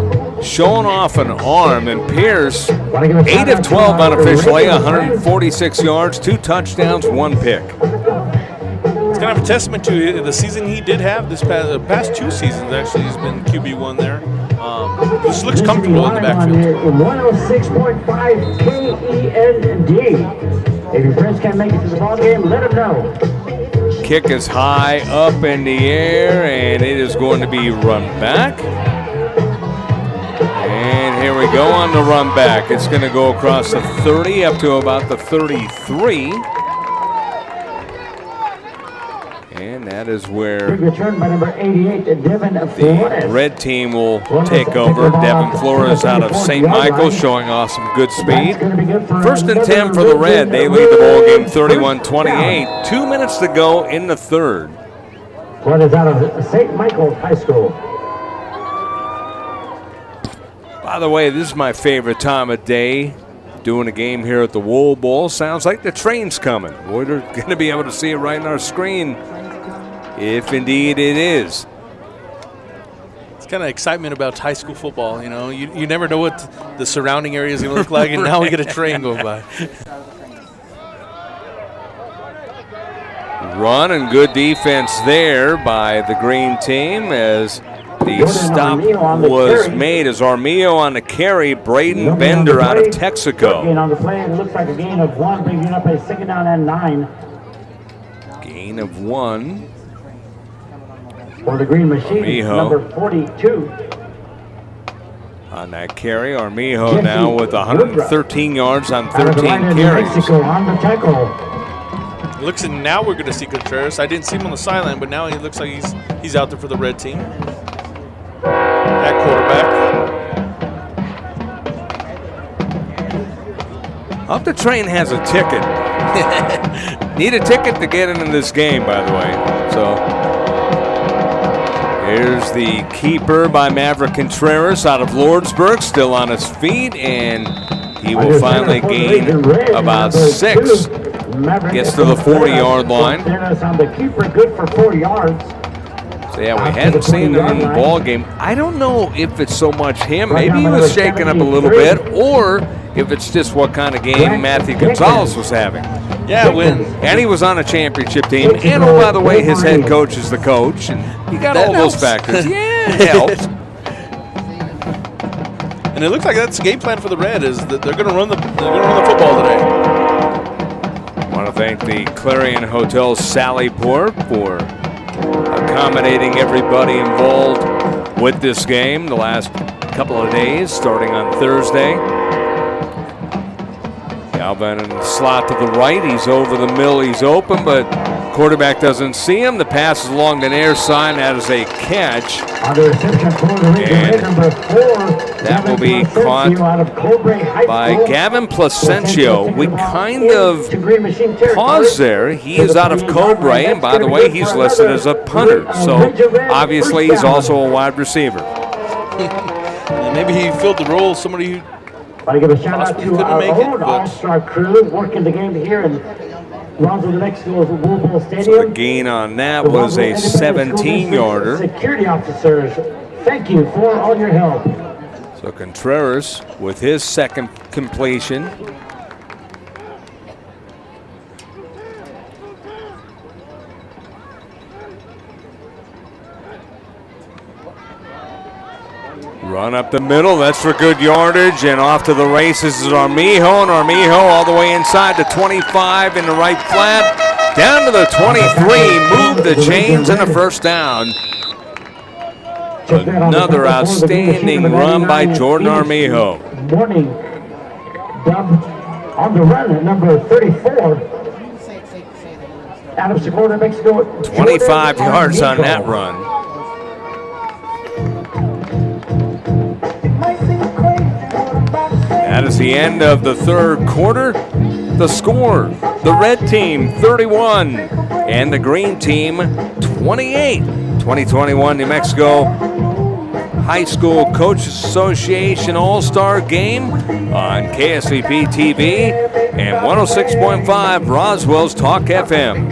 showing off an arm, and Pierce 8 of 12 unofficially, 146 yards, 2 touchdowns, 1 pick.
It's kind of a testament to the season he did have this past 2 seasons. Actually, he's been QB1 there. Just looks comfortable in the backfield.
106.5 KEND. If your friends can't make it to the ball game, let them know.
Kick is high up in the air, and it is going to be run back. And here we go on the run back. It's going to go across the 30 up to about the 33. And that is where
return by number 88, Devin
the red team will take over. Devin Flores out of St. Michael's showing off some good speed. First and 10 for the red. They lead the ball game 31-28. 2 minutes to go in the third.
One is out of St. Michael's High School.
By the way, this is my favorite time of day. Doing a game here at the Wool Bowl. Sounds like the train's coming. We're going to be able to see it right on our screen, if indeed it is.
It's kind of excitement about high school football. You know, you never know what the surrounding area is going to look like, and now we get a train going by.
Run and good defense there by the green team as the stop was made as Armillo on the carry. Braden Bender out of Texaco.
On the play, it looks like a gain of 1, bringing up a 2nd down and 9.
Gain of 1.
For the green machine,
Armijo.
number 42.
On that carry, Armijo now with 113 yards on 13 carries.
Mexico on the tackle.
It looks like now we're going to see Contreras. I didn't see him on the sideline, but now he looks like he's out there for the red team. At quarterback.
Up the train has a ticket. Need a ticket to get into this game, by the way. So here's the keeper by Maverick Contreras out of Lordsburg, still on his feet, and he will finally gain about 6. Gets to the 40-yard line.
On the keeper, good for 4 yards.
So yeah, we hadn't seen him in the ball game. I don't know if it's so much him. Maybe he was shaking up a little bit, or if it's just what kind of game Matthew Gonzalez was having.
Yeah,
and he was on a championship team. And oh, by the way, his head coach is the coach, and you got all those factors. Yeah, it helps.
And it looks like that's the game plan for the Red, is that they're going to run the football today.
I want to thank the Clarion Hotel Sallyport for accommodating everybody involved with this game the last couple of days, starting on Thursday. Galvin in the slot to the right. He's over the middle. He's open, but quarterback doesn't see him. The pass is along the near side. That is a catch. And that will be caught by Gavin Placencio. We kind of paused there. He is out of Cobra, and by the way, he's listed as a punter. So obviously he's also a wide receiver.
And maybe he filled the role of somebody who
I want to give a shout out to
couldn't
our
make it,
own
but-
all-star crew working the game here in Roswell, New Mexico's Louisville
So the
Stadium.
gain on that
The
was a
Roswell Independent School
17-yarder.
District Security officers, thank you for all your help.
So Contreras with his second completion. Run up the middle, that's for good yardage, and off to the races is Armijo, and Armijo all the way inside the 25 in the right flat, down to the 23, moved the chains and a first down. Another outstanding run by Jordan Armijo.
Morning, dubbed on the run at number 34. Out of Socorro, New Mexico.
25 yards on that run. That is the end of the third quarter. The score, the red team 31 and the green team 28. 2021 New Mexico High School Coaches Association All-Star Game on KSVP TV and 106.5 Roswell's Talk FM.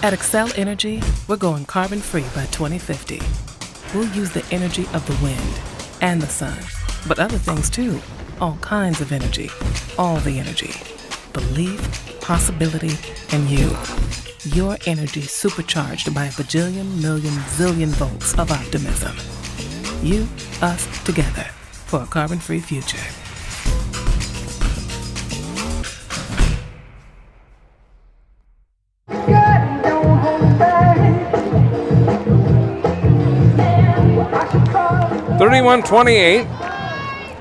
At Xcel Energy, we're going carbon-free by 2050. We'll use the energy of the wind and the sun, but other things too. All kinds of energy. All the energy. Belief, possibility, and you. Your energy supercharged by a bajillion, million, zillion volts of optimism. You, us, together for a carbon-free future.
(31-28).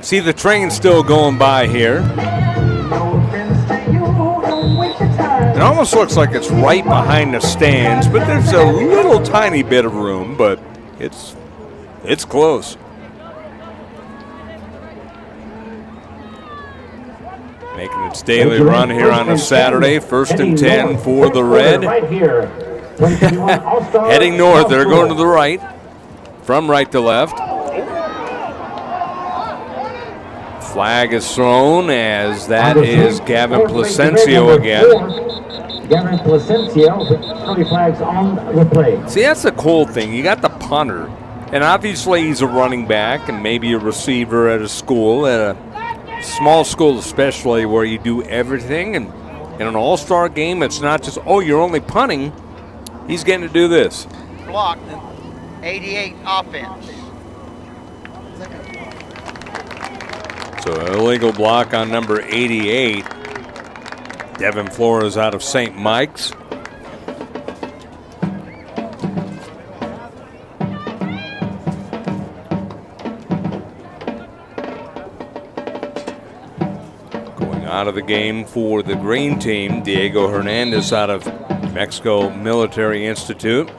See the train still going by here. It almost looks like it's right behind the stands, but there's a little tiny bit of room, but it's close. Making its daily run here on a Saturday, 1st and 10 for the Red. Heading north, they're going to the right, from right to left. Flag is thrown as that is Gavin Placencio again.
Gavin Placencio, 30 flags on the play.
See, that's the cool thing. You got the punter, and obviously he's a running back and maybe a receiver at a school, at a small school especially, where you do everything. And in an all-star game, it's not just, oh, you're only punting. He's getting to do this.
Blocked, 88 offense.
So an illegal block on number 88. Devin Flores out of St. Mike's. Going out of the game for the green team, Diego Hernandez out of Mexico Military Institute.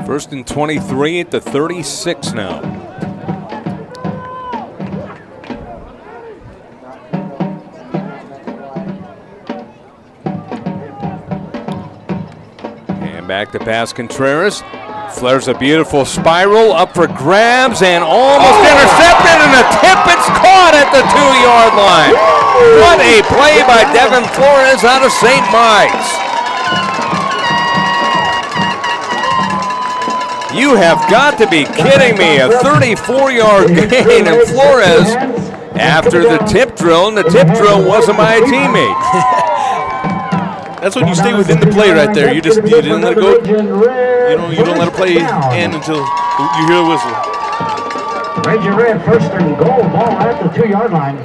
First and 23 at the 36 now. And back to pass Contreras. Flares a beautiful spiral up for grabs and almost intercepted, and a tip, it's caught at the 2-yard line. What a play by Devin Flores out of St. Mike's. You have got to be kidding me. A 34-yard gain, and Flores after the tip drill, and the tip drill wasn't by a teammate.
That's when you stay within the play right there. You didn't let it go. You don't let it play end until you hear the whistle.
Ranger Red, first and goal, ball at the 2-yard line.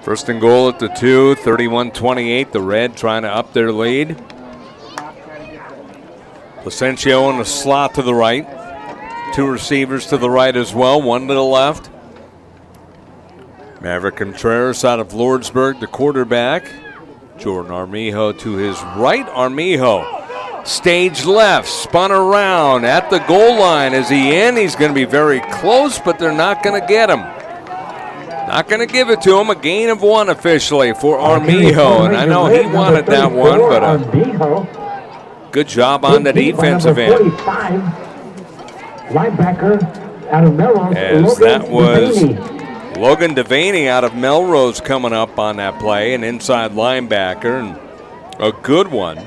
First and goal at the 2, 31-28. The Red trying to up their lead. Placencio in the slot to the right. 2 receivers to the right as well, 1 to the left. Maverick Contreras out of Lordsburg, the quarterback. Jordan Armijo to his right. Armijo, stage left, spun around at the goal line. Is he in? He's going to be very close, but they're not going to get him. Not going to give it to him. A gain of 1 officially for Armijo. And I know he wanted that one, but a good job on the defensive end.
Linebacker out of Melrose.
As that was Logan Devaney out of Melrose coming up on that play, an inside linebacker, and a good one.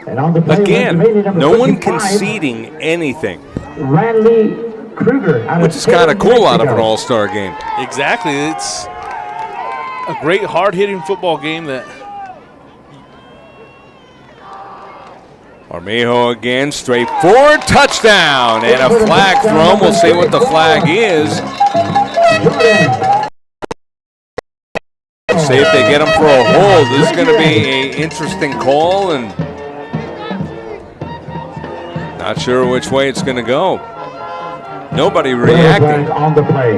And on the play,
again, no one
55,
conceding anything.
Randy Kruger,
which is kind of cool out of an all-star game.
Exactly. It's a great hard-hitting football game that
Armijo again, straightforward, touchdown, and a flag thrown. We'll see what the flag is. See if they get him for a hold. This is going to be an interesting call, and not sure which way it's going to go. Nobody reacting.
On the play.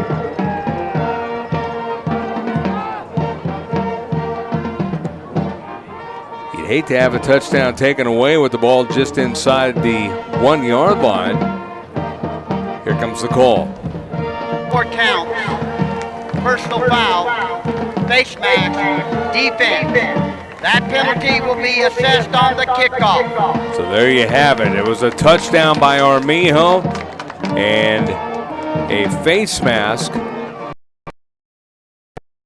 You'd hate to have a touchdown taken away with the ball just inside the 1 yard line. Here comes the call.
4 counts. Personal foul. Face mask. Defense. That penalty will be assessed on the kickoff.
So there you have it. It was a touchdown by Armijo and a face mask.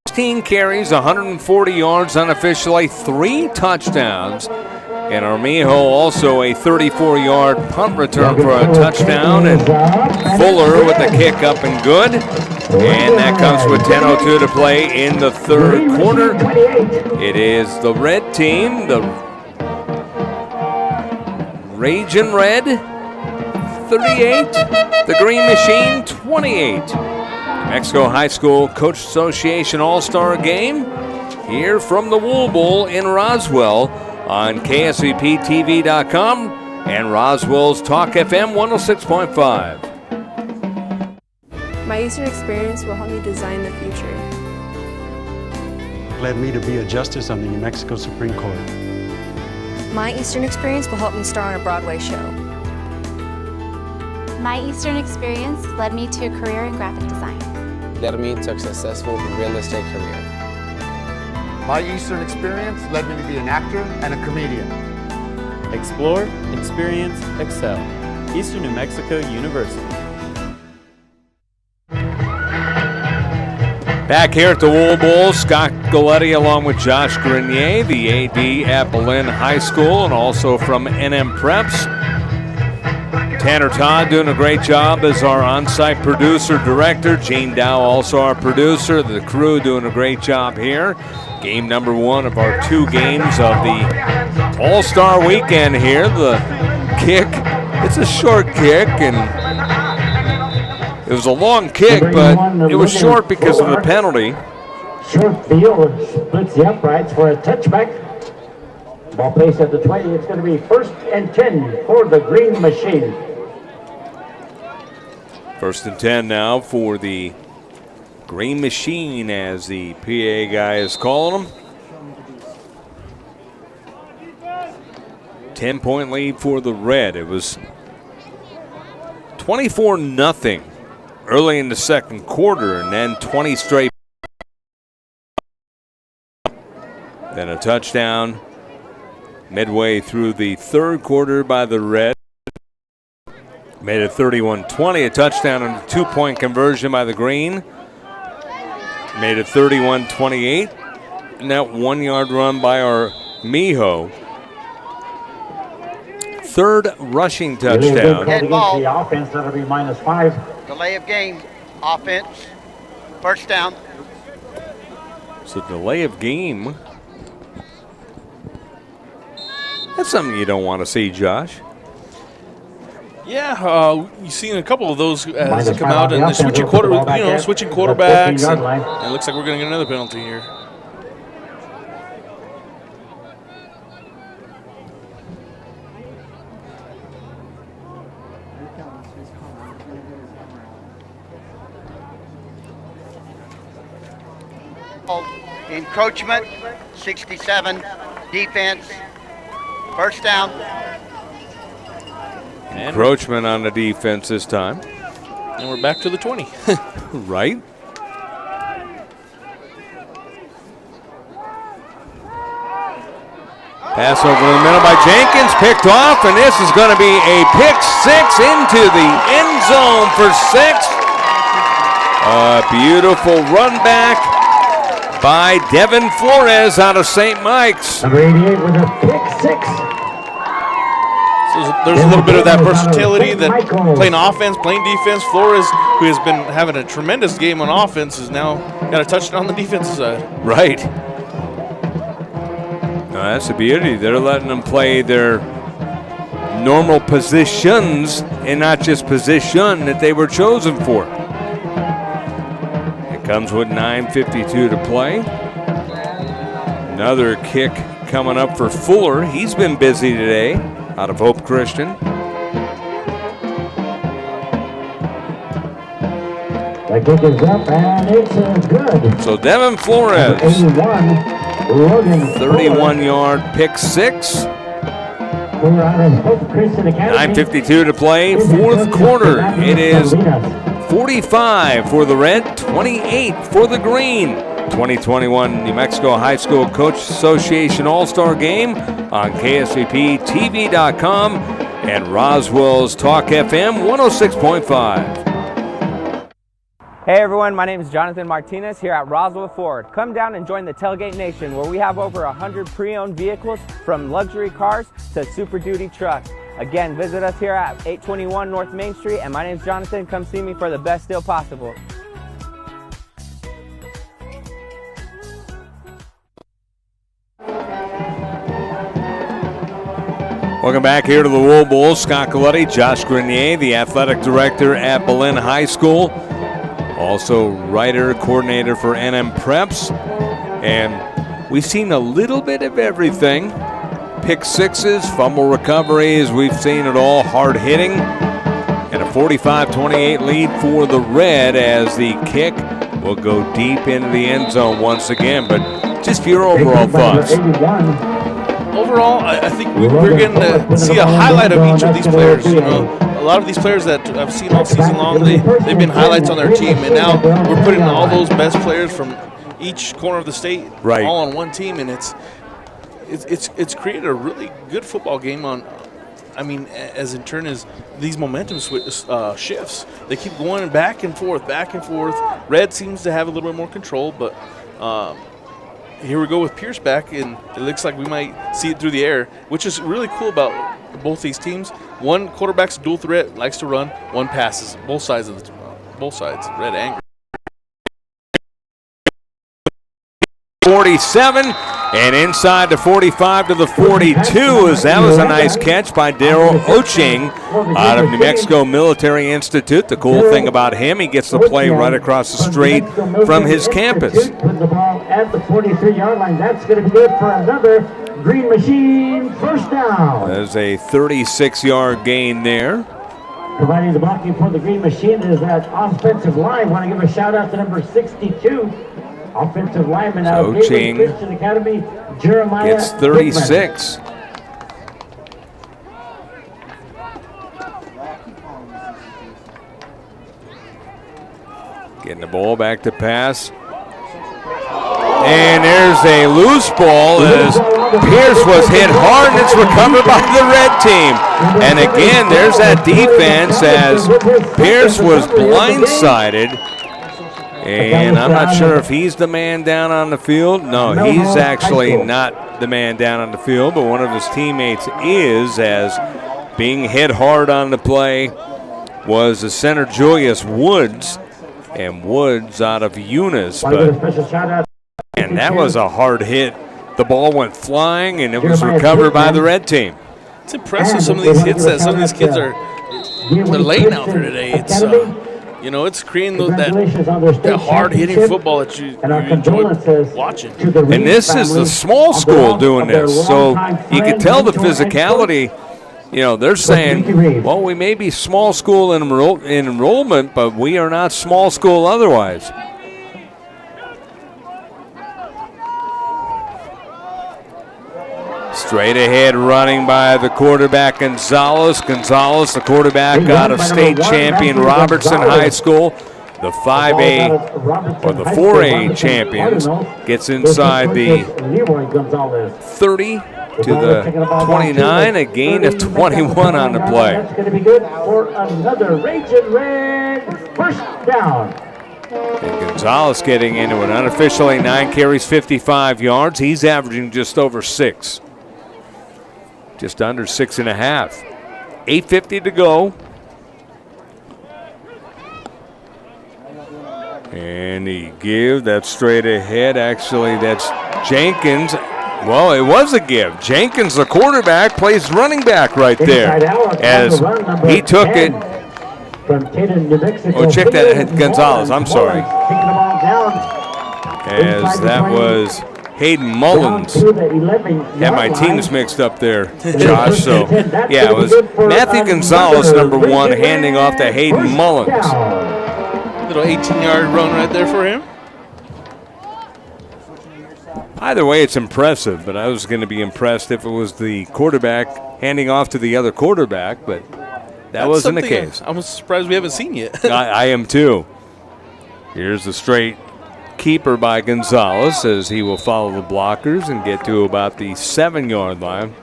16 carries, 140 yards unofficially, 3 touchdowns. And Armijo also a 34-yard punt return for a touchdown. And Fuller with the kick up and good. And that comes with 10:02 to play in the third quarter. It is the red team, the Ragin' Red, 38, the Green Machine, 28. New Mexico High School Coach Association All-Star Game here from the Wool Bowl in Roswell on KSVPTV.com and Roswell's Talk FM 106.5.
My Eastern experience will help me design the future.
Led me to be a justice on the New Mexico Supreme Court.
My Eastern experience will help me star on a Broadway show.
My Eastern experience led me to a career in graphic design.
Led me to a successful real estate career.
My Eastern experience led me to be an actor and a comedian.
Explore, experience, excel. Eastern New Mexico University.
Back here at the Wool Bowl, Scott Galletti along with Josh Grenier, the AD at Belen High School and also from NM Preps. Tanner Todd doing a great job as our on-site producer director. Gene Dow also our producer. The crew doing a great job here. Game number 1 of our 2 games of the All-Star Weekend here. The kick, it's a short kick, and it was a long kick, but it was short because of the penalty.
Short field splits the uprights for a touchback. Ball placed at the 20. It's going to be 1st and 10 for the Green Machine.
1st and 10 now for the Green Machine, as the PA guy is calling them. 10-point lead for the Red. It was 24-0 early in the second quarter, and then 20 straight. Then a touchdown midway through the third quarter by the Red. Made it 31-20, a touchdown on a 2-point conversion by the Green. Made it 31-28, and that 1-yard run by Armijo. 3rd rushing touchdown.
Head ball.
The offense, that'll be -5.
Delay of game. Offense. 1st down.
So delay of game. That's something you don't want to see, Josh.
Yeah, you've seen a couple of those as they come out and they're switching switching quarterbacks, and it looks like we're going to get another penalty here.
Encroachment, 67. Defense, 1st down.
Encroachment on the defense this time.
And we're back to the 20.
Right. Pass over the middle by Jenkins, picked off, and this is going to be a pick six into the end zone for 6. A beautiful run back by Devin Flores out of St. Mike's.
Number 88 with a pick 6.
So there's a little bit of that versatility that playing offense, playing defense. Flores, who has been having a tremendous game on offense, has now got a touchdown on the defensive side.
Right. That's the beauty. They're letting them play their normal positions and not just position that they were chosen for. It comes with 9:52 to play. Another kick coming up for Fuller. He's been busy today out of Hope Christian.
That kick is up, and it's good.
So Devin Flores, 31-yard pick six. 9:52 to play, fourth quarter. It is 45 for the red, 28 for the green. 2021 New Mexico High School Coach Association All-Star Game on KSVPTV.com and Roswell's Talk FM 106.5.
Hey everyone, my name is Jonathan Martinez here at Roswell Ford. Come down and join the Tailgate Nation where we have over 100 pre-owned vehicles from luxury cars to Super Duty trucks. Again, visit us here at 821 North Main Street, and my name is Jonathan. Come see me for the best deal possible.
Welcome back here to the Wool Bowl. Scott Coletti, Josh Grenier, the athletic director at Belen High School. Also writer, coordinator for NM Preps. And we've seen a little bit of everything. Pick sixes, fumble recoveries, we've seen it all. Hard hitting. And a 45-28 lead for the red as the kick will go deep into the end zone once again. But just your overall thoughts.
Overall, I think we're going to see a highlight of each of these players. You know, a lot of these players that I've seen all season long, they've been highlights on their team, and now we're putting all those best players from each corner of the state all on one team, and it's created a really good football game. As in turn as these momentum shifts, they keep going back and forth, back and forth. Red seems to have a little bit more control, but. Here we go with Pierce back, and it looks like we might see it through the air, which is really cool about both these teams. One quarterback's dual threat, likes to run. One passes, both sides, red and green.
47 and inside the 45 to the 42 as that was a nice catch by Daryl Oching out of New Mexico Military Institute. The cool thing about him, he gets to play right across the street from his campus.
Put the ball at the 43-yard line. That's going to be good for another Green Machine first down.
There's a 36-yard gain there.
Providing the blocking for the Green Machine is that offensive line. Want to give a shout out to number 62. Offensive lineman out of Gateway Christian Academy, Jeremiah.
It's 36. Getting the ball back to pass. And there's a loose ball as Pierce was hit hard, and it's recovered by the red team. And again, there's that defense as Pierce was blindsided. And I'm not sure if he's the man down on the field. No, he's actually not the man down on the field, but one of his teammates is, as being hit hard on the play was the center Julius Woods, and Woods out of Eunice. And that was a hard hit. The ball went flying, and it was recovered by the red team.
It's impressive, some of these hits that some of these kids are laying out there today. It's it's creating that hard-hitting football that you enjoy watching.
And this is the small school doing this, so you can tell the physicality. They're saying, well, we may be small school in enrollment, but we are not small school otherwise. Straight ahead running by the quarterback Gonzalez. Gonzalez, the quarterback out of state champion Robertson High School. The 5A or the 4A champions gets inside the 30 to the 29, a gain of 21 on the play.
That's going to be good for another Raging Red first down.
And Gonzalez getting into it unofficially, 9 carries, 55 yards. He's averaging just over 6. Just under 6.5. 8:50 to go. And he give that straight ahead. Actually, that's Jenkins. Well, it was a give. Jenkins, the quarterback, plays running back right there. As he took it. Oh, check that. Gonzalez, I'm sorry. As that was Hayden Mullins. Had my teams mixed up there, Josh. So, yeah, it was Matthew Gonzalez, number 1, handing off to Hayden Mullins.
Little 18-yard run right there for him.
Either way, it's impressive, but I was going to be impressed if it was the quarterback handing off to the other quarterback, but that wasn't the case.
I'm surprised we haven't seen yet.
I am too. Here's the straight keeper by Gonzalez as he will follow the blockers and get to about the 7-yard line.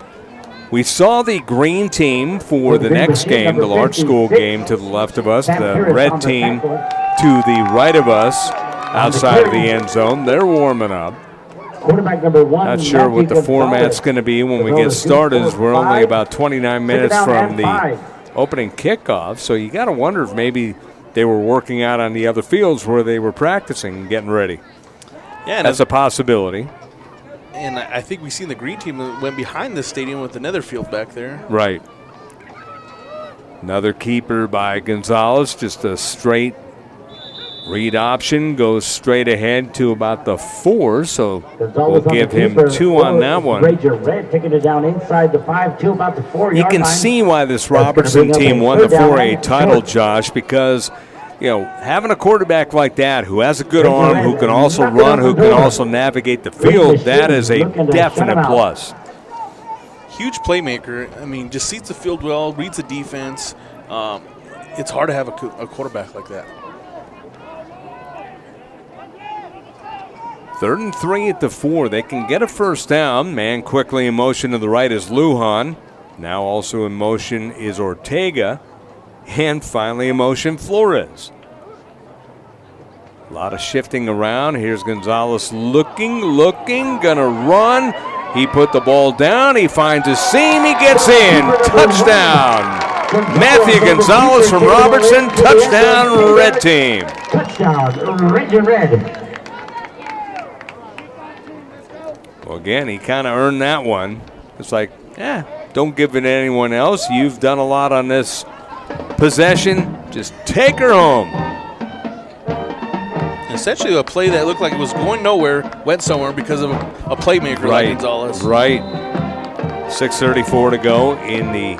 We saw the green team for the next game, the large school game to the left of us, the red team to the right of us outside of the end zone. They're warming up.
Quarterback number 1.
Not sure what the format's going to be when we get started. We're only about 29 minutes from the opening kickoff, so you got to wonder if maybe they were working out on the other fields where they were practicing and getting ready.
Yeah,
that's a possibility.
And I think we've seen the green team that went behind the stadium with another field back there.
Right. Another keeper by Gonzalez, just a straight read option, goes straight ahead to about the 4, so we'll give him 2 on that one.
Red taking it down inside the 5 to about the 4-yard line.
You can see why this Robertson team won the 4A title, Josh, because having a quarterback like that who has a good arm, who can also run, who can also navigate the field, that is a definite plus.
Huge playmaker. I mean, just sees the field well, reads the defense. It's hard to have a quarterback like that.
3rd and 3 at the 4. They can get a first down. Man quickly in motion to the right is Lujan. Now also in motion is Ortega. And finally in motion, Flores. A lot of shifting around. Here's Gonzalez looking, gonna run. He put the ball down. He finds a seam. He gets in. Touchdown. Matthew Gonzalez from Robertson. Touchdown, red team.
Touchdown, red.
Well, again, he kind of earned that one. It's like, don't give it to anyone else. You've done a lot on this possession. Just take her home.
Essentially, a play that looked like it was going nowhere went somewhere because of a playmaker like Gonzalez.
Right. 6:34 to go in the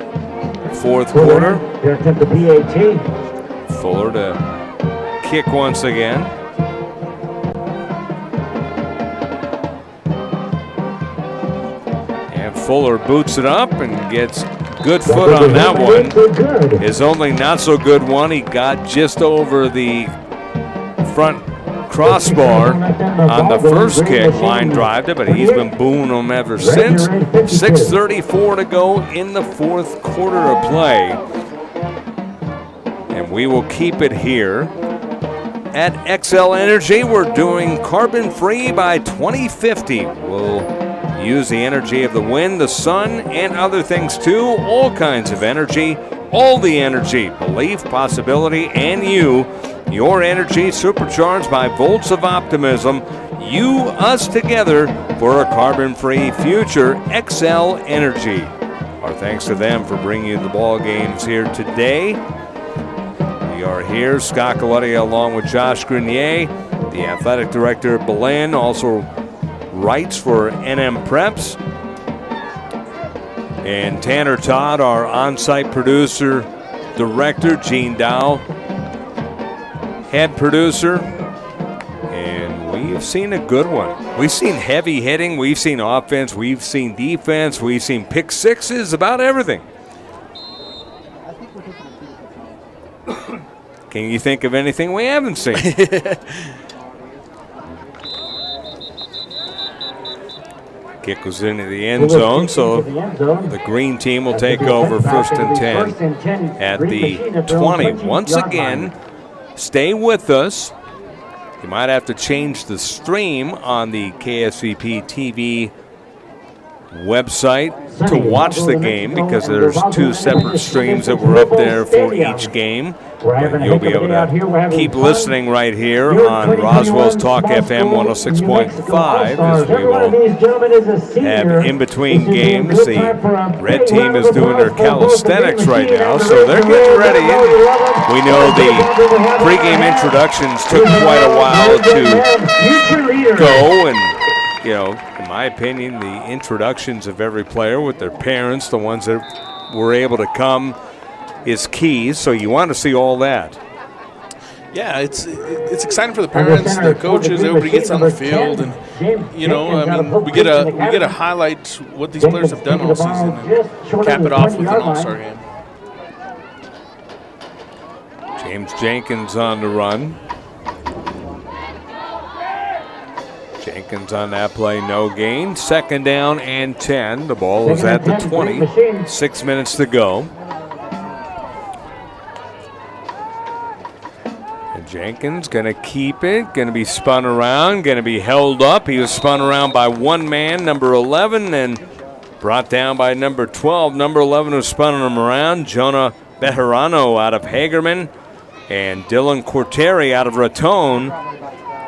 4th quarter.
Here comes the PAT.
Fuller to kick once again. Fuller boots it up and gets good foot on that one. His only not so good one, he got just over the front crossbar on the first kick, line drived it, but he's been booming them ever since. 6:34 to go in the 4th quarter of play. And we will keep it here. At Xcel Energy, we're doing carbon free by 2050. We'll use the energy of the wind, the sun, and other things too. All kinds of energy, all the energy, belief, possibility, and you. Your energy supercharged by volts of optimism. You, us together for a carbon-free future. Xcel Energy. Our thanks to them for bringing you the ball games here today. We are here, Scott Coletti along with Josh Grenier, the athletic director of Belen, also writes for NM Preps. And Tanner Todd, our on-site producer, director, Gene Dow, head producer. And we've seen a good one. We've seen heavy hitting, we've seen offense, we've seen defense, we've seen pick sixes, about everything. Can you think of anything we haven't seen? Kick was into the end zone, so the green team will take over first and 10 at the 20. Once again, stay with us. You might have to change the stream on the KSVP TV website to watch the game because there's 2 separate streams that were up there for each game. But you'll be able to keep listening right here on Roswell's Talk FM 106.5 as we will have in between games. The red team is doing their calisthenics right now, so they're getting ready. And we know the pregame introductions took quite a while to go, and you know, in my opinion, the introductions of every player with their parents, the ones that were able to come, is key. So you want to see all that.
Yeah, it's exciting for the parents, the coaches, everybody gets on the field, and you know, I mean, we get a highlight what these players have done all season and cap it off with an all-star game.
James Jenkins on the run. Jenkins on that play, no gain. 2nd down and 10. The ball is at the 20. 6 minutes to go. And Jenkins going to keep it, going to be spun around, going to be held up. He was spun around by one man, number 11, and brought down by number 12. Number 11 was spun him around. Jonah Bejarano out of Hagerman and Dylan Corteri out of Raton.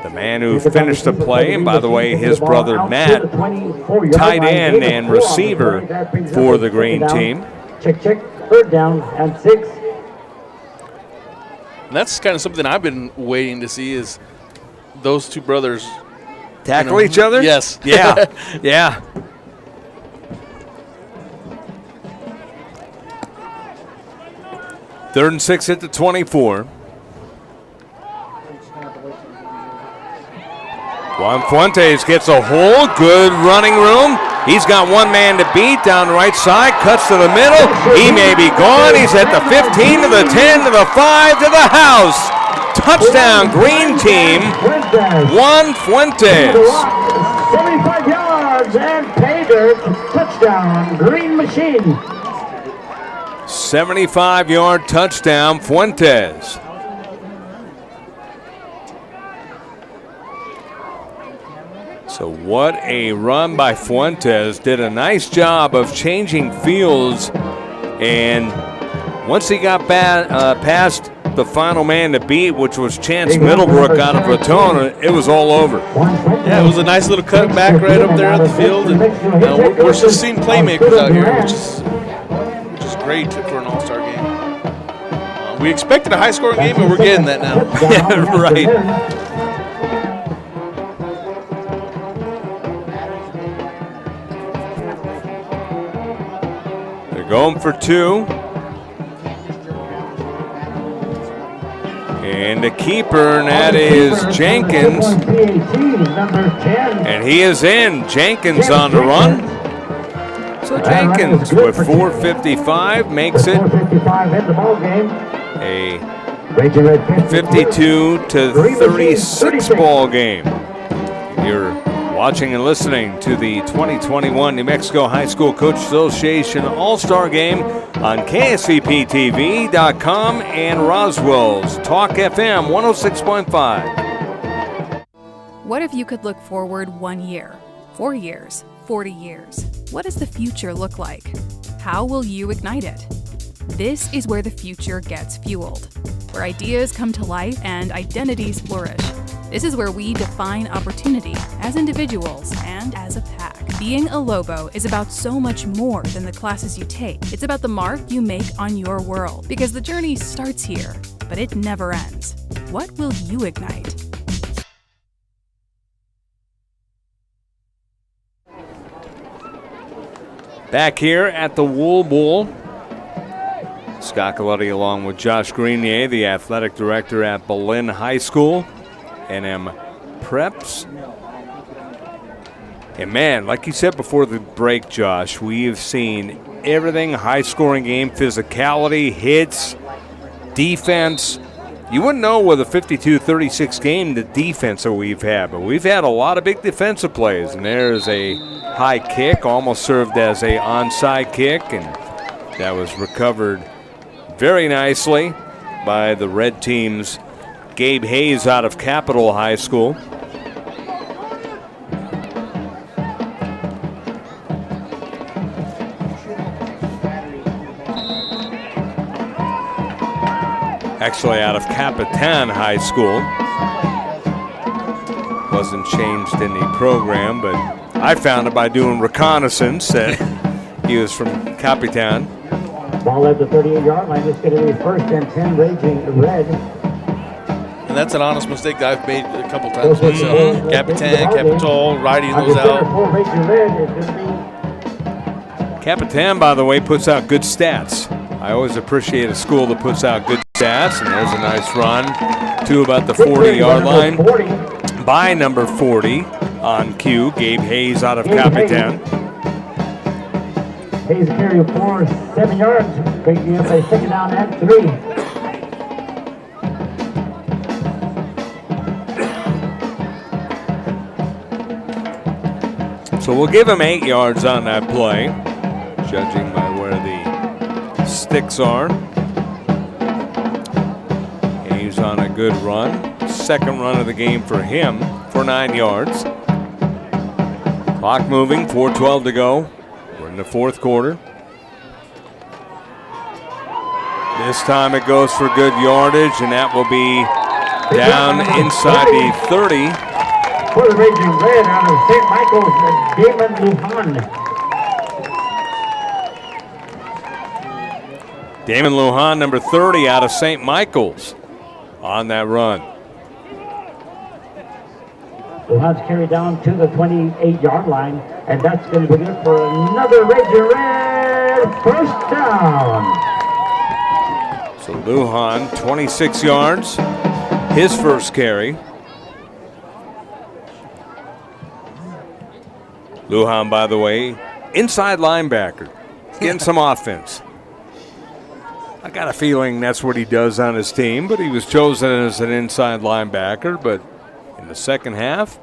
The man who finished the play, and by the way, his brother Matt, tight end and receiver for the green team.
Check, 3rd down and 6.
And that's kind of something I've been waiting to see is those two brothers
tackle each other?
Yes.
Yeah, yeah. Third and 6 at the 24. Juan Fuentes gets a hole, good running room. He's got one man to beat down the right side, cuts to the middle. He may be gone. He's at the 15, to the 10, to the 5, to the house. Touchdown, green team. Juan Fuentes.
75 yards and pay dirt. Touchdown, green machine.
75-yard touchdown, Fuentes. So what a run by Fuentes. Did a nice job of changing fields. And once he got past the final man to beat, which was Chance Middlebrook out of Raton, it was all over.
Yeah, it was a nice little cut back right up there at the field. And we're just seeing playmakers out here, which is great for an all-star game. We expected a high-scoring game, and we're getting that now.
Yeah, right. Going for 2. And the keeper, and that is Jenkins. And he is in. Jenkins on the run. So Jenkins with 4:55 makes it a 52-36 ball game. You're watching and listening to the 2021 New Mexico High School Coach Association All-Star Game on KSVPTV.com and Roswell's Talk FM 106.5.
What if you could look forward 1 year, 4 years, 40 years? What does the future look like? How will you ignite it? This is where the future gets fueled, where ideas come to life and identities flourish. This is where we define opportunity as individuals and as a pack. Being a Lobo is about so much more than the classes you take. It's about the mark you make on your world, because the journey starts here, but it never ends. What will you ignite?
Back here at the Wool Bowl, Scott Galletti along with Josh Grenier, the athletic director at Belen High School. NM Preps. And man, like you said before the break, Josh, we've seen everything, high-scoring game, physicality, hits, defense. You wouldn't know with a 52-36 game the defense that we've had, but we've had a lot of big defensive plays. And there's a high kick, almost served as a onside kick, and that was recovered very nicely by the red team's Gabe Hayes out of Capitol High School. Actually out of Capitan High School. Wasn't changed in the program, but I found it by doing reconnaissance that he was from Capitan.
Ball at the 38-yard line. It's going to be 1st and 10, Raging Red.
And that's an honest mistake that I've made a couple times myself. Capitan, Capitol, riding those out.
Capitan, by the way, puts out good stats. I always appreciate a school that puts out good stats, and there's a nice run to about the 40-yard line by number 40 on cue, Gabe Hayes out of Capitan.
Hayes carry for 7 yards, breaking up a 2nd down and 3.
So we'll give him 8 yards on that play, judging by where the sticks are. He's on a good run. 2nd run of the game for him for 9 yards. Clock moving, 4:12 to go. We're in the 4th quarter. This time it goes for good yardage, and that will be down inside the 30.
For the Raging Red out of St. Michael's, Damon Lujan.
Damon Lujan, number 30, out of St. Michael's on that run.
Lujan's carried down to the 28-yard line, and that's going to be good for another Raging Red 1st down.
So Lujan, 26 yards, his first carry. Lujan, by the way, inside linebacker, getting some offense. I got a feeling that's what he does on his team, but he was chosen as an inside linebacker. But in the 2nd half,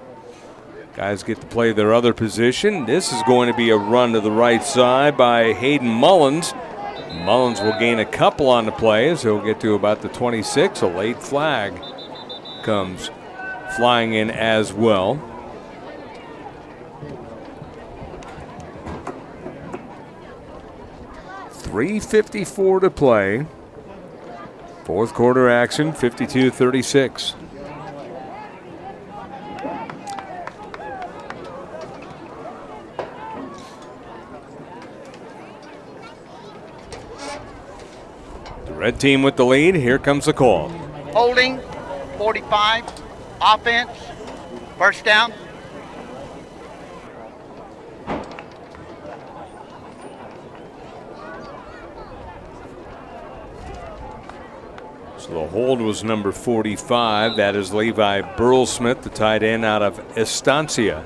guys get to play their other position. This is going to be a run to the right side by Hayden Mullins. Mullins will gain a couple on the play as he'll get to about the 26. A late flag comes flying in as well. .354 to play. 4th quarter action, 52-36. The red team with the lead. Here comes the call.
Holding, 45, offense, 1st down.
So the hold was number 45. That is Levi Burlsmith, the tight end out of Estancia.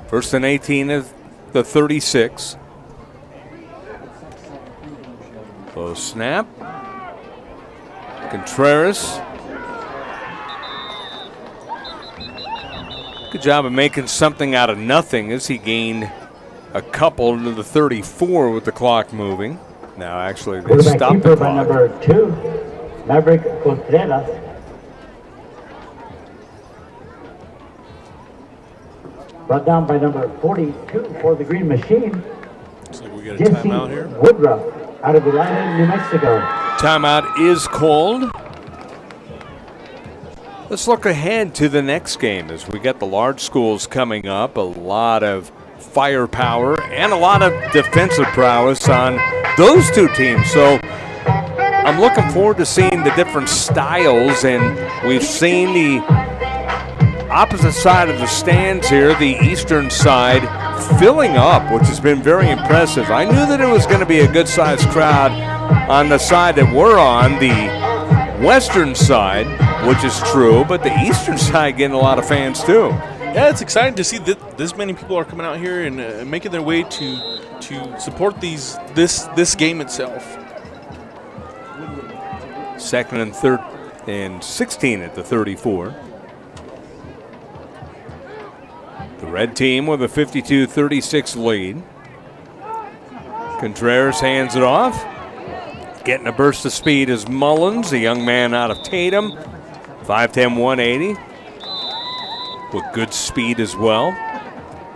First and 18 of the 36. Close snap. Contreras. Good job of making something out of nothing as he gained a couple to the 34 with the clock moving. Now actually they stopped the clock.
Number 2, Maverick Contreras. Brought down by number 42 for the Green Machine.
Looks like we got a timeout here.
Woodruff out of Univ, New Mexico.
Timeout is called. Let's look ahead to the next game as we get the large schools coming up. A lot of firepower and a lot of defensive prowess on those two teams. So I'm looking forward to seeing the different styles, and we've seen the opposite side of the stands here, the eastern side, filling up, which has been very impressive. I knew that it was going to be a good-sized crowd on the side that we're on, the western side, which is true, but the eastern side getting a lot of fans too.
Yeah, it's exciting to see that this many people are coming out here and making their way to support this game itself.
2nd and 3rd and 16 at the 34. The red team with a 52-36 lead. Contreras hands it off. Getting a burst of speed is Mullins, a young man out of Tatum. 5'10", 180. With good speed as well.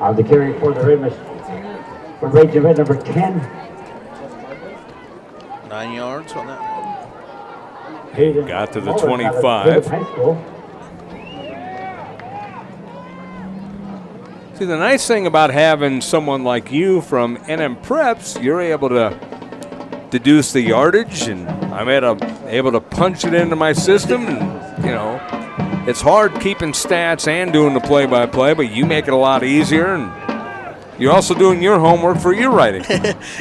On the carry for the Ravens. For Ray Javette, number 10.
9 yards on that.
Got to the 25. See, the nice thing about having someone like you from NM Preps, you're able to deduce the yardage, and I'm able to punch it into my system. And, you know, it's hard keeping stats and doing the play-by-play, but you make it a lot easier, and you're also doing your homework for your writing.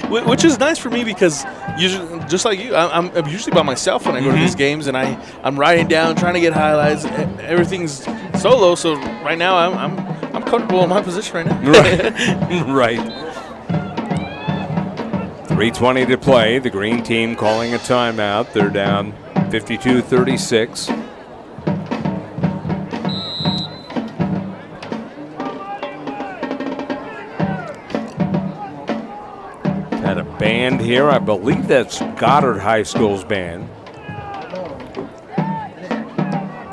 Which is nice for me because usually, just like you, I'm usually by myself when I go to these games, and I'm writing down, trying to get highlights. Everything's solo, so right now I'm comfortable in my position right now.
Right. 3:20 to play. The green team calling a timeout. They're down 52-36. Had a band here. I believe that's Goddard High School's band.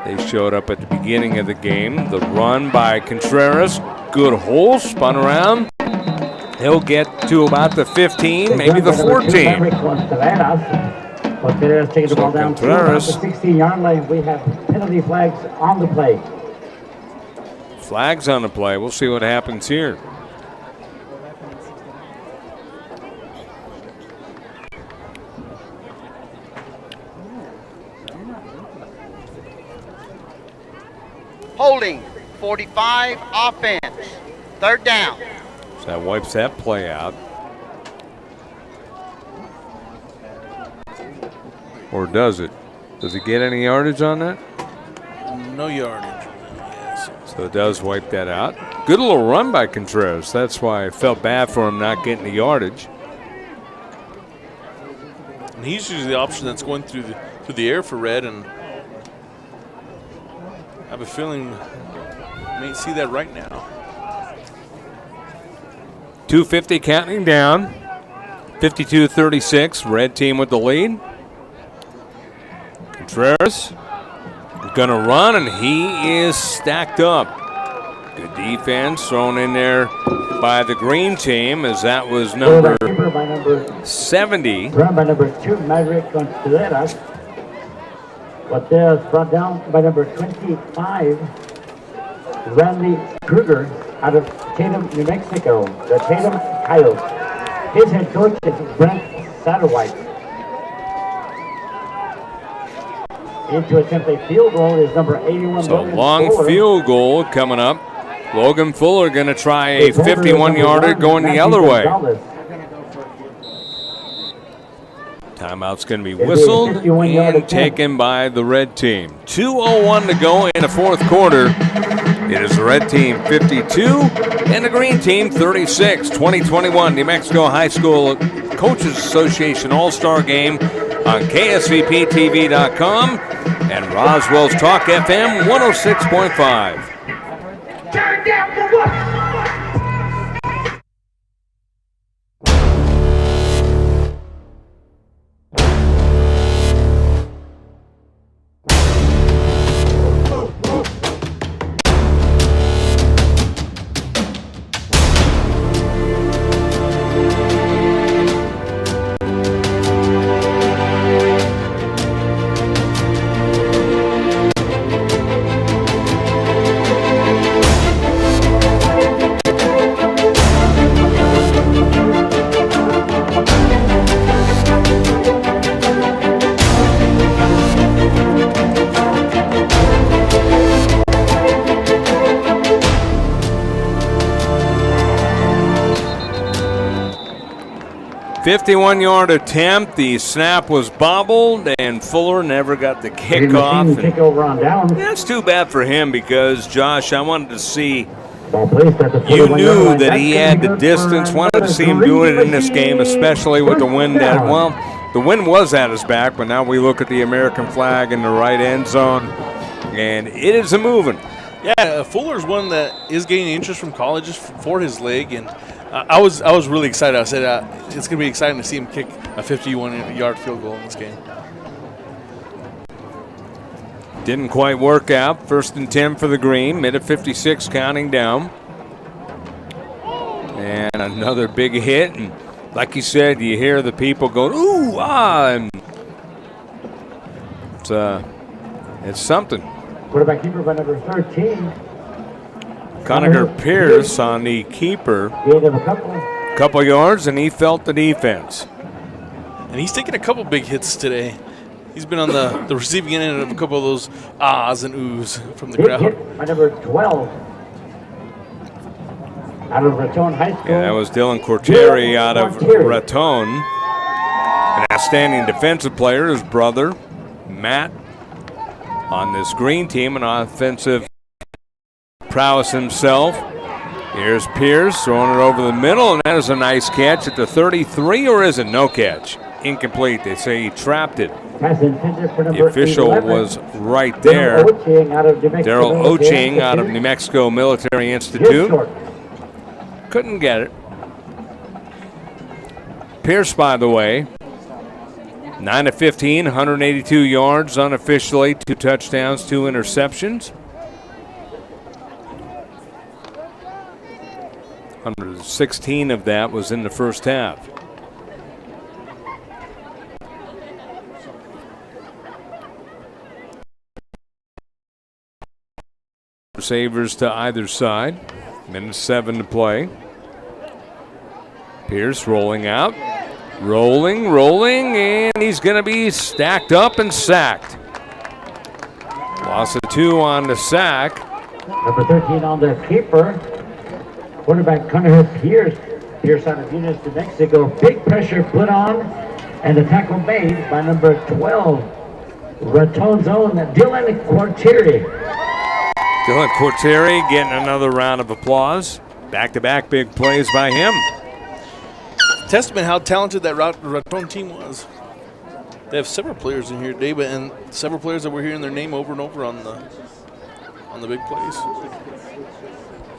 They showed up at the beginning of the game. The run by Contreras. Good hole. Spun around. He'll get to about the 15, maybe the 14.
Contreras taking the ball down to the 16-yard line. We have penalty flags on the play.
Flags on the play. We'll see what happens here.
Holding, 45, offense, 3rd down.
So that wipes that play out. Or does it? Does it get any yardage on that?
No yardage. Yes.
So it does wipe that out. Good little run by Contreras. That's why I felt bad for him not getting the yardage.
And he's usually the option that's going through the air for Red, and I have a feeling we may see that right now.
2:50 counting down. 52-36. Red team with the lead. Contreras gonna run, and he is stacked up. Good defense thrown in there by the green team, as that was number 70.
Run by number 2, Maverick Contreras. But there's brought down by number 25, Randy Kruger, out of Tatum, New Mexico. The Tatum Coyotes. His head coach is Brent Satterwhite. Into attempt a field goal is number 81.
So long Fuller. Field goal coming up. Logan Fuller going to try a 51-yarder going the other way. Timeout's going to be whistled and taken by the red team. 2:01 to go in the 4th quarter. It is the red team 52 and the green team 36. 2021 New Mexico High School Coaches Association All-Star Game on KSVPTV.com and Roswell's Talk FM 106.5.
Turn down for what?
51-yard attempt. The snap was bobbled, and Fuller never got the kickoff.
Kick over on down.
That's too bad for him because, Josh, I wanted to see.
Ball placed at the
You
41-yard
knew
line.
that
That's
he
gonna
had
be
the
good
distance.
for
Wanted to see him doing it in this game, especially with the wind
First
at.
down.
Well, the wind was at his back, but now we look at the American flag in the right end zone, and it is a moving.
Yeah, Fuller's one that is gaining interest from colleges for his leg, and I was really excited. I said it's going to be exciting to see him kick a 51-yard field goal in this game.
Didn't quite work out. 1st and 10 for the Green. Minute 56 counting down. And another big hit. And like you said, you hear the people going, ooh, ah. And it's something.
Quarterback keeper by number 13.
Conacher Pierce on the keeper.
Gain of a
couple yards, and he felt the defense.
And he's taken a couple big hits today. He's been on the receiving end of a couple of those ahs and oohs from the
Big
crowd.
hit by number 12. Out of Raton High School.
Yeah, that was Dylan Cortieri out of Raton. An outstanding defensive player, his brother, Matt, on this Green team, an offensive prowess himself. Here's Pierce throwing it over the middle, and that is a nice catch at the 33, or is it no catch? Incomplete. They say he trapped it. The official was right there. Daryl Oching out of New Mexico Military Institute. Couldn't get it. Pierce, by the way, 9 of 15, 182 yards unofficially, 2 touchdowns, 2 interceptions. 116 of that was in the first half. Receivers to either side. Minute 7 to play. Pierce rolling out. Rolling, and he's going to be stacked up and sacked. Loss of 2 on the sack.
Number 13 on the keeper. Quarterback Conacher Pierce. Pierce out of Univ of New Mexico. Big pressure put on, and the tackle made by number 12. Raton's own Dylan Cortieri.
Dylan Cortieri getting another round of applause. Back-to-back big plays by him.
Testament how talented that Raton team was. They have several players in here today, and several players that we're hearing their name over and over on the big plays.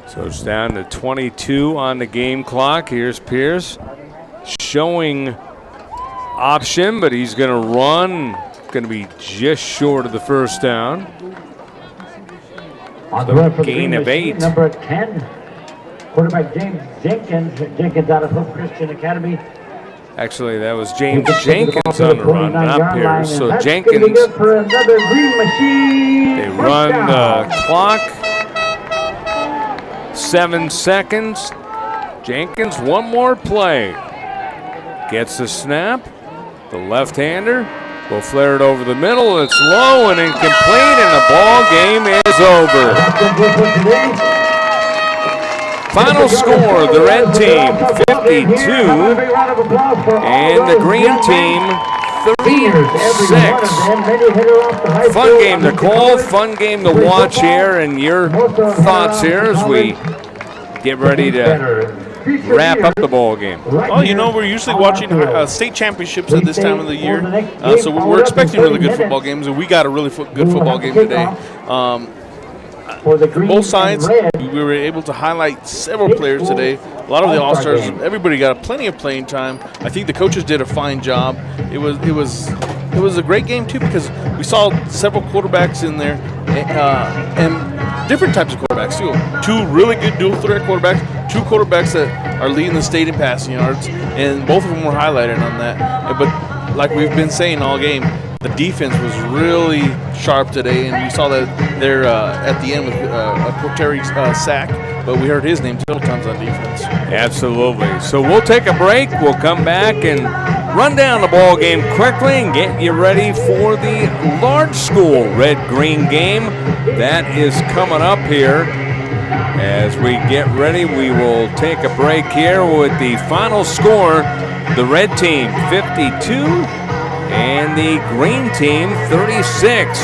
So it's down to 22 on the game clock. Here's Pierce showing option, but he's going to run. Going to be just short of the first down.
On the run for the
gain of 8.
Number 10, quarterback James Jenkins. Jenkins out of Hope Christian Academy.
Actually, that was James Jenkins on the run, not Pierce. So Jenkins,
for another green machine.
they run the clock. 7 seconds. Jenkins, one more play. Gets the snap. The left-hander will flare it over the middle. It's low and incomplete, and the ball game is over. Final score, the red team 52 and the green team 36. Fun game to call, fun game to watch here, and your thoughts here as we get ready to wrap up the ball game.
Well, you know, we're usually watching state championships at this time of the year, so we're expecting really good football games, and we got a really good football game today. Both sides, we were able to highlight several players today. A lot of the All-Stars, everybody got plenty of playing time. I think the coaches did a fine job. It was a great game too, because we saw several quarterbacks in there, and different types of quarterbacks too. 2 really good dual threat quarterbacks, 2 quarterbacks that are leading the state in passing yards, and both of them were highlighted on that. But like we've been saying all game, the defense was really sharp today, and we saw that there at the end with Cortieri's sack, but we heard his name several times on defense.
Absolutely. So we'll take a break. We'll come back and run down the ball game quickly and get you ready for the large school red-green game that is coming up here. As we get ready, we will take a break here with the final score The red team 52 and the green team 36.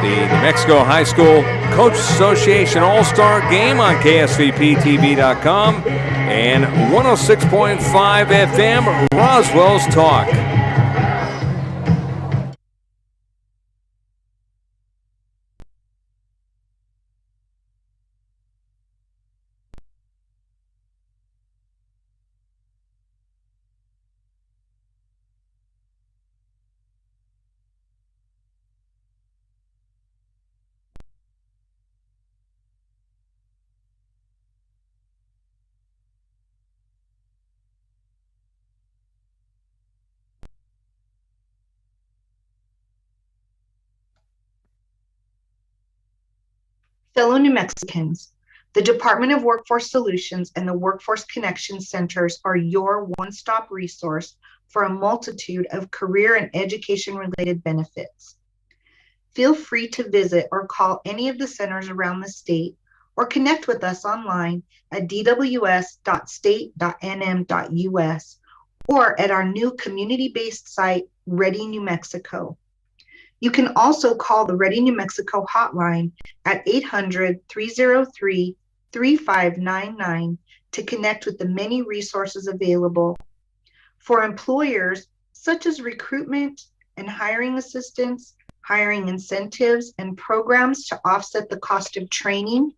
The New Mexico High School Coach Association All-Star Game on KSVPTV.com and 106.5 FM Roswell's Talk.
Fellow New Mexicans, the Department of Workforce Solutions and the Workforce Connection Centers are your one-stop resource for a multitude of career and education-related benefits. Feel free to visit or call any of the centers around the state or connect with us online at dws.state.nm.us or at our new community-based site, Ready New Mexico. You can also call the Ready New Mexico hotline at 800-303-3599 to connect with the many resources available for employers such as recruitment and hiring assistance, hiring incentives, and programs to offset the cost of training.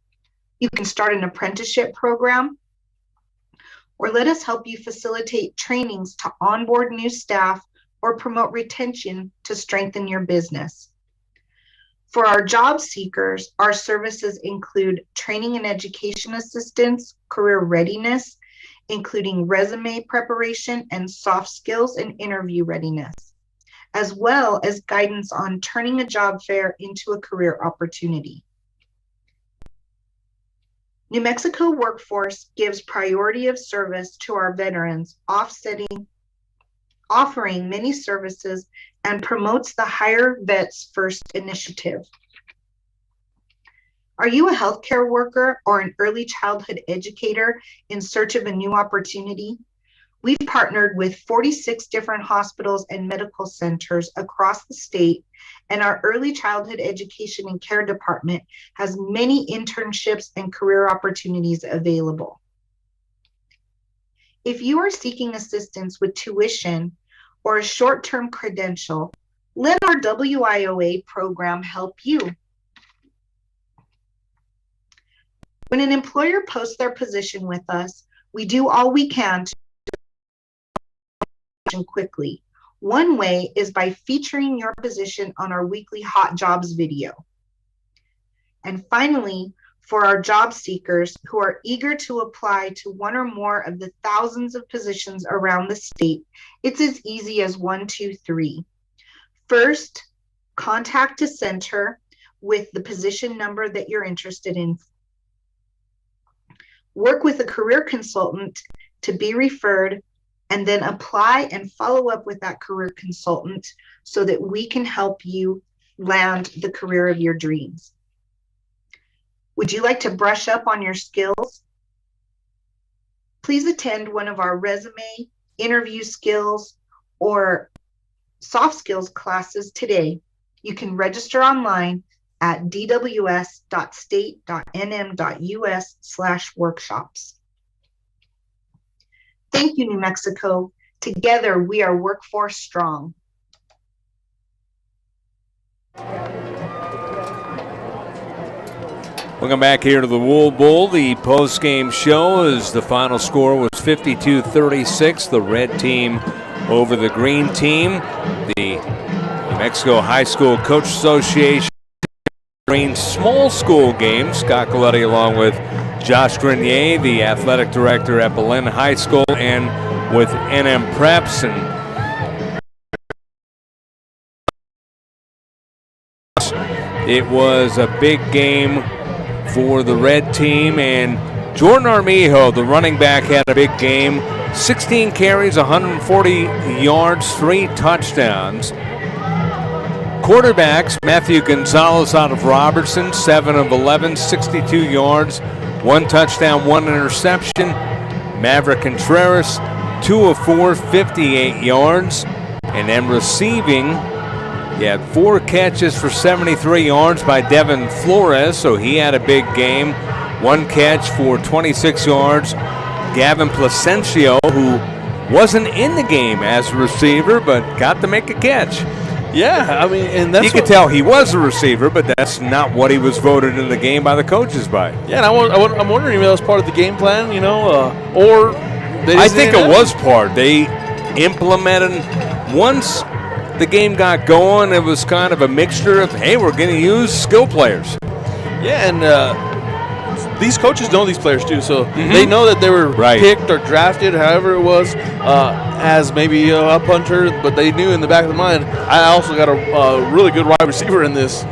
You can start an apprenticeship program, or let us help you facilitate trainings to onboard new staff or promote retention to strengthen your business. For our job seekers, our services include training and education assistance, career readiness, including resume preparation and soft skills and interview readiness, as well as guidance on turning a job fair into a career opportunity. New Mexico Workforce gives priority of service to our veterans, offering many services and promotes the Hire Vets First initiative. Are you a healthcare worker or an early childhood educator in search of a new opportunity? We've partnered with 46 different hospitals and medical centers across the state, and our early childhood education and care department has many internships and career opportunities available. If you are seeking assistance with tuition or a short-term credential, let our WIOA program help you. When an employer posts their position with us, we do all we can to quickly. One way is by featuring your position on our weekly Hot Jobs video. And finally, for our job seekers who are eager to apply to one or more of the thousands of positions around the state, it's as easy as 1, 2, 3. First, contact a center with the position number that you're interested in. Work with a career consultant to be referred, and then apply and follow up with that career consultant so that we can help you land the career of your dreams. Would you like to brush up on your skills? Please attend one of our resume, interview skills, or soft skills classes today. You can register online at dws.state.nm.us/workshops. Thank you, New Mexico. Together, we are workforce strong.
Welcome back here to the Wool Bowl. The post-game show is the final score was 52-36. The red team over the green team. The New Mexico High School Coach Association green small school game. Scott Coletti along with Josh Grenier, the athletic director at Belen High School, and with NM Preps. And it was a big game for the red team, and Jordan Armijo, the running back, had a big game. 16 carries, 140 yards, 3 touchdowns. Quarterbacks, Matthew Gonzalez out of Robertson, 7 of 11, 62 yards, 1 touchdown, 1 interception. Maverick Contreras, 2 of 4, 58 yards. And then receiving, he had 4 catches for 73 yards by Devin Flores, so he had a big game. 1 catch for 26 yards. Gavin Placencio, who wasn't in the game as a receiver, but got to make a catch.
Yeah, I mean, and that's
you could tell he was a receiver, but that's not what he was voted in the game by the coaches by.
Yeah, and I'm wondering if that was part of the game plan, or
I think it was part. They implemented once the game got going. It was kind of a mixture of, hey, we're going to use skill players.
Yeah, and these coaches know these players too, so they know that they were picked or drafted, however it was, as maybe a punter, but they knew in the back of the mind, I also got a really good wide receiver in this.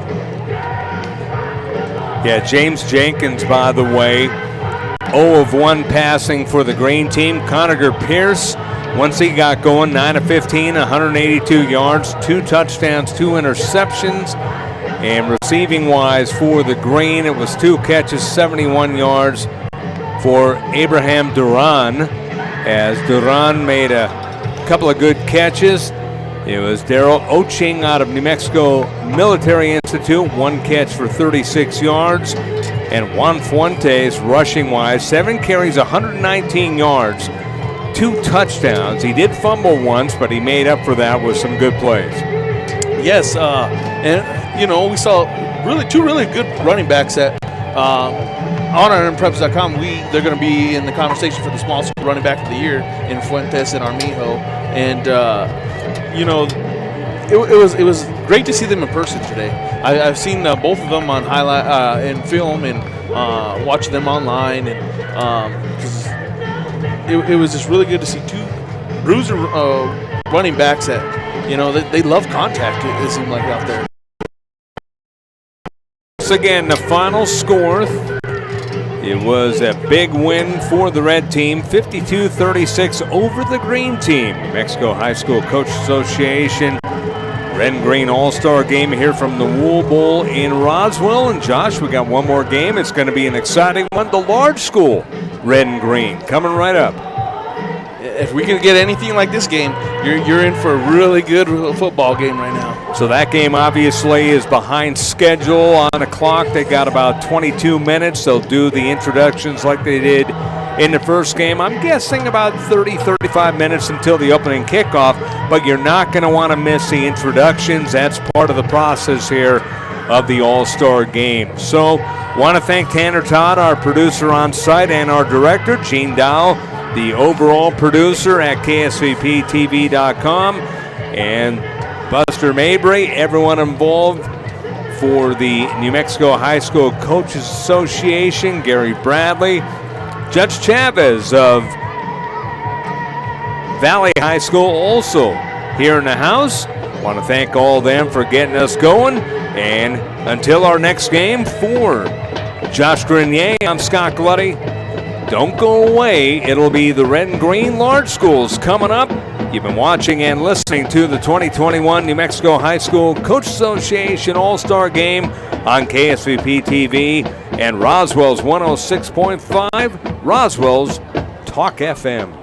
Yeah, James Jenkins, by the way, 0 of 1 passing for the green team. Conager Pierce, once he got going, 9 of 15, 182 yards, 2 touchdowns, 2 interceptions. And receiving-wise for the green, it was 2 catches, 71 yards for Abraham Duran, as Duran made a couple of good catches. It was Daryl Oching out of New Mexico Military Institute, 1 catch for 36 yards. And Juan Fuentes, rushing-wise, 7 carries, 119 yards, 2 touchdowns. He did fumble once, but he made up for that with some good plays.
Yes, and we saw 2 really good running backs that on our preps.com, they're going to be in the conversation for the small school running back of the year in Fuentes and Armijo. And, it was great to see them in person today. I've seen both of them on highlight in film and watching them online. And it was just really good to see 2 bruiser running backs that, they love contact, it seemed like, out there.
Once again, the final score, it was a big win for the red team, 52-36 over the green team. New Mexico High School Coach Association Red and Green All-Star game here from the Wool Bowl in Roswell. And Josh, we got one more game. It's going to be an exciting one. The large school Red and Green coming right up.
If we can get anything like this game, you're in for a really good football game right now.
So that game obviously is behind schedule on the clock. They got about 22 minutes. They'll do the introductions like they did in the first game. I'm guessing about 30-35 minutes until the opening kickoff, but you're not going to want to miss the introductions. That's part of the process here of the All-Star game. So want to thank Tanner Todd, our producer on site, and our director, Gene Dow, the overall producer at KSVPTV.com, and Buster Mabry, everyone involved for the New Mexico High School Coaches Association, Gary Bradley, Judge Chavez of Valley High School also here in the house. Want to thank all of them for getting us going. And until our next game, for Josh Grenier, I'm Scott Glutty. Don't go away. It'll be the Red and Green Large Schools coming up. You've been watching and listening to the 2021 New Mexico High School Coach Association All-Star Game on KSVP TV and Roswell's 106.5, Roswell's Talk FM.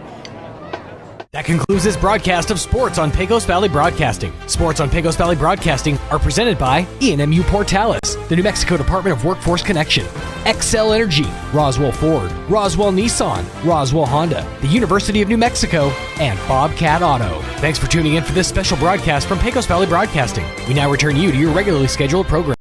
That concludes this broadcast of Sports on Pecos Valley Broadcasting. Sports on Pecos Valley Broadcasting are presented by ENMU Portales, the New Mexico Department of Workforce Connection, Xcel Energy, Roswell Ford, Roswell Nissan, Roswell Honda, the University of New Mexico, and Bobcat Auto. Thanks for tuning in for this special broadcast from Pecos Valley Broadcasting. We now return you to your regularly scheduled program.